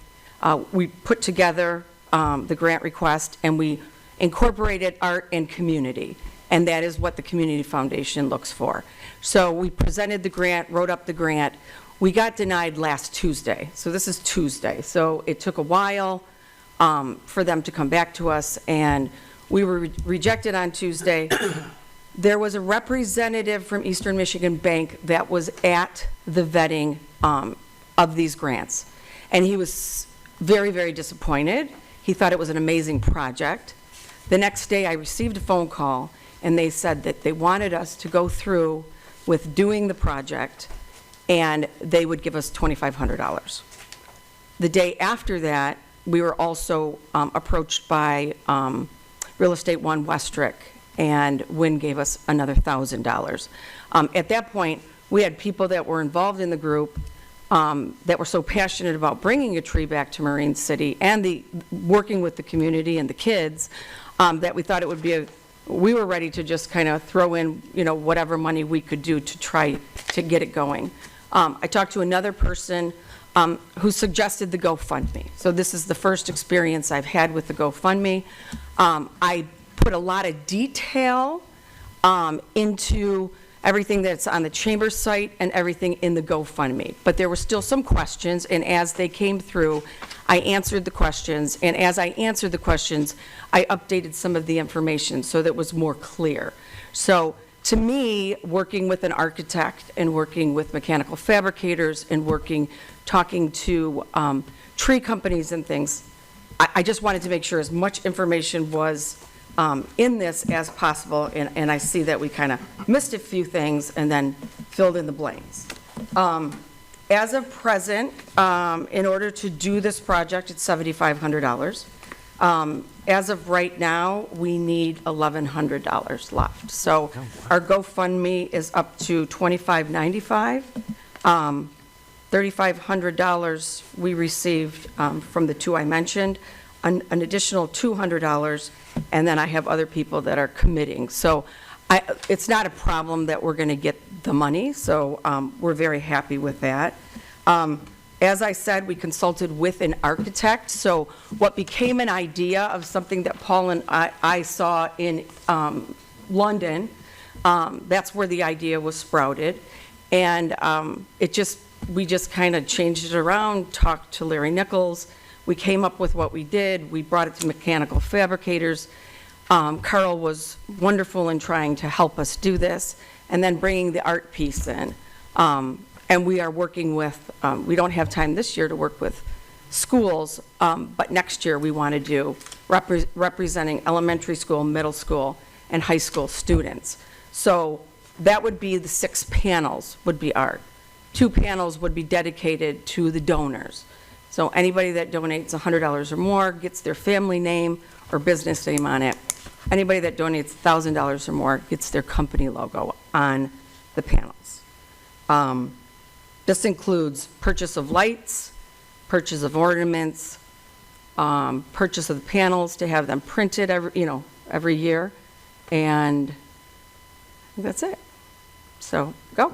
we put together the grant request, and we incorporated art and community. And that is what the Community Foundation looks for. So we presented the grant, wrote up the grant. We got denied last Tuesday. So this is Tuesday. So it took a while for them to come back to us, and we were rejected on Tuesday. There was a representative from Eastern Michigan Bank that was at the vetting of these grants. And he was very, very disappointed. He thought it was an amazing project. The next day I received a phone call, and they said that they wanted us to go through with doing the project, and they would give us $2,500. The day after that, we were also approached by Real Estate One Westrick, and Wynn gave us another $1,000. At that point, we had people that were involved in the group that were so passionate about bringing a tree back to Marine City and working with the community and the kids that we thought it would be we were ready to just kind of throw in, you know, whatever money we could do to try to get it going. I talked to another person who suggested the GoFundMe. So this is the first experience I've had with the GoFundMe. I put a lot of detail into everything that's on the chamber site and everything in the GoFundMe. But there were still some questions, and as they came through, I answered the questions, and as I answered the questions, I updated some of the information so that it was more clear. So to me, working with an architect and working with mechanical fabricators and talking to tree companies and things, I just wanted to make sure as much information was in this as possible, and I see that we kind of missed a few things and then filled in the blanks. As of present, in order to do this project, it's $7,500. As of right now, we need $1,100 left. So our GoFundMe is up to $2,595. $3,500 we received from the two I mentioned, an additional $200, and then I have other people that are committing. So it's not a problem that we're going to get the money, so we're very happy with that. As I said, we consulted with an architect, so what became an idea of something that Paul and I saw in London, that's where the idea was sprouted, and we just kind of changed it around, talked to Larry Nichols, we came up with what we did, we brought it to mechanical fabricators. Carl was wonderful in trying to help us do this, and then bringing the art piece in. And we are working with, we don't have time this year to work with schools, but next year we want to do representing elementary school, middle school, and high school students. So that would be the 6 panels would be art. 2 panels would be dedicated to the donors. So anybody that donates $100 or more gets their family name or business name on it. Anybody that donates $1,000 or more gets their company logo on the panels. This includes purchase of lights, purchase of ornaments, purchase of the panels to have them printed every year, and that's it. So, go.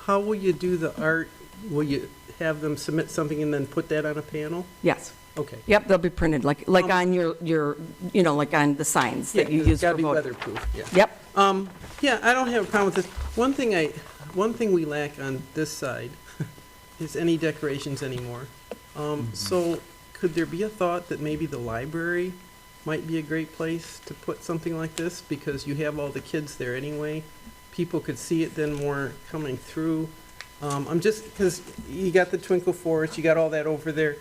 How will you do the art? Will you have them submit something and then put that on a panel? Yes. Okay. Yep, they'll be printed like on your like on the signs that you use It's gotta for be voting. weatherproof, yeah. Yep. Yeah, I don't have a problem with this. One thing we lack on this side is any decorations anymore. So could there be a thought that maybe the library might be a great place to put something like this? Because you have all the kids there anyway. People could see it then more coming through. Because you got the Twinkle Forest, you got all that over there.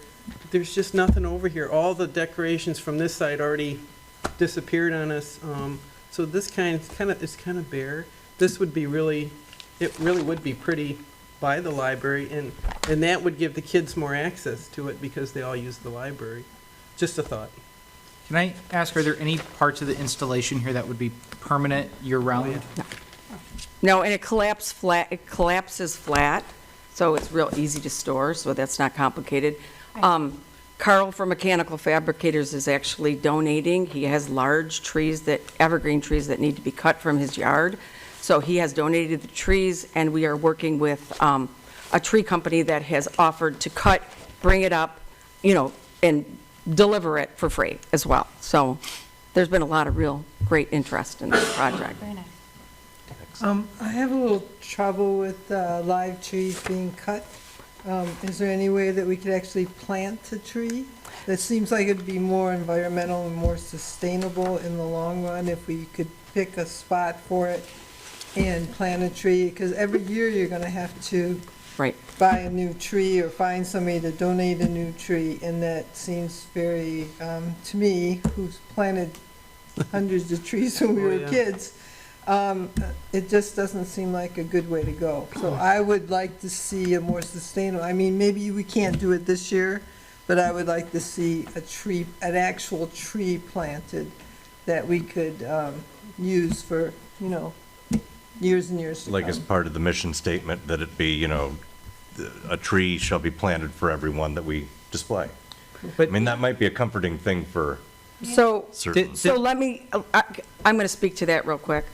There's just nothing over here. All the decorations from this side already disappeared on us. So this is kind of bare. This would be it really would be pretty by the library, and that would give the kids more access to it because they all use the library. Just a thought. Can I ask, are there any parts of the installation here that would be permanent year-round? No, and it collapses flat, so it's real easy to store, so that's not complicated. Carl from Mechanical Fabricators is actually donating. He has large trees, evergreen trees that need to be cut from his yard. So he has donated the trees, and we are working with a tree company that has offered to cut, bring it up, and deliver it for free as well. So there's been a lot of real great interest in this project. Very nice. I have a little trouble with live trees being cut. Is there any way that we could actually plant a tree? That seems like it'd be more environmental and more sustainable in the long run if we could pick a spot for it and plant a tree, because every year you're gonna have to buy a new tree or find somebody to donate a new tree, and that seems very, to me, who's planted hundreds of trees when we were kids, it just doesn't seem like a good way to go. So I would like to see a more sustainable, maybe we can't do it this year, but I would like to see an actual tree planted that we could use for, years and years to come. Like as part of the mission statement, that it be, a tree shall be planted for everyone that we display. But that might be a comforting thing for So certain. let me, I'm going to speak to that real quick.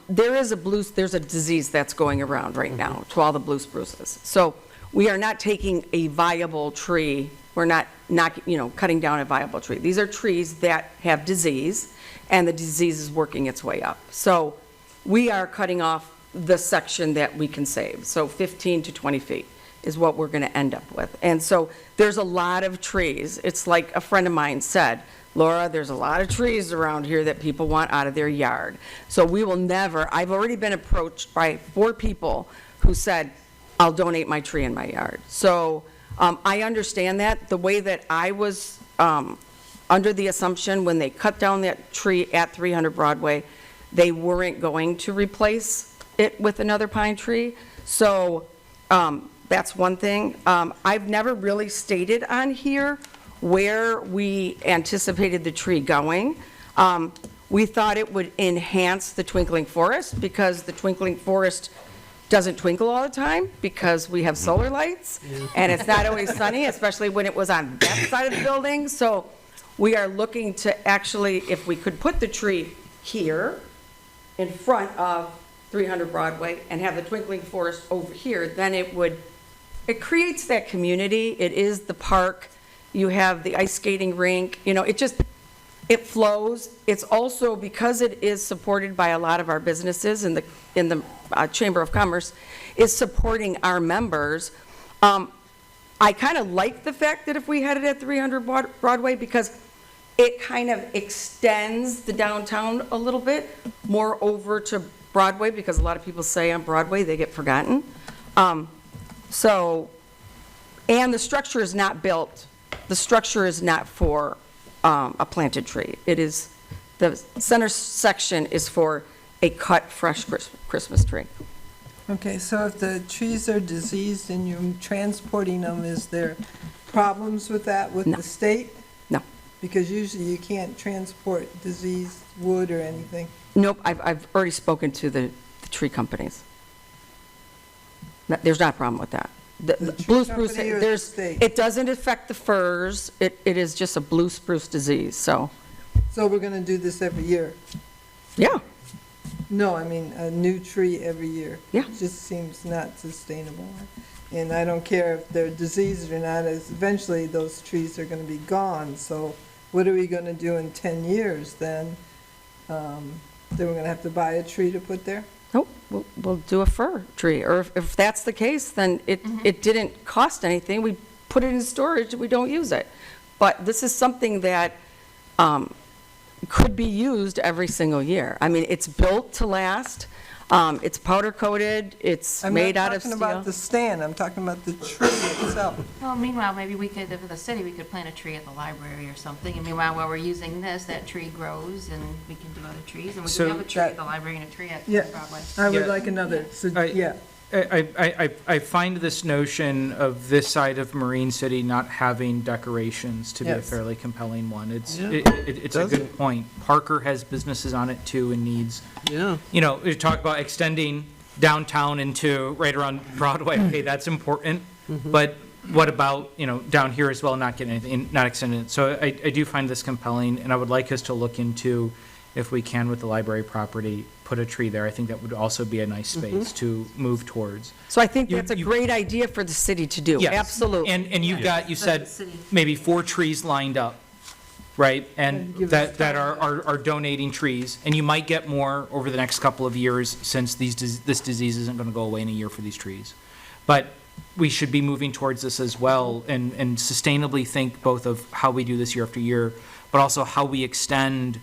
There's a disease that's going around right now to all the blue spruces. So we are not taking a viable tree, we're not cutting down a viable tree. These are trees that have disease, and the disease is working its way up. So we are cutting off the section that we can save. So 15 to 20 feet is what we're going to end up with. And so there's a lot of trees. It's like a friend of mine said, Laura, there's a lot of trees around here that people want out of their yard. So we will never, I've already been approached by 4 people who said, I'll donate my tree in my yard. So I understand that. The way that I was under the assumption when they cut down that tree at 300 Broadway, they weren't going to replace it with another pine tree. So that's one thing. I've never really stated on here where we anticipated the tree going. We thought it would enhance the twinkling forest because the twinkling forest doesn't twinkle all the time because we have solar lights and it's not always sunny, especially when it was on that side of the building. So we are looking to actually, if we could put the tree here in front of 300 Broadway and have the twinkling forest over here, then it creates that community. It is the park. You have the ice skating rink, it flows. It's also, because it is supported by a lot of our businesses in the Chamber of Commerce, is supporting our members. I kind of like the fact that if we had it at 300 Broadway, because it kind of extends the downtown a little bit, more over to Broadway, because a lot of people say on Broadway, they get forgotten. So, and the structure is not built, the structure is not for a planted tree. It is, the center section is for a cut, fresh Christmas tree. Okay, so if the trees are diseased and you're transporting them, is there problems with that with No. the state? No. Because usually you can't transport diseased wood or anything. Nope, I've already spoken to the tree companies. There's not a problem with that. The tree blue spruce, company or the there's, state? it doesn't affect the firs, it is just a blue spruce disease, so, So we're gonna do this every year? yeah. No, I mean, a new tree every year. Yeah. It just seems not sustainable. And I don't care if they're diseased or not, as eventually those trees are gonna be gone, so what are we gonna do in 10 years then? Then we're gonna have to buy a tree to put there? Nope, we'll do a fir tree, or if that's the case, then it didn't cost anything, we put it in storage, we don't use it. But this is something that could be used every single year. I mean, it's built to last, it's powder coated, it's made out of steel. I'm not talking about the stand, I'm talking about the tree itself. Well, meanwhile, maybe we could, if the city, we could plant a tree at the library or something, and meanwhile, while we're using this, that tree grows, and we can do other trees, and we So can have a tree at the library and a tree at Yeah. Broadway. I would Yeah. like another, so, I- yeah. I find this notion of this side of Marine City not having decorations to be a Yes. fairly compelling one. It's Yeah, it's a does good point. Parker has businesses on it too and needs, Yeah. you know, you talk about extending downtown into right around Broadway. Okay, that's important. But what about, you know, down here as well, not getting anything, not extending it? So I do find this compelling, and I would like us to look into, if we can with the library property, put a tree there. I think that would also be a nice space to move towards. So I think You- that's a you- great idea for the city to do, Yes. absolutely. And you've got, you said, the city. maybe 4 trees lined up, right? And give us that are donating trees. And you might get more over the next couple of years, since this disease isn't going to go away in a year for these trees. But we should be moving towards this as well, and sustainably think both of how we do this year after year, but also how we extend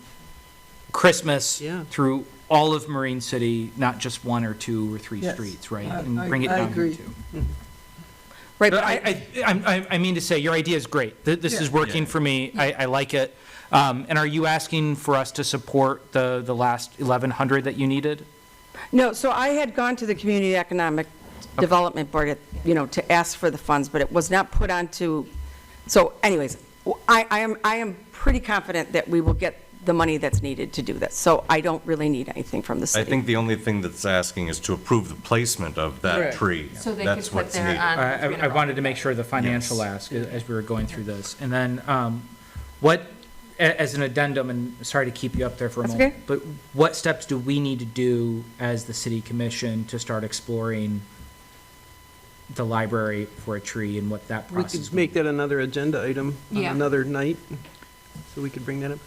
Christmas Yeah. through all of Marine City, not just 1 or 2 or 3 Yes. streets, right? I- And I- bring it I down here agree. too. Right, But but I mean to say, your idea is great. This is Yeah. working for me. I like it. And are you asking for us to support the last 1,100 that you needed? No, so I had gone to the Community Economic Development Board, you know, to ask for the funds, but it was not put onto, so anyways, I am pretty confident that we will get the money that's needed to do this, so I don't really need anything from the I city. think the only thing that's asking is to approve the placement of that Correct. tree. So they could That's put what's their needed. on. I wanted to make sure the financial Yes. ask as we were going through this. And then what, as an addendum, and sorry to keep you up there for a That's moment, okay. but what steps do we need to do as the city commission to start exploring the library for a tree and what that We process could make that another agenda item on Yeah. another night, so we could bring that up.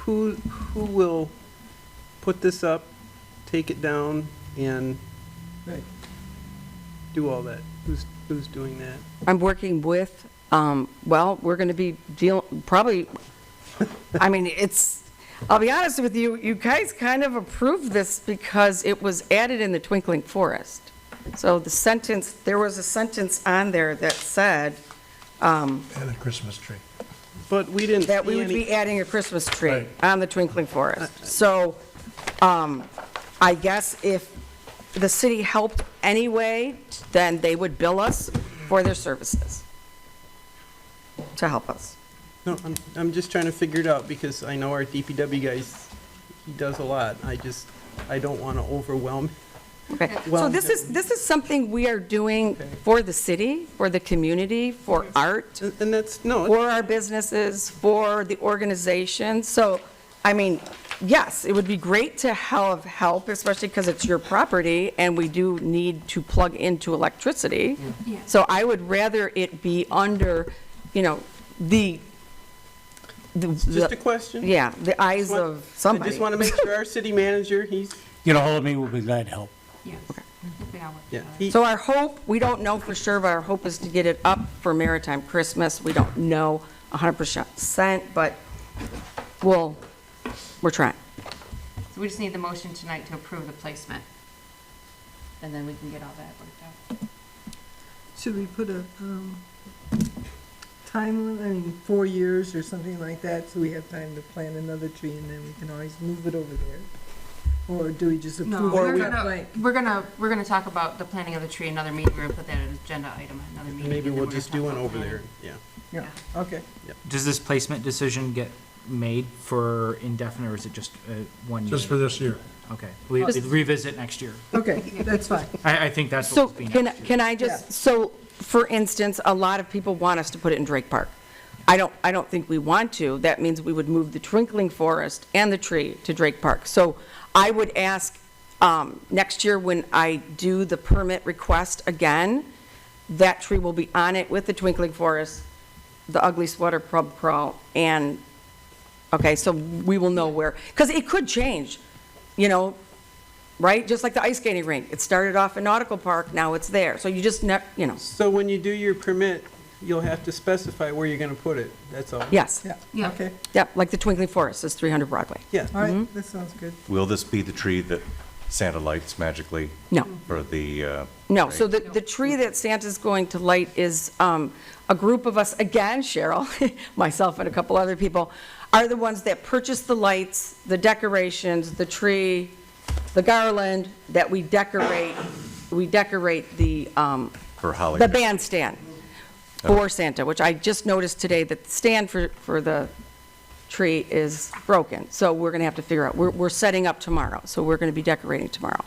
Who will put this up, take it down, and Right. do all that? Who's doing that? I'm working with, well, we're going to be probably, I mean, I'll be honest with you, you guys kind of approved this because it was added in the Twinkling Forest. So there was a sentence on there that said And a Christmas tree. But we didn't that we see would any, be adding a Christmas tree Right. on the Twinkling Forest. So, I guess if the city helped anyway, then they would bill us for their services to help us. no, I'm just trying to figure it out, because I know our DPW guys, he does a lot. I don't want to overwhelm. Okay, so Well- this is something we are doing for the city, for the community, for art, And that's, no, for our businesses, for the organization. So, I mean, yes, it would be great to have help, especially because it's your property and we do need to plug into electricity. Yeah. So I would rather it be under, you know, the just a question. yeah, the eyes want- of somebody. I just want to make sure our city manager, he's, Get a hold of me, we'll be glad to help. Yes. We all work yeah, together. he, So our hope, we don't know for sure, but our hope is to get it up for Maritime Christmas. We don't know 100%, but we're trying. So we just need the motion tonight to approve the placement. And then we can get all that worked out. Should we put a time limit, I mean, 4 years or something like that, so we have time to plant another tree and then we can always move it over there? Or do we just No, approve we're it gonna, blank? we're gonna talk about the planting of the tree another meeting. We're gonna put that as an agenda item at another meeting. Maybe and then we'll we're just gonna do talk one about over there, planting. yeah. Yeah, okay. Does this placement decision get made for indefinite, or is it just 1 year? Just for this year. Okay, we revisit next year. Okay, that's fine. I think that's So what's being asked. can I just, so, for instance, a lot of people want us to put it in Drake Park. I don't think we want to. That means we would move the twinkling forest and the tree to Drake Park. So I would ask, next year when I do the permit request again, that tree will be on it with the twinkling forest, the ugly sweater pub crawl, and, okay, so we will know where, because it could change, you know, right? Just like the ice skating rink. It started off in Nautical Park, now it's there. So you just, you know, So when you do your permit, you'll have to specify where you're gonna put it, that's all. yes. Yeah, okay. Yep, like the twinkling forest is 300 Broadway. Yeah. All right, that sounds good. Will this be the tree that Santa lights magically No. for the, No, so the tree that Santa's going to light is a group of us, again, Cheryl, myself and a couple other people, are the ones that purchase the lights, the decorations, the tree, the garland, that we decorate the for Holly? the bandstand for Santa, which I just noticed today that the stand for the tree is broken. So we're going to have to figure out, we're setting up tomorrow, so we're going to be decorating tomorrow.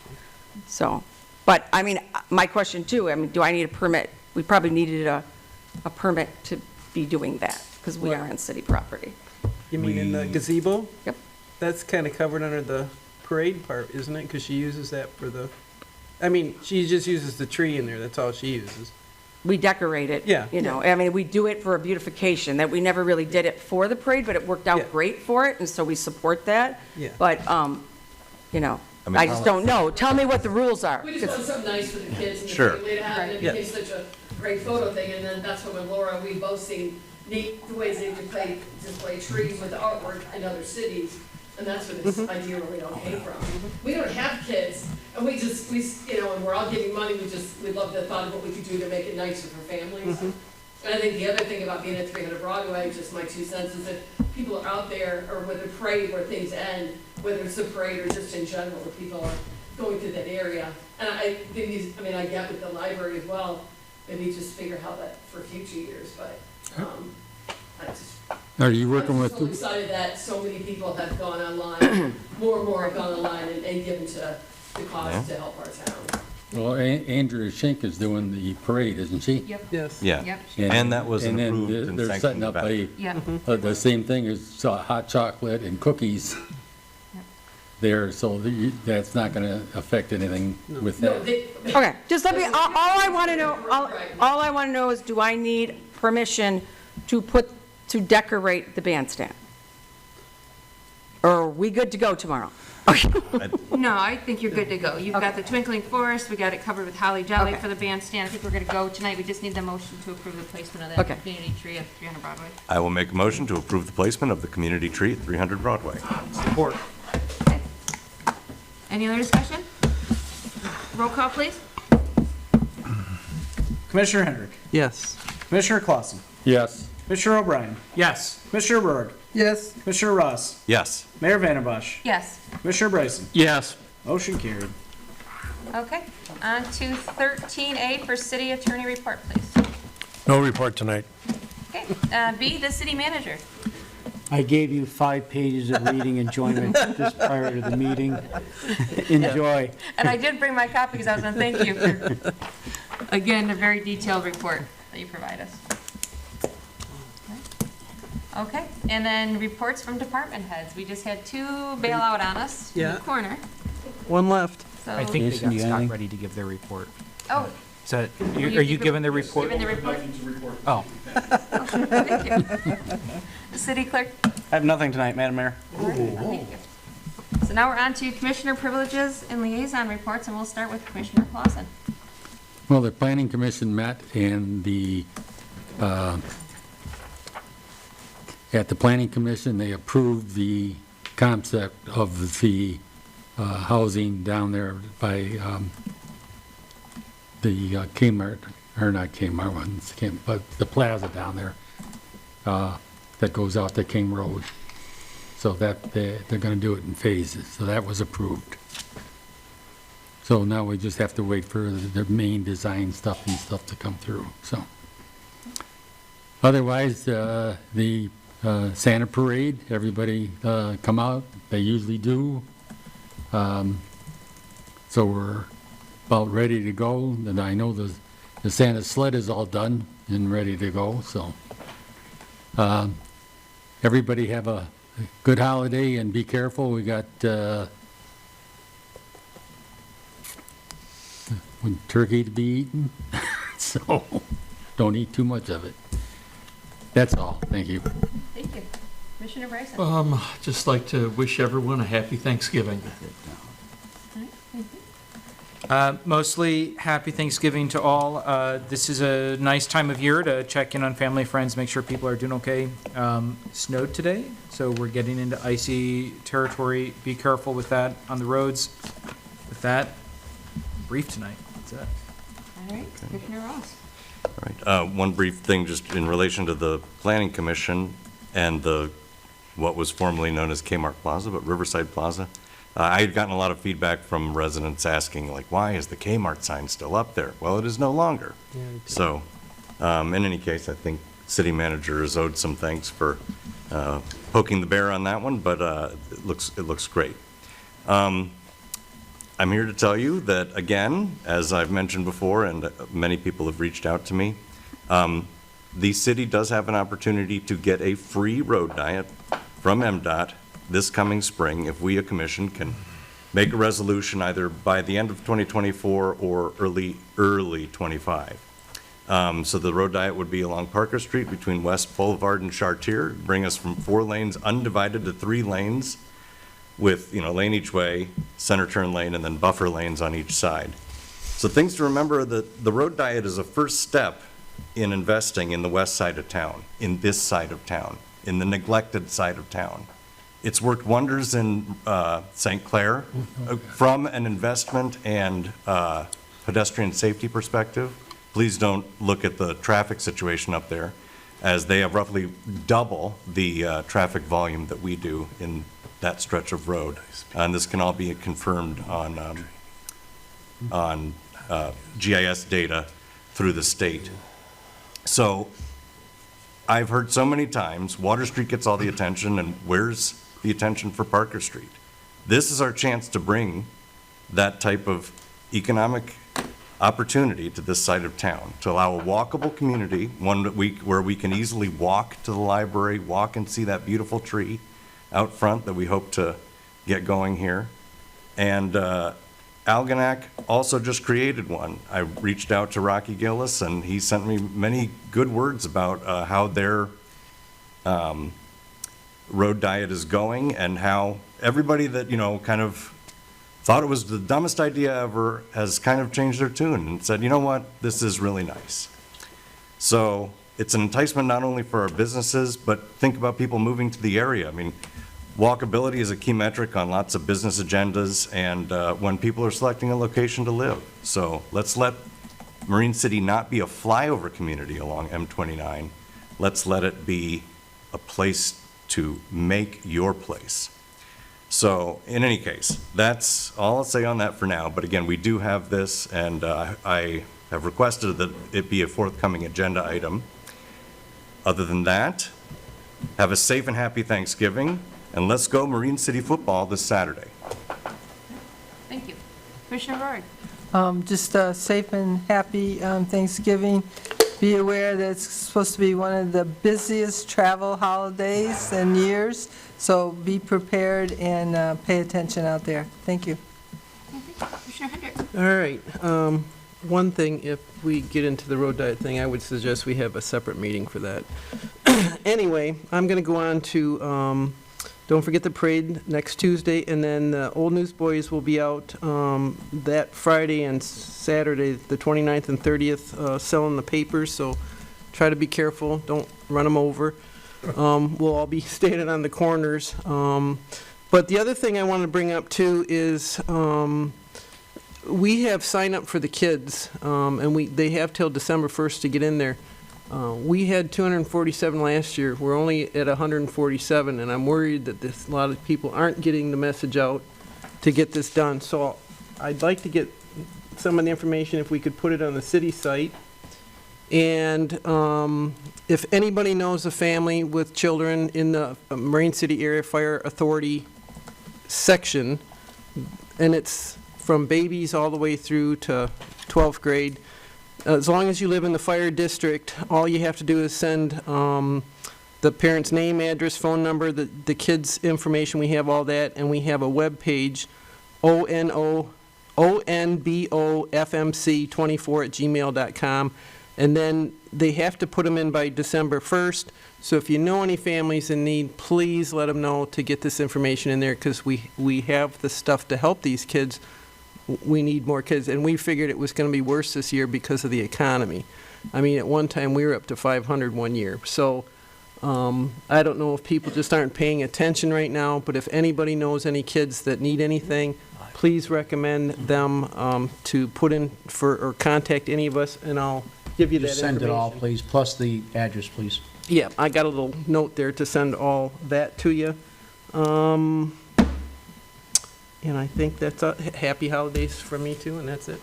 So, but, I mean, my question too, I mean, do I need a permit? We probably needed a permit to be doing that, because we are on city property. You mean in the gazebo? Yep. That's kinda covered under the parade part, isn't it? Because she uses that for the, I mean, she just uses the tree in there, that's all she uses. We decorate it. Yeah. You know, I mean, we do it for a beautification, that we never really did it for the parade, but it worked Yeah. out great for it, and so we support that. Yeah. But, you know, I mean, I just don't know. Tell me what the rules are. We just want something nice for the kids and the Sure. family to have, and it Yeah. became such a great photo thing, and then that's when Laura, we both seen neat ways they display trees with artwork in other cities, and that's where this idea really all came from. We don't have kids, and we, you know, and we're all giving money, we love the thought of what we could do to make it nicer for families. And I think the other thing about being at 300 Broadway, just my 2 cents, is that people are out there, or with a parade where things end, whether it's a parade or just in general, where people are going through that area. And I think these, I mean, I get with the library as well, maybe just figure how that for future years, but, I just, Are you working I'm with, just so excited that so many people have gone online, more and more have gone online and given to the cause to help our town. well, Andrea Schenk is doing the parade, isn't she? Yep. Yes. Yeah, Yep. and that was an And then approved and they're setting sanctioned up event. Yeah. the same thing as hot chocolate and cookies there, so that's not going to affect anything with No, that. they, Okay, just let me, all I want to know, all I want to know is, do I need permission to decorate the bandstand? Or are we good to go tomorrow? No, I think you're good to go. You've got the twinkling forest, we got it covered with holly jolly Okay. for the bandstand. I think we're gonna go tonight. We just need the motion to approve the placement of Okay. that community tree at 300 Broadway. I will make a motion to approve the placement of the community tree at 300 Broadway. Support. Any other discussion? Roll call, please. Commissioner Hendrick, Yes. Commissioner Clausen, Yes, Commissioner O'Brien, Yes. Commissioner Berg, Yes, Commissioner Ross, Yes. Mayor Vandenbosch, Yes. Commissioner Bryson. Yes. Motion carried. Okay, on to 13A for city attorney report, please. No report tonight. Okay, B, the city manager. I gave you 5 pages of reading enjoyment just prior to the meeting. Enjoy. And I did bring my copy because I was gonna thank you for, again, a very detailed report that you provide us. Okay, and then reports from department heads. We just had 2 bail out on us in Yeah. the corner, One left. so. I think they Jason, got you got Scott anything? ready to give their report. Oh, So, are you giving the report? giving the report? Oh, Thank you. The city clerk. I have nothing tonight, Madam Mayor. Thank you. So now we're on to commissioner privileges and liaison reports, and we'll start with Commissioner Clausen. well, the planning commission met, and the at the planning commission, they approved the concept of the housing down there by the Kmart, or not Kmart ones, but the plaza down there that goes out to King Road. So that they're going to do it in phases. So that was approved. So now we just have to wait for the main design stuff and stuff to come through. So otherwise, the Santa Parade, everybody come out. They usually do. So we're about ready to go. And I know the Santa sled is all done and ready to go. So everybody have a good holiday and be careful. We got turkey to be eaten, so don't eat too much of it. That's all. Thank you. Thank you. Commissioner Bryson. Just like to wish everyone a happy Thanksgiving. Mostly happy Thanksgiving to all. This is a nice time of year to check in on family, friends, make sure people are doing okay. Snowed today, so we're getting into icy territory. Be careful with that on the roads. With that, brief tonight. That's it. All right, Commissioner Ross. All right. One brief thing just in relation to the Planning Commission and what was formerly known as Kmart Plaza, but Riverside Plaza. I had gotten a lot of feedback from residents asking, like, why is the Kmart sign still up there? Well, it is no longer. Yeah, So, in any case, I think city manager is owed some thanks for poking the bear on that one, but it looks great. I'm here to tell you that, again, as I've mentioned before, and many people have reached out to me, the city does have an opportunity to get a free road diet from MDOT this coming spring if we, a commission, can make a resolution either by the end of 2024 or early 25. So the road diet would be along Parker Street between West Boulevard and Chartier, bring us from 4 lanes undivided to 3 lanes with, lane each way, center turn lane, and then buffer lanes on each side. So things to remember, that the road diet is a first step in investing in the west side of town, in this side of town, in the neglected side of town. It's worked wonders in St. Clair from an investment and pedestrian safety perspective. Please don't look at the traffic situation up there, as they have roughly double the traffic volume that we do in that stretch of road. And this can all be confirmed on GIS data through the state. So I've heard so many times, Water Street gets all the attention, and where's the attention for Parker Street? This is our chance to bring that type of economic opportunity to this side of town, to allow a walkable community, one where we can easily walk to the library, walk and see that beautiful tree out front that we hope to get going here. And Algonac also just created one. I reached out to Rocky Gillis, and he sent me many good words about how their road diet is going, and how everybody that, kind of thought it was the dumbest idea ever has kind of changed their tune and said, you know what, this is really nice. So it's an enticement not only for our businesses, but think about people moving to the area. I mean, walkability is a key metric on lots of business agendas, and when people are selecting a location to live. So let's let Marine City not be a flyover community along M29. Let's let it be a place to make your place. So in any case, that's all I'll say on that for now. But again, we do have this, and I have requested that it be a forthcoming agenda item. Other than that, have a safe and happy Thanksgiving, and let's go Marine City football this Saturday. Thank you. Commissioner Roy. Just a safe and happy Thanksgiving. Be aware that it's supposed to be one of the busiest travel holidays and years, so be prepared and pay attention out there. Thank you. Commissioner Hendrick. All right. One thing, if we get into the road diet thing, I would suggest we have a separate meeting for that. Anyway, I'm going to go on to, don't forget the parade next Tuesday, and then the Old Newsboys will be out that Friday and Saturday, the 29th and 30th, selling the papers, so try to be careful, don't run them over. we'll all be standing on the corners. But the other thing I want to bring up too is, we have sign up for the kids, and they have till December 1st to get in there. We had 247 last year. We're only at 147, and I'm worried that a lot of people aren't getting the message out to get this done. So I'd like to get some of the information, if we could put it on the city site. And if anybody knows a family with children in the Marine City Area Fire Authority section, and it's from babies all the way through to 12th grade, as long as you live in the fire district, all you have to do is send the parent's name, address, phone number, the kid's information. We have all that, and we have a web page, onbofmc24@gmail.com. And then they have to put them in by December 1st. So if you know any families in need, please let them know to get this information in there, because we have the stuff to help these kids. We need more kids, and we figured it was going to be worse this year because of the economy. I mean, at one time, we were up to 500 one year. So I don't know if people just aren't paying attention right now, but if anybody knows any kids that need anything, please recommend them to put in for, or contact any of us, and I'll give you that Just information. send it all, please, plus the address, please. Yeah, I got a little note there to send all that to you. And I think that's happy holidays from me too, and that's it.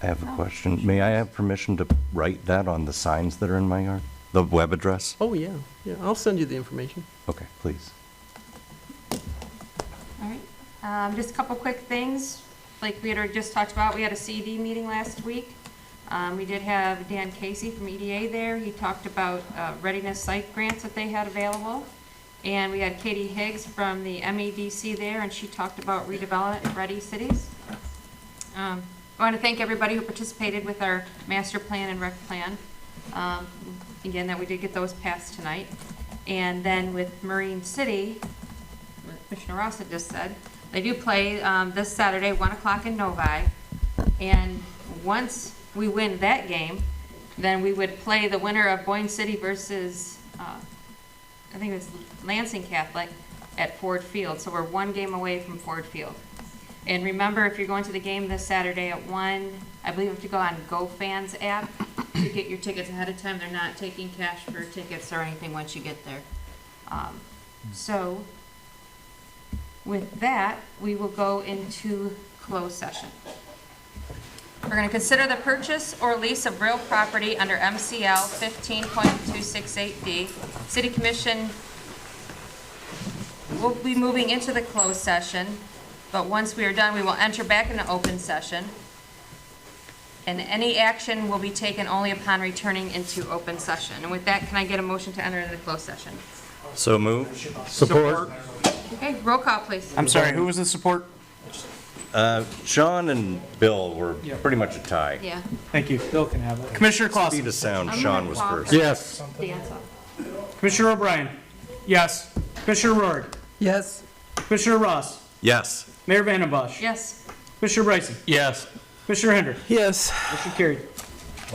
I have a question. May I have permission to write that on the signs that are in my yard? The web address? Oh, yeah, I'll send you the information. Okay, please. All right, just a couple quick things. Like we had just talked about, we had a CD meeting last week. We did have Dan Casey from EDA there. He talked about readiness site grants that they had available. And we had Katie Higgs from the MEDC there, and she talked about redevelopment ready cities. I want to thank everybody who participated with our master plan and rec plan. Again, that we did get those passed tonight. And then with Marine City, what Commissioner Ross had just said, they do play this Saturday, 1 o'clock in Novi. And once we win that game, then we would play the winner of Boyne City versus, I think it was Lansing Catholic at Ford Field. So we're one game away from Ford Field. And remember, if you're going to the game this Saturday at 1, I believe you have to go on GoFans app to get your tickets ahead of time. They're not taking cash for tickets or anything once you get there. So with that, we will go into closed session. We're going to consider the purchase or lease of real property under MCL 15.268D. City Commission will be moving into the closed session, but once we are done, we will enter back into open session. And any action will be taken only upon returning into open session. And with that, can I get a motion to enter into the closed session? So move. Support. Okay, roll call, please. I'm sorry, who was the support? Sean and Bill were pretty much a tie. Yeah. Thank you. Bill can have it. Commissioner Speed Clausen. of sound, I'm Sean gonna was call first. Yes. Dance off. Commissioner O'Brien. Yes. Commissioner Rohr. Yes. Commissioner Ross. Yes. Mayor Vandenbosch. Yes. Commissioner Bryson. Yes. Commissioner Hendrick. Yes. Motion carried.